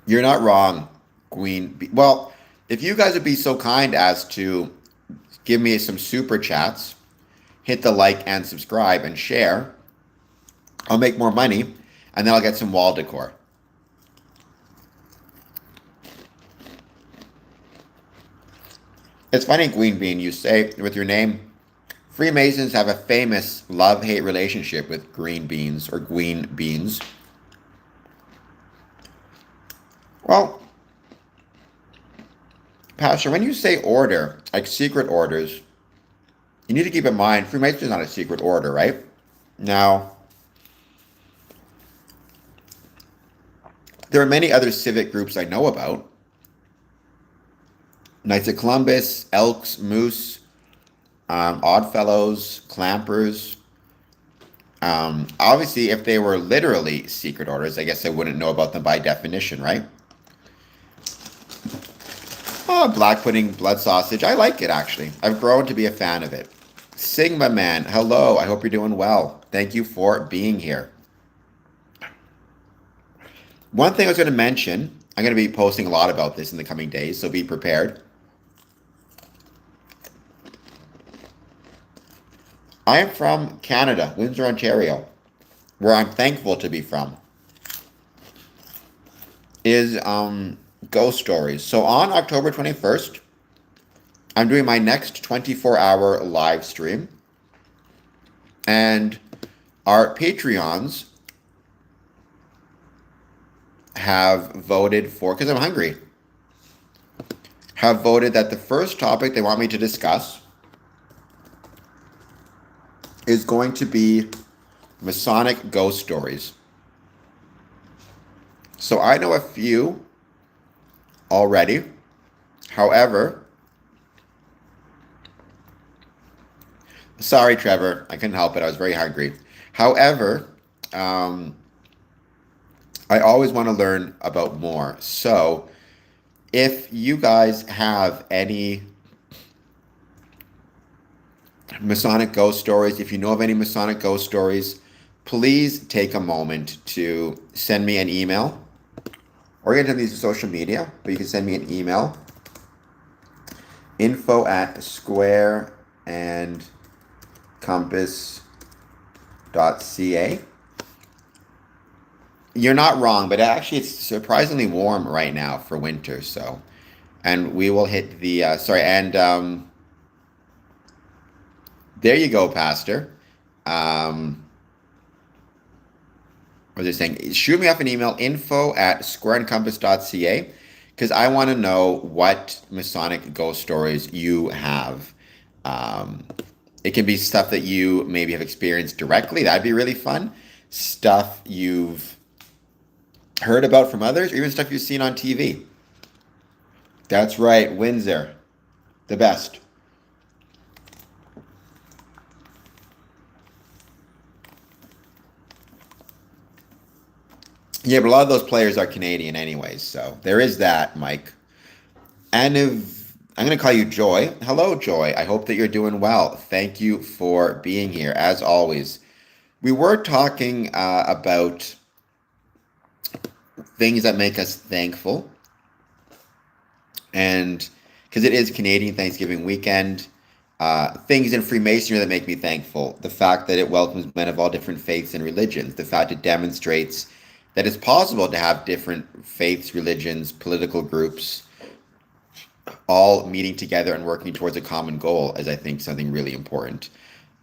You're not wrong, Queen. Well, if you guys would be so kind as to give me some super chats, hit the like and subscribe and share, I'll make more money, and then I'll get some wall decor. It's funny, Queen Bean, you say with your name, Freemasons have a famous love-hate relationship with green beans or green beans. Well, Pastor, when you say order, like secret orders, you need to keep in mind, Freemasonry is not a secret order, right? Now, There are many other civic groups I know about. Knights of Columbus, Elks, Moose, Oddfellows, Clampers. Obviously, if they were literally secret orders, I guess I wouldn't know about them by definition, right? Oh, black pudding, blood sausage. I like it, actually. I've grown to be a fan of it. Sigma Man, hello. I hope you're doing well. Thank you for being here. One thing I was going to mention, I'm going to be posting a lot about this in the coming days, so be prepared. I am from Canada, Windsor, Ontario, where I'm thankful to be from. Is ghost stories. So on October 21st, I'm doing my next 24-hour live stream. And our Patreons have voted for, because I'm hungry, have voted that the first topic they want me to discuss is going to be Masonic ghost stories. So I know a few already. However, sorry, Trevor, I couldn't help it. I was very hungry. However, I always want to learn about more. So if you guys have any Masonic ghost stories, if you know of any Masonic ghost stories, please take a moment to send me an email. Or you can send these to social media, but you can send me an email. info@squareandcompass.ca. You're not wrong, but actually it's surprisingly warm right now for winter, so. And we will hit the, there you go, Pastor. What was I saying? Shoot me off an email, info@squareandcompass.ca, because I want to know what Masonic ghost stories you have. It can be stuff that you maybe have experienced directly. That'd be really fun. Stuff you've heard about from others, or even stuff you've seen on TV. That's right, Windsor. The best. Yeah, but a lot of those players are Canadian anyways, so there is that, Mike. And if I'm going to call you Joy. Hello, Joy. I hope that you're doing well. Thank you for being here, as always. We were talking about things that make us thankful. And because it is Canadian Thanksgiving weekend, things in Freemasonry that make me thankful. The fact that it welcomes men of all different faiths and religions. The fact it demonstrates that it's possible to have different faiths, religions, political groups, all meeting together and working towards a common goal is, I think, something really important.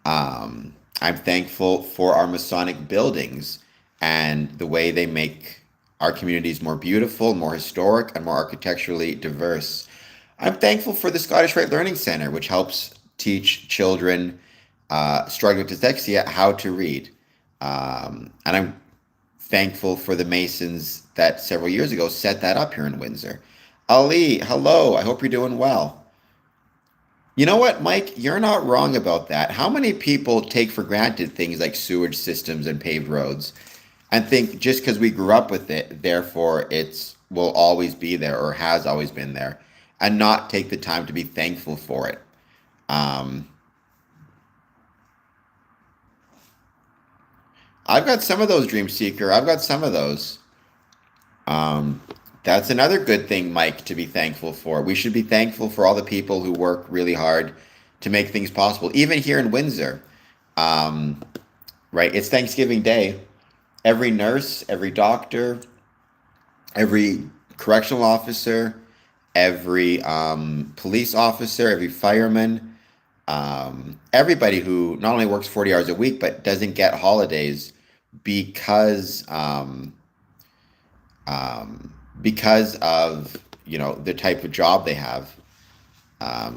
I'm thankful for our Masonic buildings and the way they make our communities more beautiful, more historic, and more architecturally diverse. I'm thankful for the Scottish Rite Learning Center, which helps teach children struggling with dyslexia how to read. And I'm thankful for the Masons that several years ago set that up here in Windsor. Ali, hello. I hope you're doing well. You know what, Mike? You're not wrong about that. How many people take for granted things like sewage systems and paved roads and think just because we grew up with it, therefore it's will always be there or has always been there, and not take the time to be thankful for it? I've got some of those, Dream Seeker. I've got some of those. Um, that's another good thing, Mike, to be thankful for. We should be thankful for all the people who work really hard to make things possible, even here in Windsor. Um, right? It's Thanksgiving Day. Every nurse, every doctor, every correctional officer, every police officer, every fireman, everybody who not only works 40 hours a week, but doesn't get holidays because because of the type of job they have.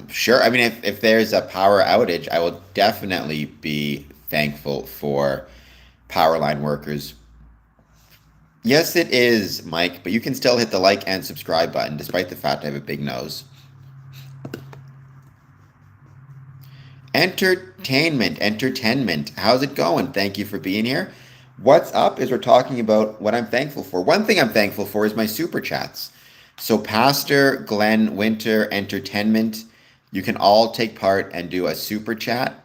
Sure, I mean if there's a power outage, I will definitely be thankful for power line workers. Yes, it is, Mike, but you can still hit the like and subscribe button despite the fact I have a big nose. Entertainment. How's it going? Thank you for being here. What's up is we're talking about what I'm thankful for. One thing I'm thankful for is my super chats. So, Pastor, Glenn, Winter, Entertainment, you can all take part and do a super chat.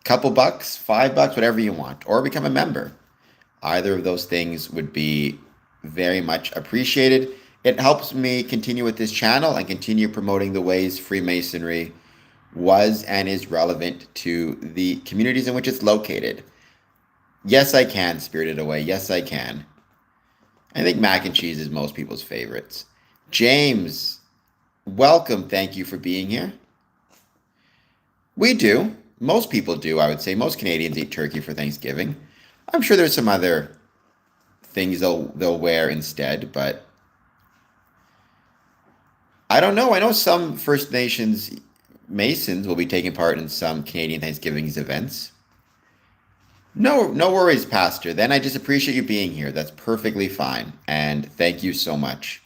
Couple bucks, $5, whatever you want, or become a member. Either of those things would be very much appreciated. It helps me continue with this channel and continue promoting the ways Freemasonry was and is relevant to the communities in which it's located. Yes, I can, Spirited Away. Yes, I can. I think mac and cheese is most people's favorites. James, welcome. Thank you for being here. We do. Most people do, I would say. Most Canadians eat turkey for Thanksgiving. I'm sure there's some other things they'll wear instead, but I don't know. I know some First Nations Masons will be taking part in some Canadian Thanksgiving's events. No, no worries, Pastor. Then I just appreciate you being here. That's perfectly fine. And thank you so much.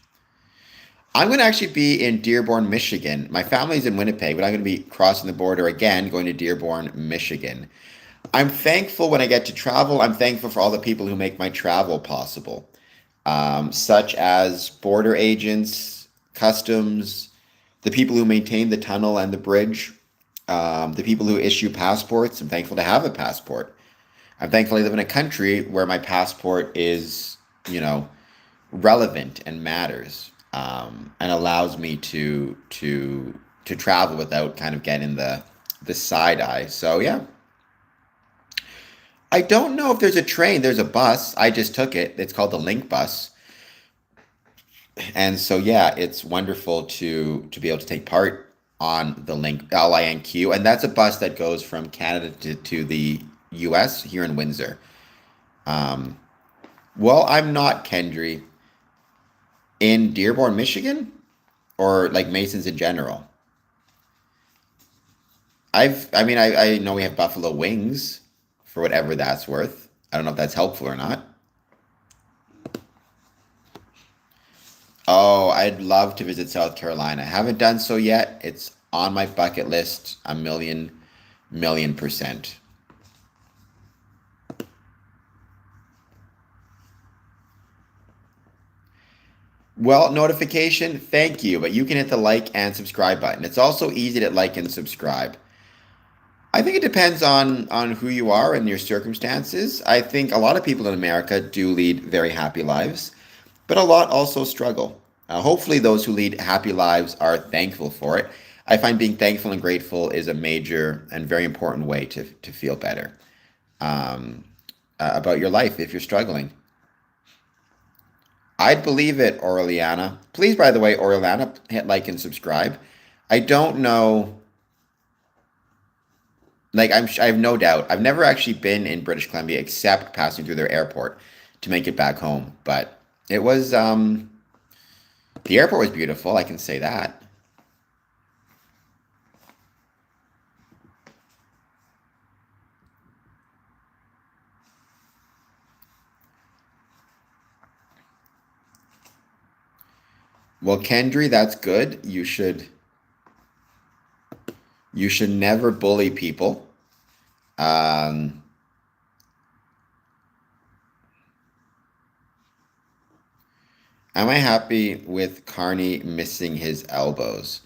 I'm going to actually be in Dearborn, Michigan. My family's in Winnipeg, but I'm going to be crossing the border again, going to Dearborn, Michigan. I'm thankful when I get to travel. I'm thankful for all the people who make my travel possible, such as border agents, customs, the people who maintain the tunnel and the bridge, the people who issue passports. I'm thankful to have a passport. I'm thankful I live in a country where my passport is, relevant and matters, and allows me to travel without kind of getting the side eye. So yeah, I don't know if there's a train. There's a bus. I just took it. It's called the Link Bus, and so yeah, it's wonderful to be able to take part on the Link LINQ, and that's a bus that goes from Canada to the U.S. here in Windsor. Um, well, I'm not Kendry in Dearborn, Michigan, or like Masons in general. I know we have buffalo wings for whatever that's worth. I don't know if that's helpful or not. Oh, I'd love to visit South Carolina. I haven't done so yet. It's on my bucket list a million percent. Well, notification, thank you, but you can hit the like and subscribe button. It's also easy to like and subscribe. I think it depends on who you are and your circumstances. I think a lot of people in America do lead very happy lives, but a lot also struggle. Hopefully, those who lead happy lives are thankful for it. I find being thankful and grateful is a major and very important way to feel better um, about your life if you're struggling. I'd believe it, Aureliana. Please, by the way, Aureliana, hit like and subscribe. I don't know. Like I have no doubt. I've never actually been in British Columbia except passing through their airport to make it back home. But it was the airport was beautiful, I can say that. Well, Kendry, that's good. You should never bully people. Um, am I happy with Carney missing his elbows?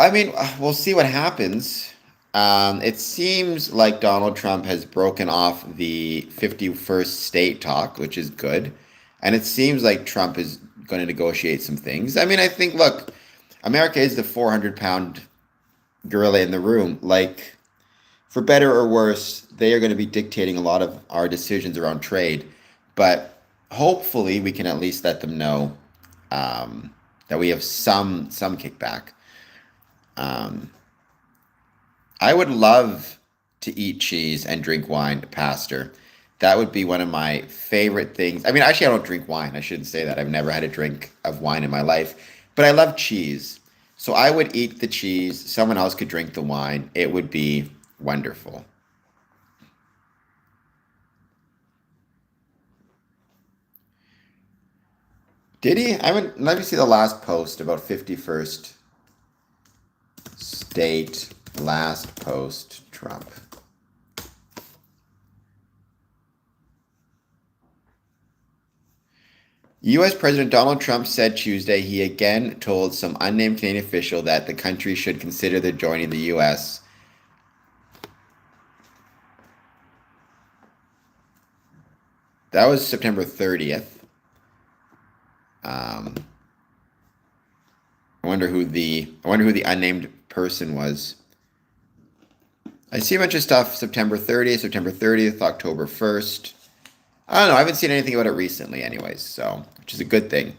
I mean, we'll see what happens. It seems like Donald Trump has broken off the 51st state talk, which is good. And it seems like Trump is going to negotiate some things. I mean, I think, look, America is the 400-pound gorilla in the room. Like, for better or worse, they are going to be dictating a lot of our decisions around trade. But hopefully, we can at least let them know that we have some kickback. Um, I would love to eat cheese and drink wine, Pastor. That would be one of my favorite things. I mean, actually, I don't drink wine. I shouldn't say that. I've never had a drink of wine in my life, but I love cheese. So I would eat the cheese. Someone else could drink the wine. It would be wonderful. Did he? I haven't. Let me see the last post about 51st state. Last post, Trump. U.S. President Donald Trump said Tuesday he again told some unnamed Canadian official that the country should consider the joining the U.S. That was September 30th. I wonder who the unnamed person was. I see a bunch of stuff September 30th, October 1st. I don't know. I haven't seen anything about it recently anyways, so which is a good thing.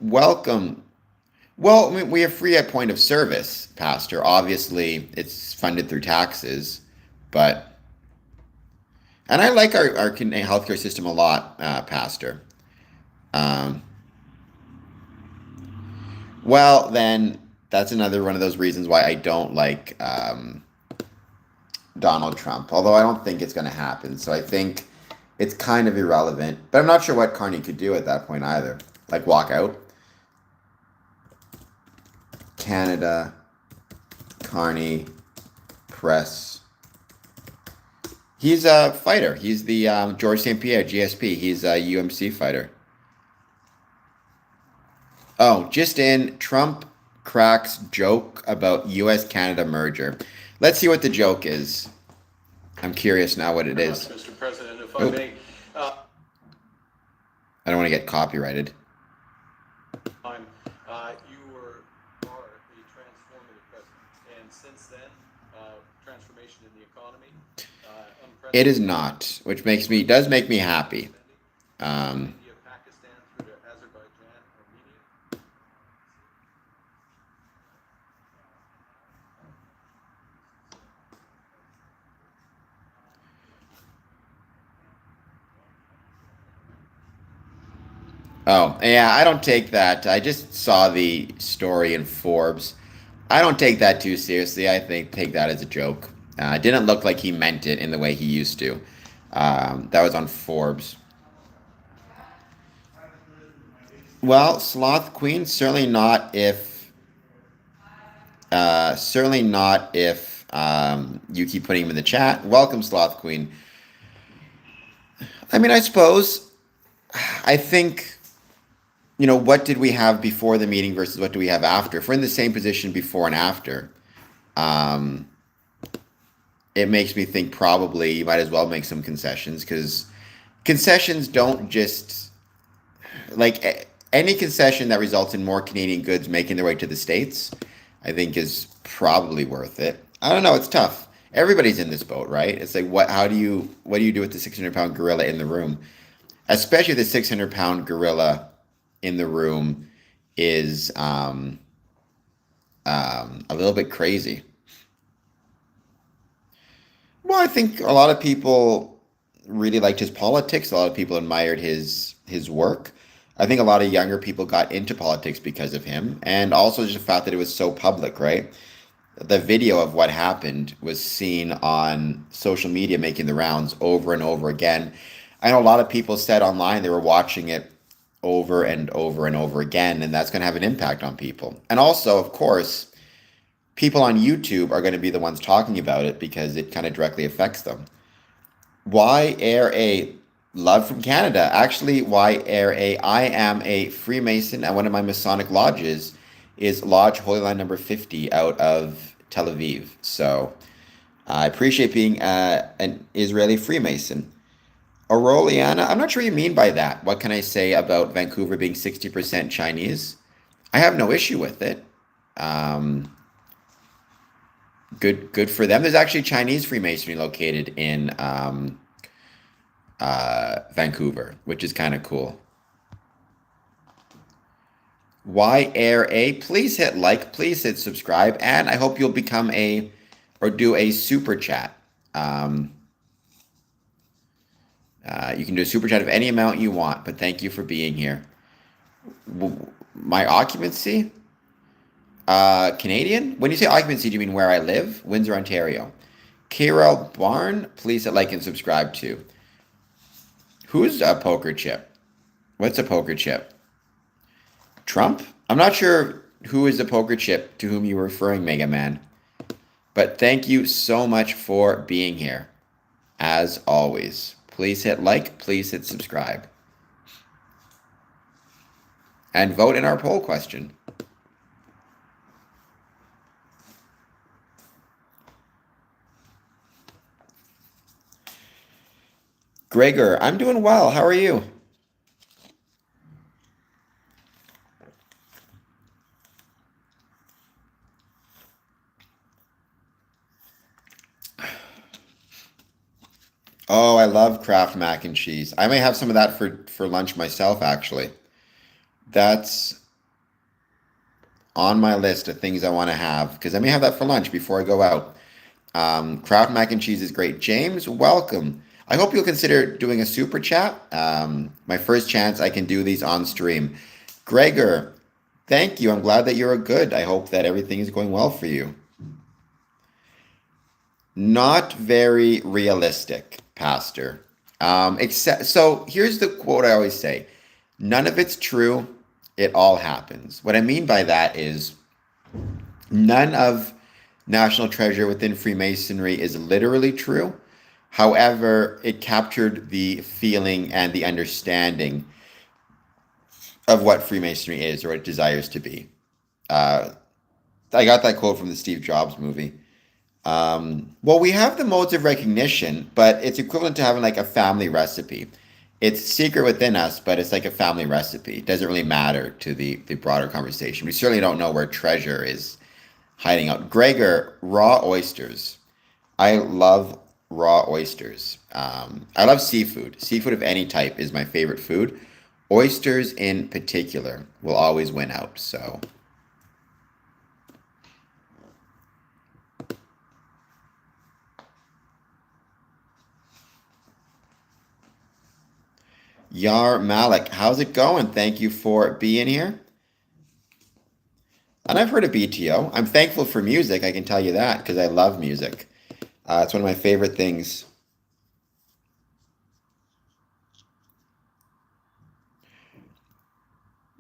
Welcome. Well, I mean, we are free at point of service, Pastor. Obviously, it's funded through taxes, but and I like our healthcare system a lot, Pastor. Um, well, then that's another one of those reasons why I don't like Donald Trump. Although I don't think it's going to happen, so I think it's kind of irrelevant. But I'm not sure what Carney could do at that point either. Like walk out. Canada, Carney, press. He's a fighter. He's the George St. Pierre, GSP. He's a UMC fighter. Oh, just in, Trump cracks joke about U.S.-Canada merger. Let's see what the joke is. I'm curious now what it is. Mr. President, if I may. I don't want to get copyrighted. You are a transformative president, and since then, transformation in the economy. It is not, which does make me happy. Pakistan through to Azerbaijan, Armenia. Oh, yeah, I don't take that. I just saw the story in Forbes. I don't take that too seriously. I take that as a joke. It didn't look like he meant it in the way he used to. That was on Forbes. Well, Sloth Queen, certainly not if you keep putting him in the chat. Welcome, Sloth Queen. I mean, I suppose, I think, what did we have before the meeting versus what do we have after? If we're in the same position before and after, it makes me think probably you might as well make some concessions, because concessions don't just, like, any concession that results in more Canadian goods making their way to the States, I think is probably worth it. I don't know. It's tough. Everybody's in this boat, right? It's like, what do you do with the 600-pound gorilla in the room? Especially the 600-pound gorilla in the room is a little bit crazy. Well, I think a lot of people really liked his politics. A lot of people admired his work. I think a lot of younger people got into politics because of him, and also just the fact that it was so public, right? The video of what happened was seen on social media making the rounds over and over again. I know a lot of people said online they were watching it over and over and over again, and that's going to have an impact on people. And also, of course, people on YouTube are going to be the ones talking about it because it kind of directly affects them. Why air a love from Canada? Actually, why air a I am a Freemason, and one of my Masonic lodges is Lodge Holy Land number 50 out of Tel Aviv. So I appreciate being an Israeli Freemason. Aureliana, I'm not sure what you mean by that. What can I say about Vancouver being 60% Chinese? I have no issue with it. Good for them. There's actually Chinese Freemasonry located in Vancouver, which is kind of cool. Why air a? Please hit like, please hit subscribe, and I hope you'll become do a super chat. You can do a super chat of any amount you want, but thank you for being here. My occupancy? Canadian? When you say occupancy, do you mean where I live? Windsor, Ontario. Kirill Barn, please hit like and subscribe too. Who's a poker chip? What's a poker chip? Trump? I'm not sure who is the poker chip to whom you were referring, Mega Man. But thank you so much for being here. As always, please hit like, please hit subscribe. And vote in our poll question. Gregor, I'm doing well. How are you? Oh, I love Kraft mac and cheese. I may have some of that for lunch myself, actually. That's on my list of things I want to have because I may have that for lunch before I go out. Kraft mac and cheese is great. James, welcome. I hope you'll consider doing a super chat. My first chance I can do these on stream. Gregor, thank you. I'm glad that you're good. I hope that everything is going well for you. Not very realistic, Pastor. Except, so here's the quote I always say: none of it's true. It all happens. What I mean by that is none of National Treasure within Freemasonry is literally true. However, it captured the feeling and the understanding of what Freemasonry is or what it desires to be. I got that quote from the Steve Jobs movie. Well, we have the modes of recognition, but it's equivalent to having like a family recipe. It's secret within us, but it's like a family recipe. It doesn't really matter to the broader conversation. We certainly don't know where treasure is hiding out. Gregor, raw oysters. I love raw oysters. I love seafood. Seafood of any type is my favorite food. Oysters in particular will always win out. So. Yar Malik, how's it going? Thank you for being here. And I've heard of BTO. I'm thankful for music, I can tell you that, because I love music. It's one of my favorite things.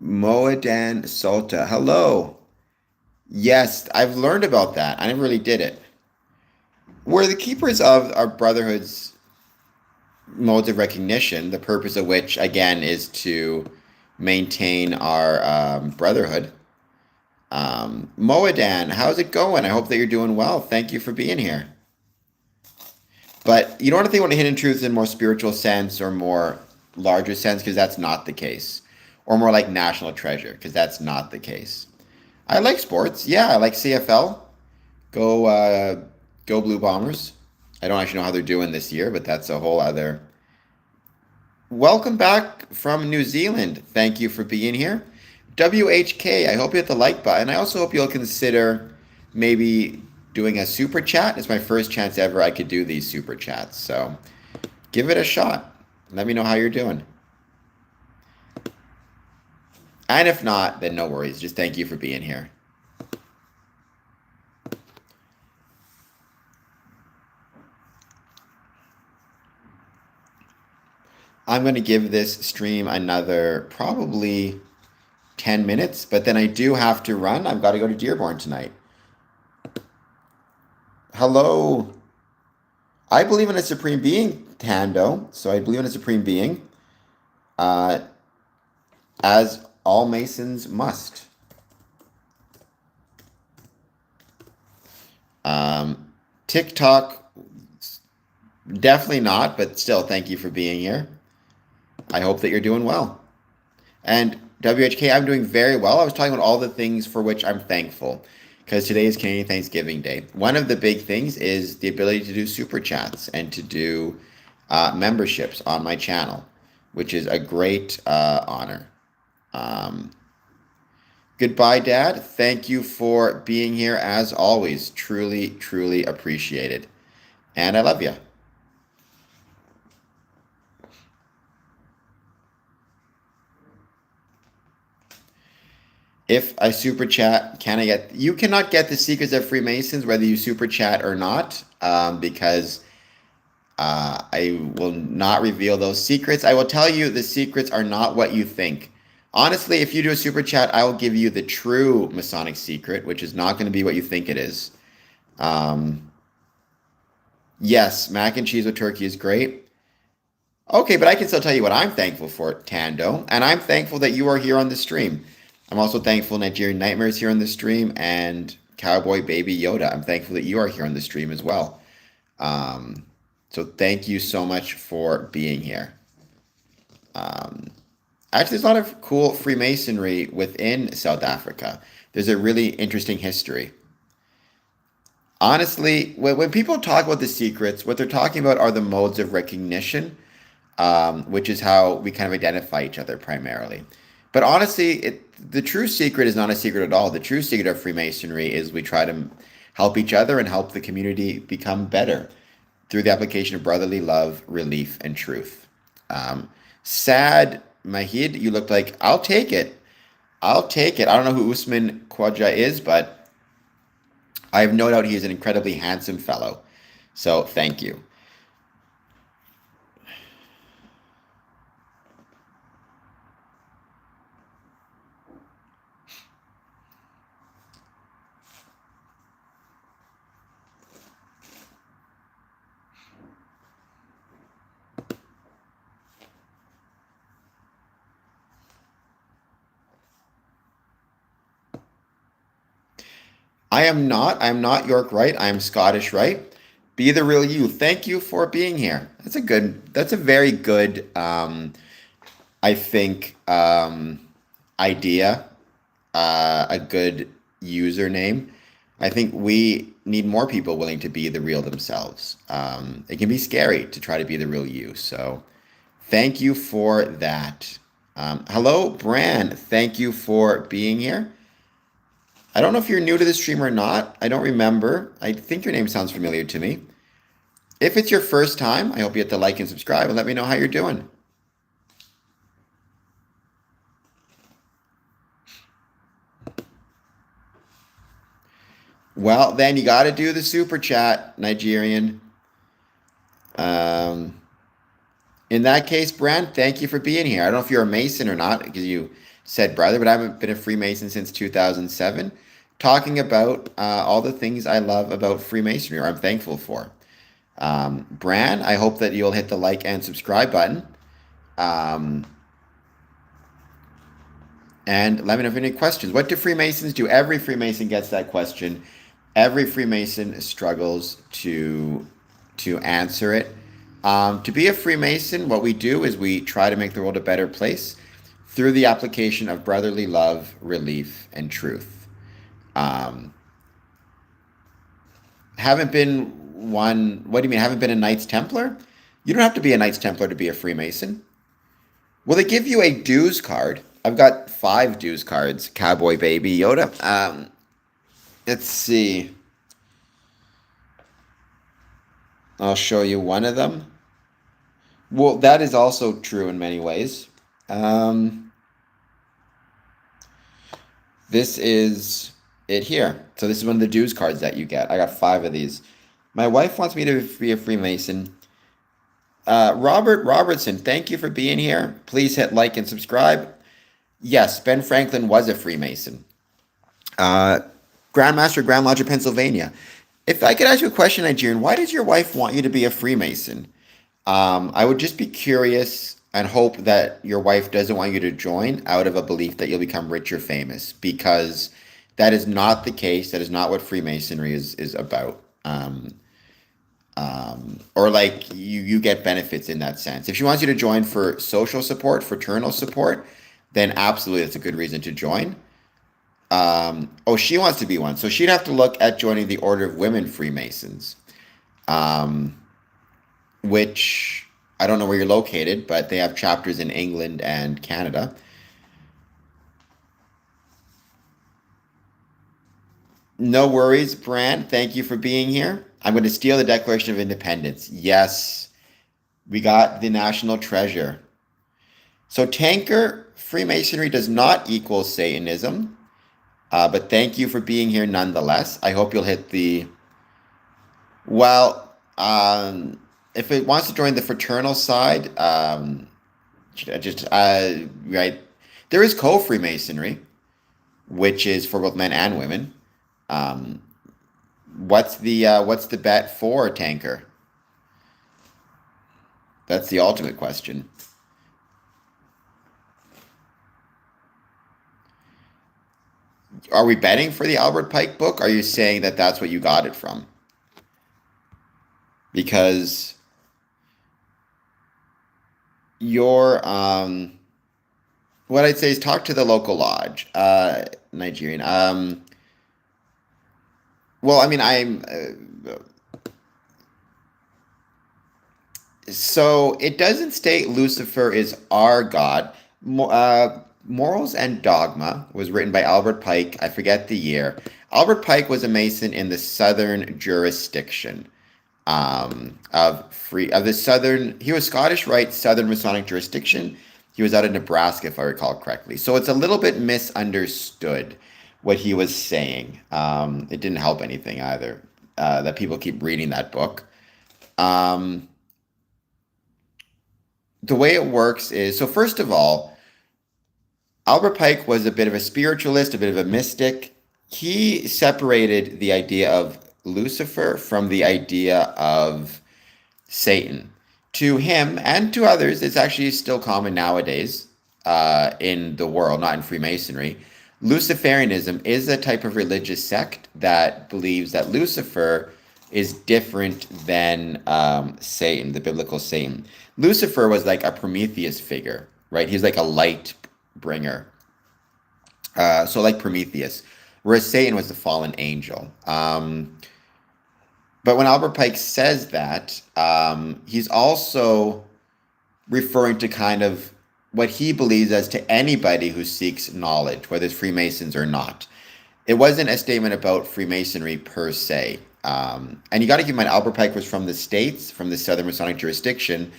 Moedan Solta, hello. Yes, I've learned about that. I never really did it. We're the keepers of our brotherhood's modes of recognition, the purpose of which, again, is to maintain our brotherhood. Moedan, how's it going? I hope that you're doing well. Thank you for being here. But you don't want to think about hidden truths in more spiritual sense or more larger sense, because that's not the case. Or more like national treasure, because that's not the case. I like sports. Yeah, I like CFL. Go Blue Bombers. I don't actually know how they're doing this year, but that's a whole other. Welcome back from New Zealand. Thank you for being here. WHK, I hope you hit the like button. I also hope you'll consider maybe doing a super chat. It's my first chance ever I could do these super chats. So give it a shot. Let me know how you're doing. And if not, then no worries. Just thank you for being here. I'm going to give this stream another probably 10 minutes, but then I do have to run. I've got to go to Dearborn tonight. Hello. I believe in a supreme being, Tando. So I believe in a supreme being, as all Masons must. TikTok, definitely not, but still, thank you for being here. I hope that you're doing well. And WHK, I'm doing very well. I was talking about all the things for which I'm thankful, because today is Canadian Thanksgiving Day. One of the big things is the ability to do super chats and to do memberships on my channel, which is a great honor. Goodbye, Dad. Thank you for being here as always. Truly, truly appreciated. And I love you. If I super chat, you cannot get the secrets of Freemasons, whether you super chat or not, because I will not reveal those secrets. I will tell you the secrets are not what you think. Honestly, if you do a super chat, I will give you the true Masonic secret, which is not going to be what you think it is. Um, yes, mac and cheese with turkey is great. Okay, but I can still tell you what I'm thankful for, Tando, and I'm thankful that you are here on the stream. I'm also thankful Nigerian Nightmares here on the stream and Cowboy Baby Yoda. I'm thankful that you are here on the stream as well. Um, so thank you so much for being here. Um, Actually, there's a lot of cool Freemasonry within South Africa. There's a really interesting history. Honestly, when people talk about the secrets, what they're talking about are the modes of recognition, which is how we kind of identify each other primarily. But honestly, the true secret is not a secret at all. The true secret of Freemasonry is we try to help each other and help the community become better through the application of brotherly love, relief, and truth. Sad Mahid, you look like I'll take it. I'll take it. I don't know who Usman Khwaja is, but I have no doubt he is an incredibly handsome fellow. So thank you. I am not. I am not York Right. I am Scottish Right. Be the real you. Thank you for being here. That's a good. That's a very good. I think idea. A good username. I think we need more people willing to be the real themselves. It can be scary to try to be the real you. So, thank you for that. Hello, Bran. Thank you for being here. I don't know if you're new to the stream or not. I don't remember. I think your name sounds familiar to me. If it's your first time, I hope you hit the like and subscribe and let me know how you're doing. Well, then you got to do the super chat, Nigerian. In that case, Brand, thank you for being here. I don't know if you're a Mason or not because you said brother, but I haven't been a Freemason since 2007. Talking about all the things I love about Freemasonry or I'm thankful for. Bran, I hope that you'll hit the like and subscribe button. And let me know if you have any questions. What do Freemasons do? Every Freemason gets that question. Every Freemason struggles to answer it. To be a Freemason, what we do is we try to make the world a better place through the application of brotherly love, relief, and truth. Haven't been one. What do you mean? Haven't been a Knights Templar? You don't have to be a Knights Templar to be a Freemason. Will they give you a dues card? I've got 5 dues cards. Cowboy Baby Yoda. Let's see. I'll show you one of them. Well, that is also true in many ways. This is it here. So this is one of the dues cards that you get. I got 5 of these. My wife wants me to be a Freemason. Robert Robertson, thank you for being here. Please hit like and subscribe. Yes, Ben Franklin was a Freemason. Grandmaster, Grand Lodge of Pennsylvania. If I could ask you a question, Nigerian, why does your wife want you to be a Freemason? I would just be curious and hope that your wife doesn't want you to join out of a belief that you'll become rich or famous, because that is not the case. That is not what Freemasonry is about. Or like you get benefits in that sense. If she wants you to join for social support, fraternal support, then absolutely that's a good reason to join. She wants to be one. So she'd have to look at joining the Order of Women Freemasons, which I don't know where you're located, but they have chapters in England and Canada. No worries, Brand. Thank you for being here. I'm going to steal the Declaration of Independence. Yes, we got the national treasure. So Tanker, Freemasonry does not equal Satanism, but thank you for being here nonetheless. I hope you'll hit the... Well, if it wants to join the fraternal side, right. There is co-Freemasonry, which is for both men and women. Um, what's the bet for Tanker? That's the ultimate question. Are we betting for the Albert Pike book? Are you saying that that's what you got it from? Because your what I'd say is talk to the local lodge, Nigerian. Well, I mean, so it doesn't state Lucifer is our God. Morals and Dogma was written by Albert Pike. I forget the year. Albert Pike was a Mason in the southern jurisdiction of the southern. He was Scottish Rite Southern Masonic jurisdiction. He was out of Nebraska, if I recall correctly. So it's a little bit misunderstood what he was saying. It didn't help anything either that people keep reading that book. Um, the way it works is so, first of all, Albert Pike was a bit of a spiritualist, a bit of a mystic. He separated the idea of Lucifer from the idea of Satan. To him and to others, it's actually still common nowadays in the world, not in Freemasonry. Luciferianism is a type of religious sect that believes that Lucifer is different than Satan, the biblical Satan. Lucifer was like a Prometheus figure, right? He's like a light bringer. So like Prometheus, whereas Satan was the fallen angel. But when Albert Pike says that, he's also referring to kind of what he believes as to anybody who seeks knowledge, whether it's Freemasons or not. It wasn't a statement about Freemasonry per se. And you got to keep in mind, Albert Pike was from the States, from the Southern Masonic jurisdiction.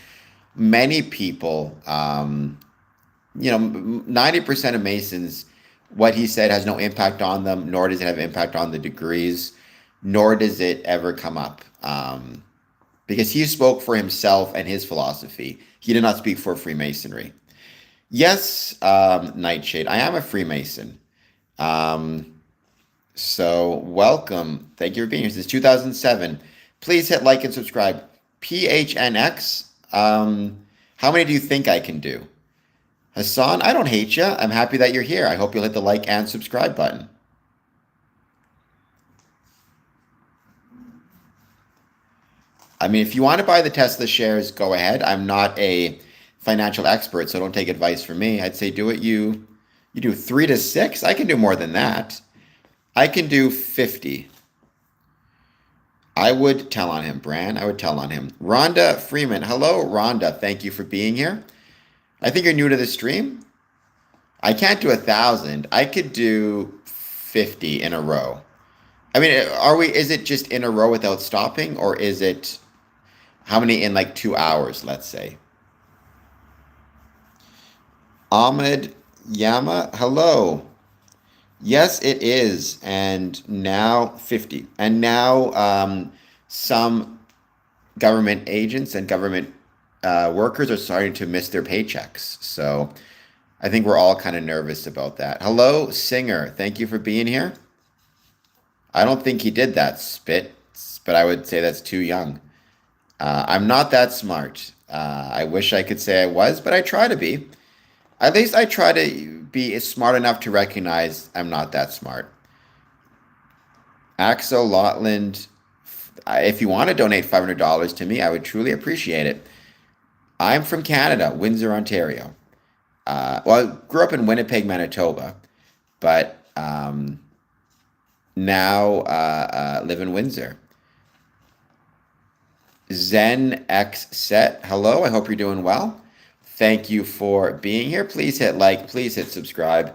Many people, 90% of Masons, what he said has no impact on them, nor does it have impact on the degrees, nor does it ever come up. Because he spoke for himself and his philosophy. He did not speak for Freemasonry. Yes, Nightshade, I am a Freemason. So welcome. Thank you for being here since 2007. Please hit like and subscribe. PHNX, how many do you think I can do? Hassan, I don't hate you. I'm happy that you're here. I hope you'll hit the like and subscribe button. I mean, if you want to buy the Tesla shares, go ahead. I'm not a financial expert, so don't take advice from me. I'd say do it. You do 3 to 6. I can do more than that. I can do 50. I would tell on him, Bran. I would tell on him. Rhonda Freeman. Hello, Rhonda. Thank you for being here. I think you're new to the stream. I can't do 1,000. I could do 50 in a row. I mean, is it just in a row without stopping, or is it how many in like 2 hours, let's say? Ahmed Yama, hello. Yes, it is. And now 50. And now some government agents and government workers are starting to miss their paychecks. So I think we're all kind of nervous about that. Hello, Singer. Thank you for being here. I don't think he did that, Spitz, but I would say that's too young. I'm not that smart. I wish I could say I was, but I try to be. At least I try to be smart enough to recognize I'm not that smart. Axel Lotland, if you want to donate $500 to me, I would truly appreciate it. I'm from Canada, Windsor, Ontario. Well, I grew up in Winnipeg, Manitoba, but now live in Windsor. Zen X Set, hello. I hope you're doing well. Thank you for being here. Please hit like. Please hit subscribe.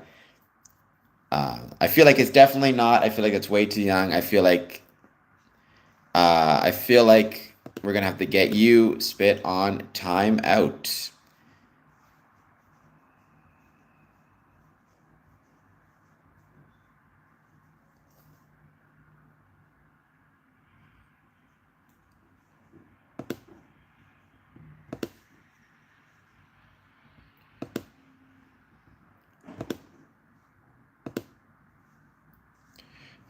I feel like it's definitely not. I feel like it's way too young. I feel like we're gonna have to get you Spit on time out.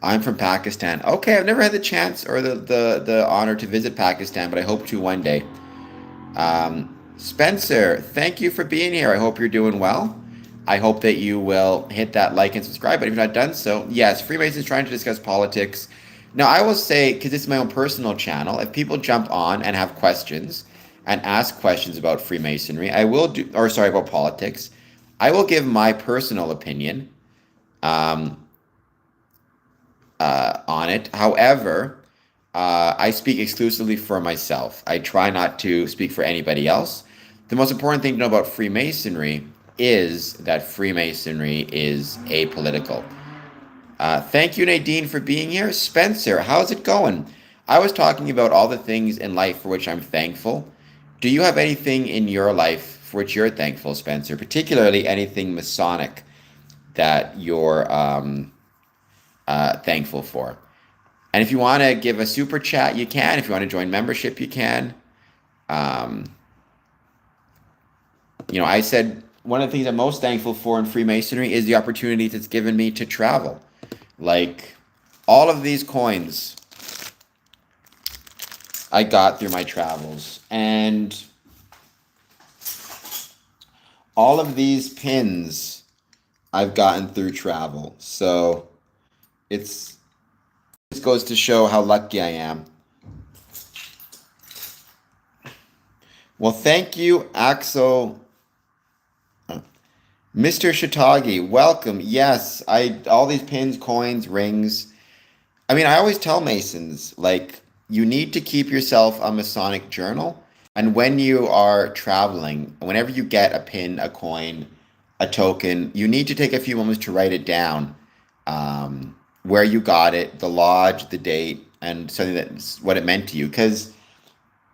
I'm from Pakistan. Okay, I've never had the chance or the honor to visit Pakistan, but I hope to one day. Spencer, thank you for being here. I hope you're doing well. I hope that you will hit that like and subscribe. But if you've not done so, yes, Freemasons trying to discuss politics. Now, I will say, because it's my own personal channel, if people jump on and have questions and ask questions about Freemasonry, I will do, or sorry, about politics, I will give my personal opinion um, on it. However, I speak exclusively for myself. I try not to speak for anybody else. The most important thing to know about Freemasonry is that Freemasonry is apolitical. Thank you, Nadine, for being here. Spencer, how's it going? I was talking about all the things in life for which I'm thankful. Do you have anything in your life for which you're thankful, Spencer? Particularly anything Masonic that you're thankful for? And if you want to give a super chat, you can. If you want to join membership, you can. Um, I said one of the things I'm most thankful for in Freemasonry is the opportunities it's given me to travel. Like all of these coins I got through my travels, and all of these pins I've gotten through travel. So this goes to show how lucky I am. Well, thank you, Axel. Mr. Shitagi, welcome. Yes, all these pins, coins, rings. I mean, I always tell Masons, like, you need to keep yourself a Masonic journal. And when you are traveling, whenever you get a pin, a coin, a token, you need to take a few moments to write it down. Where you got it, the lodge, the date, and something that's what it meant to you. Because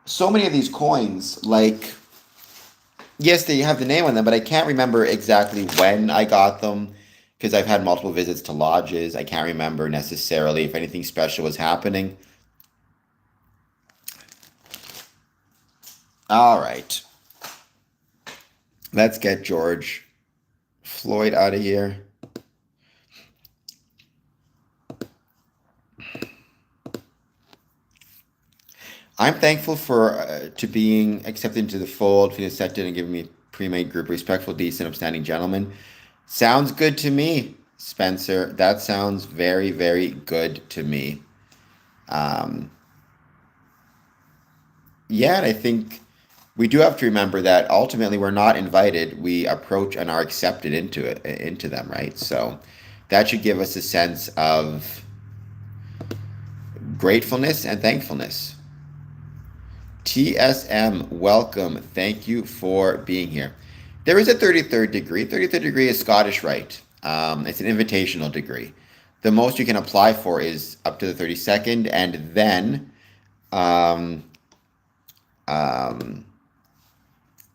so many of these coins, like, yes, they have the name on them, but I can't remember exactly when I got them because I've had multiple visits to lodges. I can't remember necessarily if anything special was happening. All right. Let's get George Floyd out of here. I'm thankful for to being accepted into the fold, feeling accepted, and giving me a pre-made group, respectful, decent, upstanding gentlemen. Sounds good to me, Spencer. That sounds very, very good to me. Yeah, and I think we do have to remember that ultimately we're not invited. We approach and are accepted into them, right? So that should give us a sense of gratefulness and thankfulness. TSM, welcome. Thank you for being here. There is a 33rd degree. 33rd degree is Scottish Rite. It's an invitational degree. The most you can apply for is up to the 32nd, and then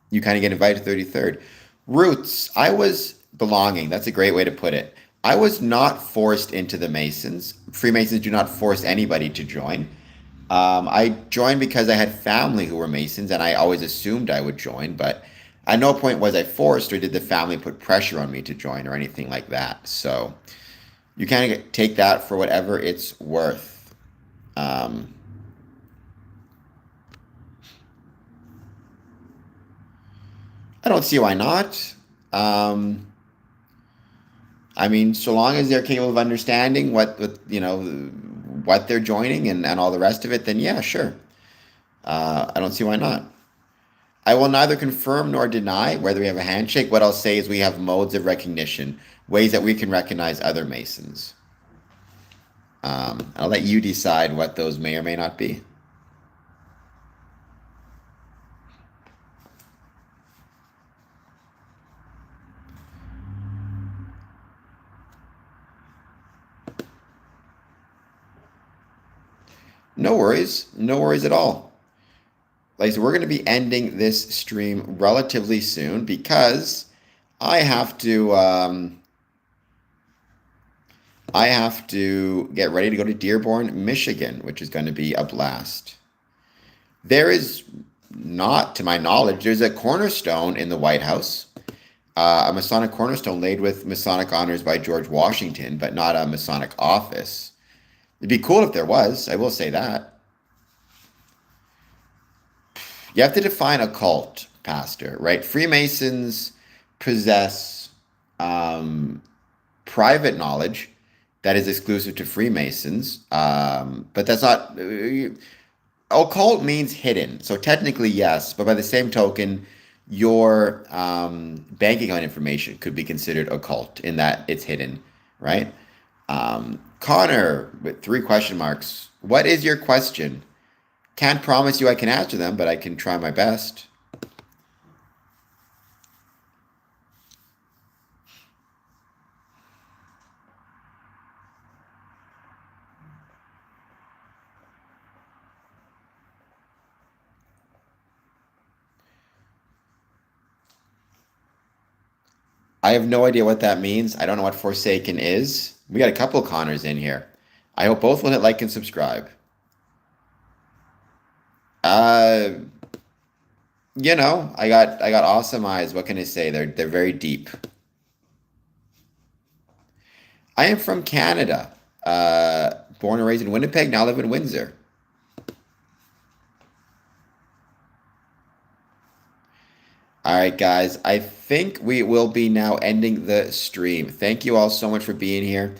you kind of get invited to 33rd. Roots, I was belonging. That's a great way to put it. I was not forced into the Masons. Freemasons do not force anybody to join. I joined because I had family who were Masons, and I always assumed I would join, but at no point was I forced or did the family put pressure on me to join or anything like that. So you kind of take that for whatever it's worth. I don't see why not. I mean, so long as they're capable of understanding what they're joining and all the rest of it, then yeah, sure. I don't see why not. I will neither confirm nor deny whether we have a handshake. What I'll say is we have modes of recognition, ways that we can recognize other Masons. I'll let you decide what those may or may not be. No worries. No worries at all. Like I said, we're going to be ending this stream relatively soon because I have to get ready to go to Dearborn, Michigan, which is going to be a blast. There is not, to my knowledge, there's a cornerstone in the White House, a Masonic cornerstone laid with Masonic honors by George Washington, but not a Masonic office. It'd be cool if there was. I will say that. You have to define a cult, Pastor, right? Freemasons possess um, private knowledge that is exclusive to Freemasons, but that's not. Occult means hidden, so technically yes, but by the same token, your bank account information could be considered occult in that it's hidden, right? Connor with three question marks. What is your question? Can't promise you I can answer them, but I can try my best. I have no idea what that means. I don't know what Forsaken is. We got a couple Connors in here. I hope both will hit like and subscribe. Uh, I got awesome eyes. What can I say? They're very deep. I am from Canada. Born and raised in Winnipeg, now live in Windsor. All right, guys. I think we will be now ending the stream. Thank you all so much for being here.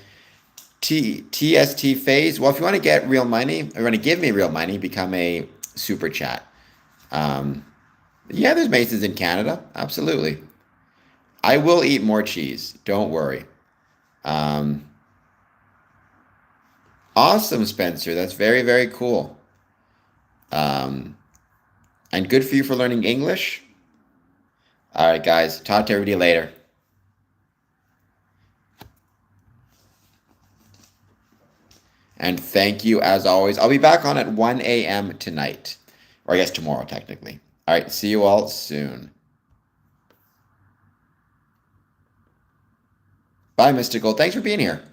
TST phase. Well, if you want to get real money, or you want to give me real money, become a super chat. Um, yeah, there's Masons in Canada. Absolutely. I will eat more cheese. Don't worry. Um, awesome, Spencer. That's very, very cool. Um, and good for you for learning English. All right, guys. Talk to everybody later. And thank you as always. I'll be back on at 1 a.m. tonight, or I guess tomorrow, technically. All right. See you all soon. Bye, Mystical. Thanks for being here.